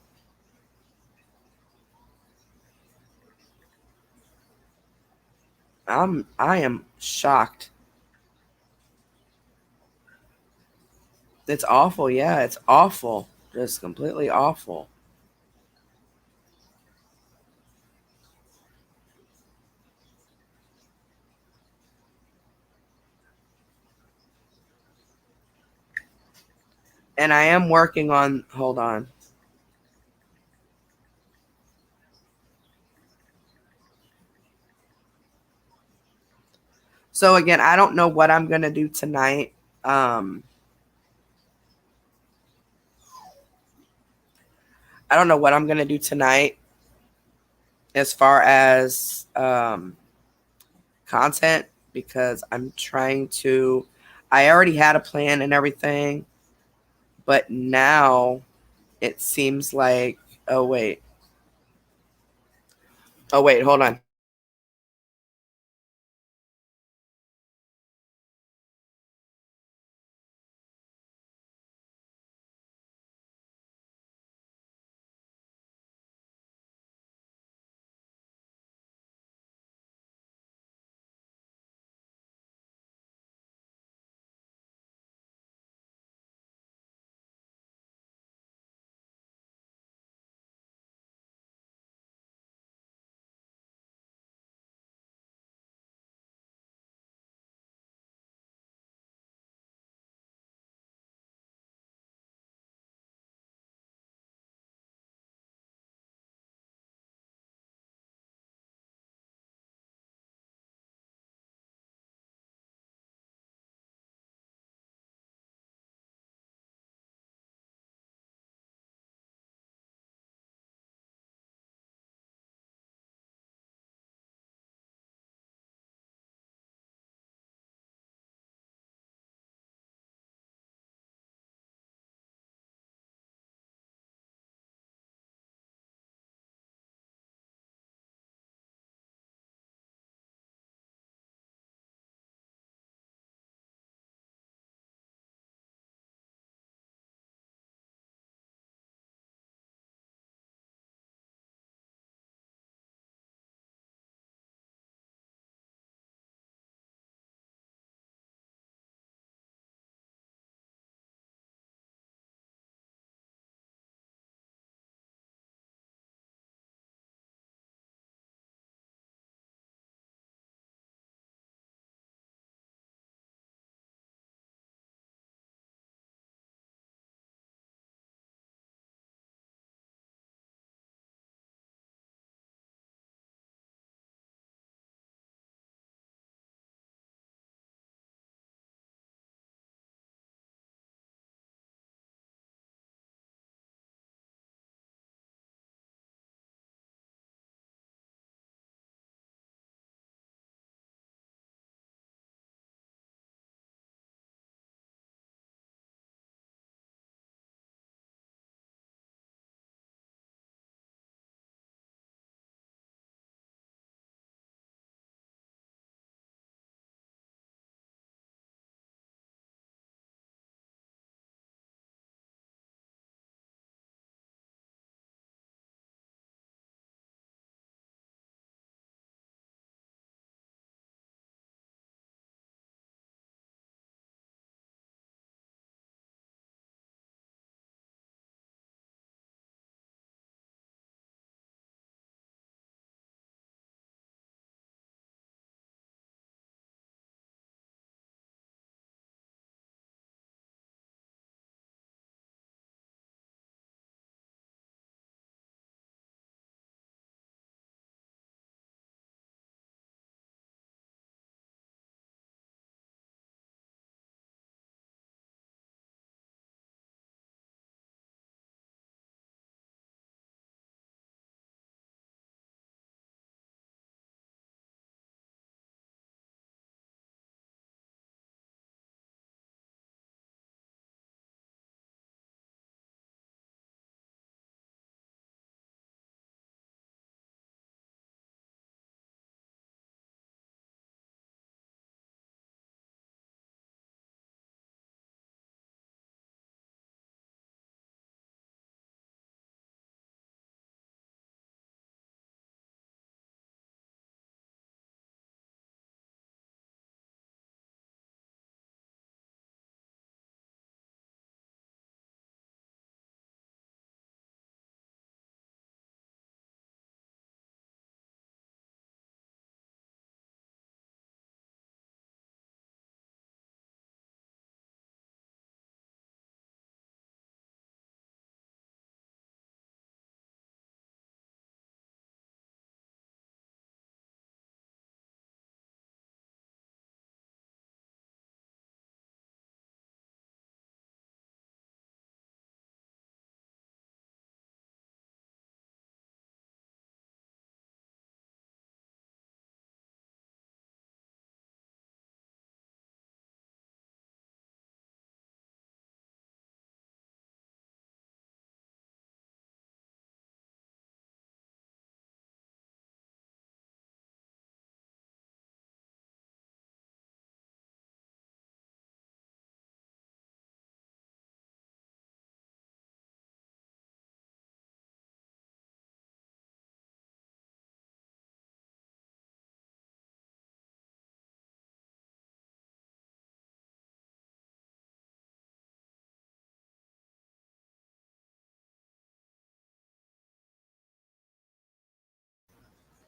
I am shocked. It's awful. Yeah, it's awful. Just completely awful. And I am working on, hold on. So again, I don't know what I'm going to do tonight. Um I don't know what I'm going to do tonight as far as content, because I'm trying to, I already had a plan and everything, but now it seems like, oh wait. Oh wait, hold on.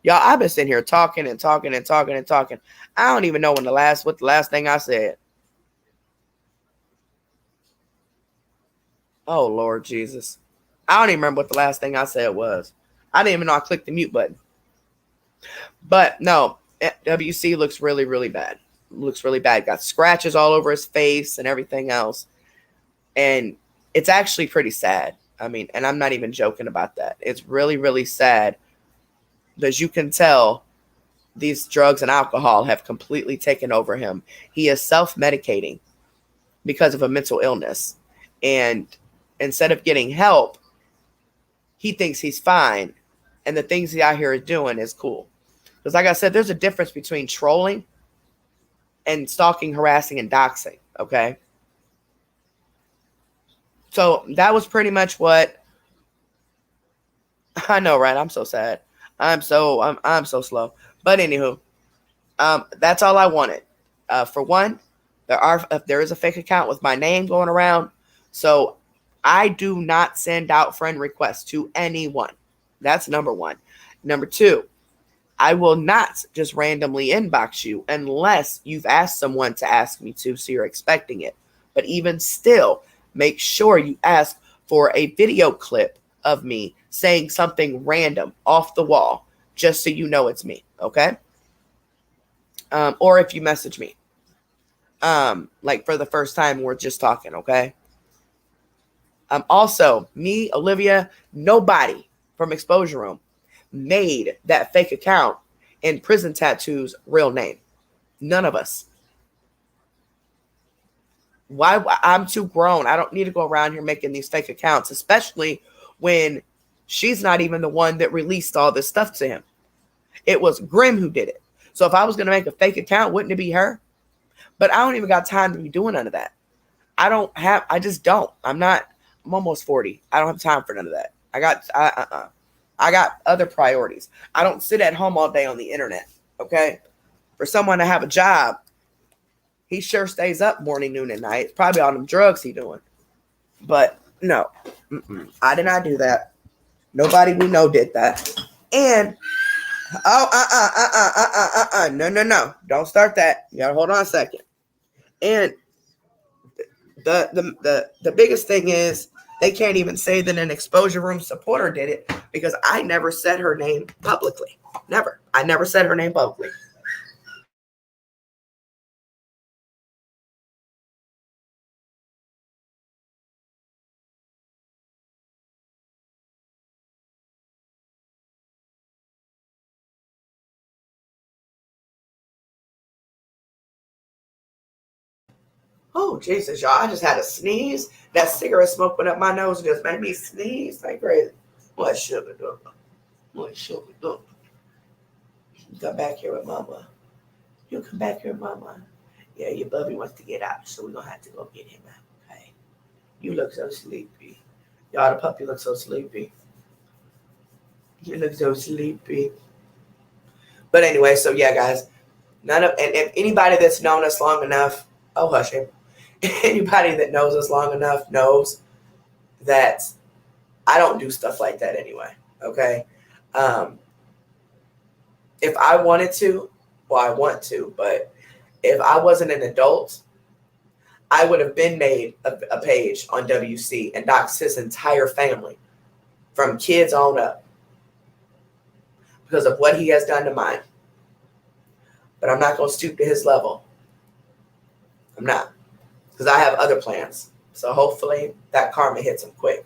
Y'all, I've been sitting here talking and talking and talking and talking. I don't even know what the last thing I said. Oh, Lord Jesus. I don't even remember what the last thing I said was. I didn't even know I clicked the mute button. But no, WC looks really, really bad. Looks really bad. Got scratches all over his face and everything else. And it's actually pretty sad. I mean, and I'm not even joking about that. It's really, really sad. As you can tell, these drugs and alcohol have completely taken over him. He is self-medicating because of a mental illness. And instead of getting help, he thinks he's fine. And the things he out here is doing is cool. Because like I said, there's a difference between trolling and stalking, harassing, and doxing. Okay. So that was pretty much what I know, right? I'm so sad. I'm so slow. But anywho, that's all I wanted. For one, there is a fake account with my name going around. So I do not send out friend requests to anyone. That's number one. Number two, I will not just randomly inbox you unless you've asked someone to ask me to, so you're expecting it. But even still, make sure you ask for a video clip of me saying something random off the wall, just so you know it's me, okay? Or if you message me, like for the first time, we're just talking, okay? Also, me, Olivia, nobody from Exposure Room made that fake account in Prison Tattoo's real name. None of us. Why? I'm too grown. I don't need to go around here making these fake accounts, especially when she's not even the one that released all this stuff to him. It was Grim who did it. So if I was going to make a fake account, wouldn't it be her? But I don't even got time to be doing none of that. I just don't. I'm almost 40. I don't have time for none of that. I got other priorities. I don't sit at home all day on the internet. Okay. For someone to have a job, he sure stays up morning, noon, and night. It's probably all them drugs he doing. But no, I did not do that. Nobody we know did that. And no, don't start that. You gotta hold on a second. And the biggest thing is they can't even say that an Exposure Room supporter did it because I never said her name publicly. Never. I never said her name publicly. Oh, Jesus, y'all. I just had a sneeze. That cigarette smoke went up my nose and just made me sneeze like crazy. What should we do? What should we do? You come back here with mama. You come back here with mama. Yeah, your bubby wants to get out, so we're going to have to go get him out, okay? You look so sleepy. Y'all, the puppy looks so sleepy. You look so sleepy. But anyway, so yeah, guys. And if anybody that's known us long enough, oh, hush him. Anybody that knows us long enough knows that I don't do stuff like that anyway. Okay. If I wanted to, well, I want to, but if I wasn't an adult, I would have been made a page on WC and doxed his entire family from kids on up because of what he has done to mine. But I'm not going to stoop to his level. I'm not. Because I have other plans. So hopefully that karma hits him quick.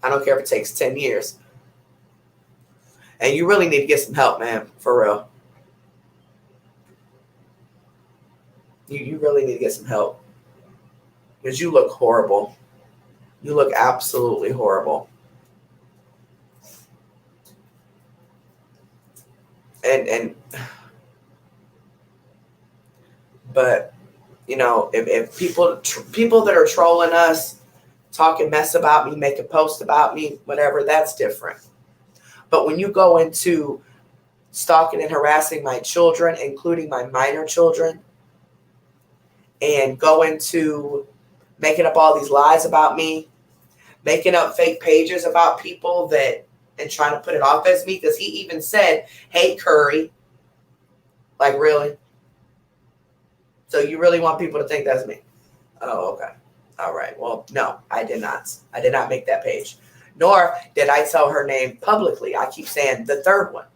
I don't care if it takes 10 years. And you really need to get some help, man. For real. You really need to get some help. Because you look horrible. You look absolutely horrible. But you know, if people that are trolling us, talking mess about me, make a post about me, whatever, that's different. But when you go into stalking and harassing my children, including my minor children, and go into making up all these lies about me, making up fake pages about people that and trying to put it off as me, because he even said, "Hey, Curry." Like, really? So you really want people to think that's me? Oh, okay. All right. Well, no, I did not. I did not make that page. Nor did I tell her name publicly. I keep saying the third one.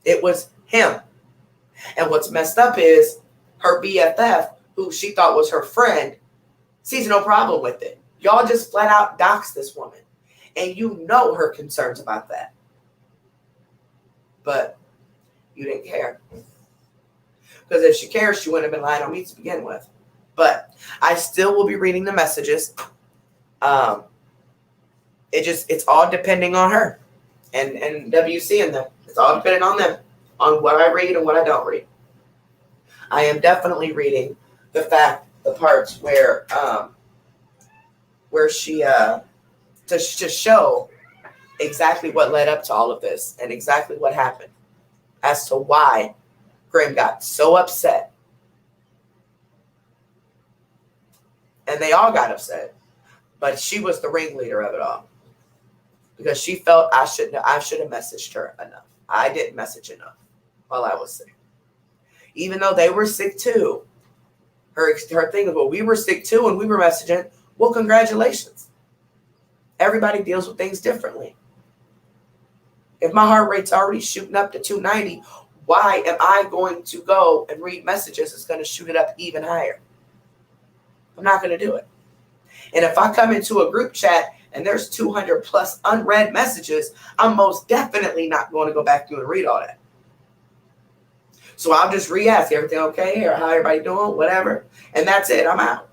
It was him. And what's messed up is her BFF, who she thought was her friend, sees no problem with it. Y'all just flat out dox this woman. And you know her concerns about that. But you didn't care. Because if she cared, she wouldn't have been lying on me to begin with. But I still will be reading the messages. It's all depending on her and WC and them. It's all depending on them, on what I read and what I don't read. I am definitely reading the parts where she to show exactly what led up to all of this and exactly what happened as to why Grim got so upset. And they all got upset. But she was the ringleader of it all. Because she felt I should have messaged her enough. I didn't message enough while I was sick. Even though they were sick too. Her thing was, well, we were sick too and we were messaging. Well, congratulations. Everybody deals with things differently. If my heart rate's already shooting up to 290, why am I going to go and read messages that's going to shoot it up even higher? I'm not going to do it. And if I come into a group chat and there's 200 plus unread messages, I'm most definitely not going to go back through and read all that. So I'll just re-ask, everything okay? Or how everybody doing? Whatever. And that's it. I'm out.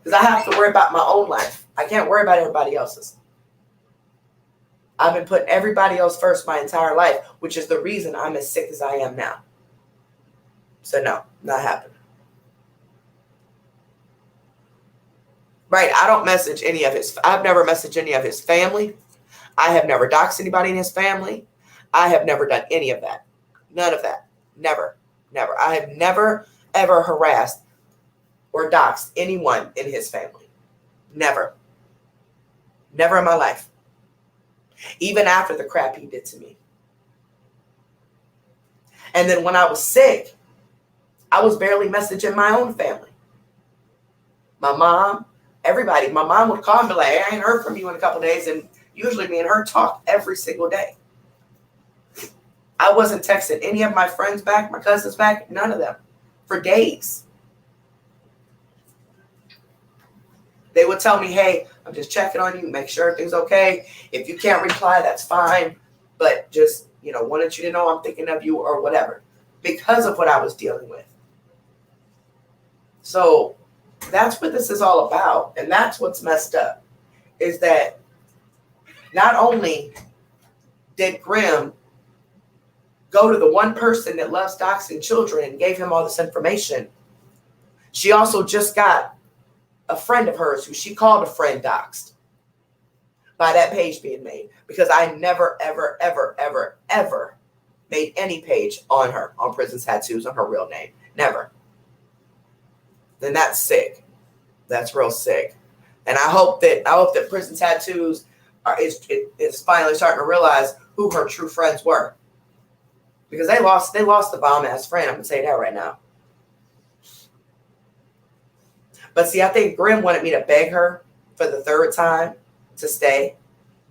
Because I have to worry about my own life. I can't worry about everybody else's. I've been putting everybody else first my entire life, which is the reason I'm as sick as I am now. So no, not happening. Right, I don't message any of his. I've never messaged any of his family. I have never doxed anybody in his family. I have never done any of that. None of that. Never. I have never, ever harassed or doxed anyone in his family. Never. Never in my life. Even after the crap he did to me. And then when I was sick, I was barely messaging my own family. My mom, everybody. My mom would call and be like, hey, I ain't heard from you in a couple of days. And usually me and her talk every single day. I wasn't texting any of my friends back, my cousins back, none of them, for days. They would tell me, hey, I'm just checking on you, make sure everything's okay. If you can't reply, that's fine. But just, wanted you to know I'm thinking of you or whatever, because of what I was dealing with. So that's what this is all about. And that's what's messed up, is that not only did Grim go to the one person that loves doxing children and gave him all this information, she also just got a friend of hers who she called a friend doxed by that page being made. Because I never, ever, ever, ever, ever made any page on her, on Prison Tattoos, on her real name. Never. Then that's sick. That's real sick. And I hope that Prison Tattoos is finally starting to realize who her true friends were. Because they lost the bomb-ass friend. I'm going to say that right now. But see, I think Grim wanted me to beg her for the third time to stay.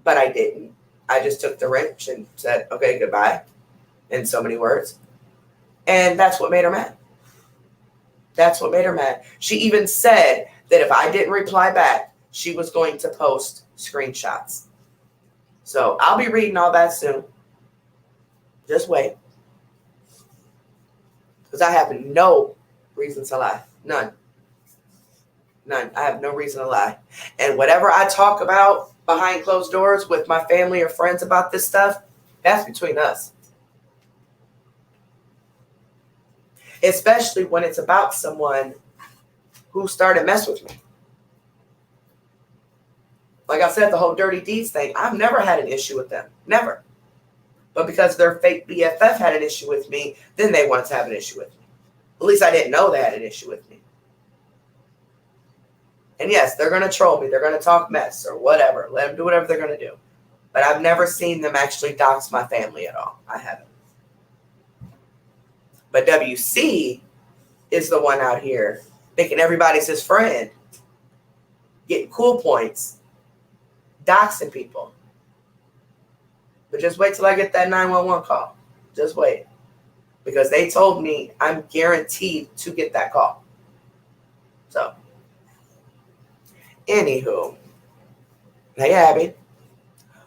But I didn't. I just took the wrench and said, okay, goodbye. In so many words. And that's what made her mad. That's what made her mad. She even said that if I didn't reply back, she was going to post screenshots. So I'll be reading all that soon. Just wait. Because I have no reason to lie. None. I have no reason to lie. And whatever I talk about behind closed doors with my family or friends about this stuff, that's between us. Especially when it's about someone who started messing with me. Like I said, the whole dirty deeds thing, I've never had an issue with them. Never. But because their fake BFF had an issue with me, then they wanted to have an issue with me. At least I didn't know they had an issue with me. And yes, they're going to troll me. They're going to talk mess or whatever. Let them do whatever they're going to do. But I've never seen them actually dox my family at all. I haven't. But WC is the one out here thinking everybody's his friend, getting cool points, doxing people. But just wait till I get that 911 call. Just wait. Because they told me I'm guaranteed to get that call. So, anywho. Hey, Abby.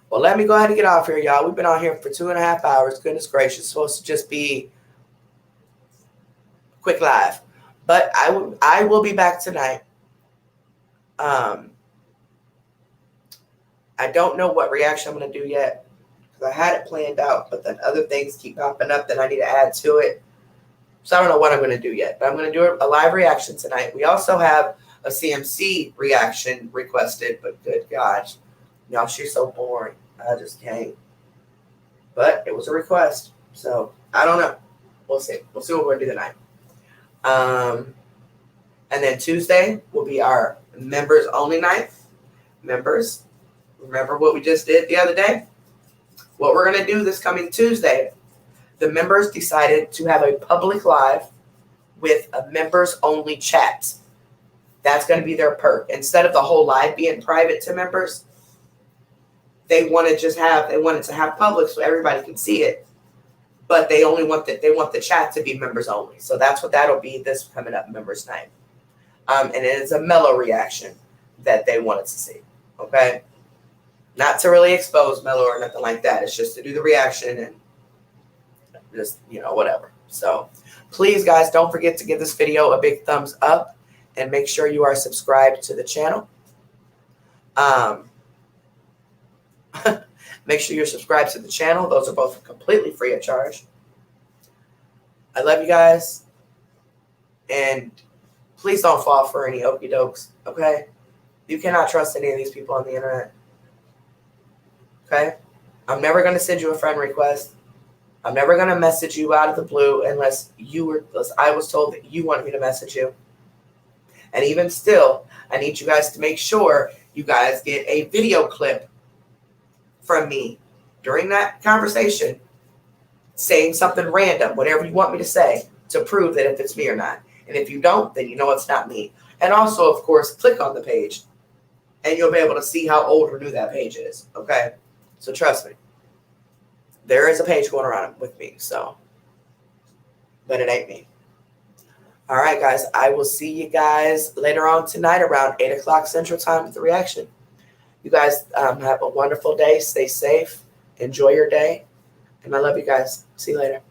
Well, let me go ahead and get off here, y'all. We've been on here for 2.5 hours. Goodness gracious. It's supposed to just be quick live. But I will be back tonight. I don't know what reaction I'm going to do yet. I had it planned out, but then other things keep popping up that I need to add to it. So I don't know what I'm going to do yet, but I'm going to do a live reaction tonight. We also have a CMC reaction requested, but good gosh, y'all, she's so boring. I just can't. But it was a request, so I don't know. We'll see. We'll see what we're going to do tonight. And then Tuesday will be our members only night. Members, remember what we just did the other day? What we're going to do this coming Tuesday, the members decided to have a public live with a members-only chat. That's going to be their perk. Instead of the whole live being private to members, they wanted to have public so everybody can see it. But they want the chat to be members only. So that's what that'll be this coming up members night. And it is a mellow reaction that they wanted to see. Okay. Not to really expose Mello or nothing like that. It's just to do the reaction and just, whatever. So please, guys, don't forget to give this video a big thumbs up and make sure you are subscribed to the channel. Make sure you're subscribed to the channel. Those are both completely free of charge. I love you guys. And please don't fall for any okie dokes, okay? You cannot trust any of these people on the internet. Okay? I'm never going to send you a friend request. I'm never going to message you out of the blue unless I was told that you wanted me to message you. And even still, I need you guys to make sure you guys get a video clip from me during that conversation saying something random, whatever you want me to say, to prove that if it's me or not. And if you don't, then you know it's not me. And also, of course, click on the page and you'll be able to see how old or new that page is. Okay? So trust me, there is a page going around with me, but it ain't me. All right, guys, I will see you guys later on tonight around 8 o'clock Central Time with the reaction. You guys have a wonderful day. Stay safe. Enjoy your day. And I love you guys. See you later.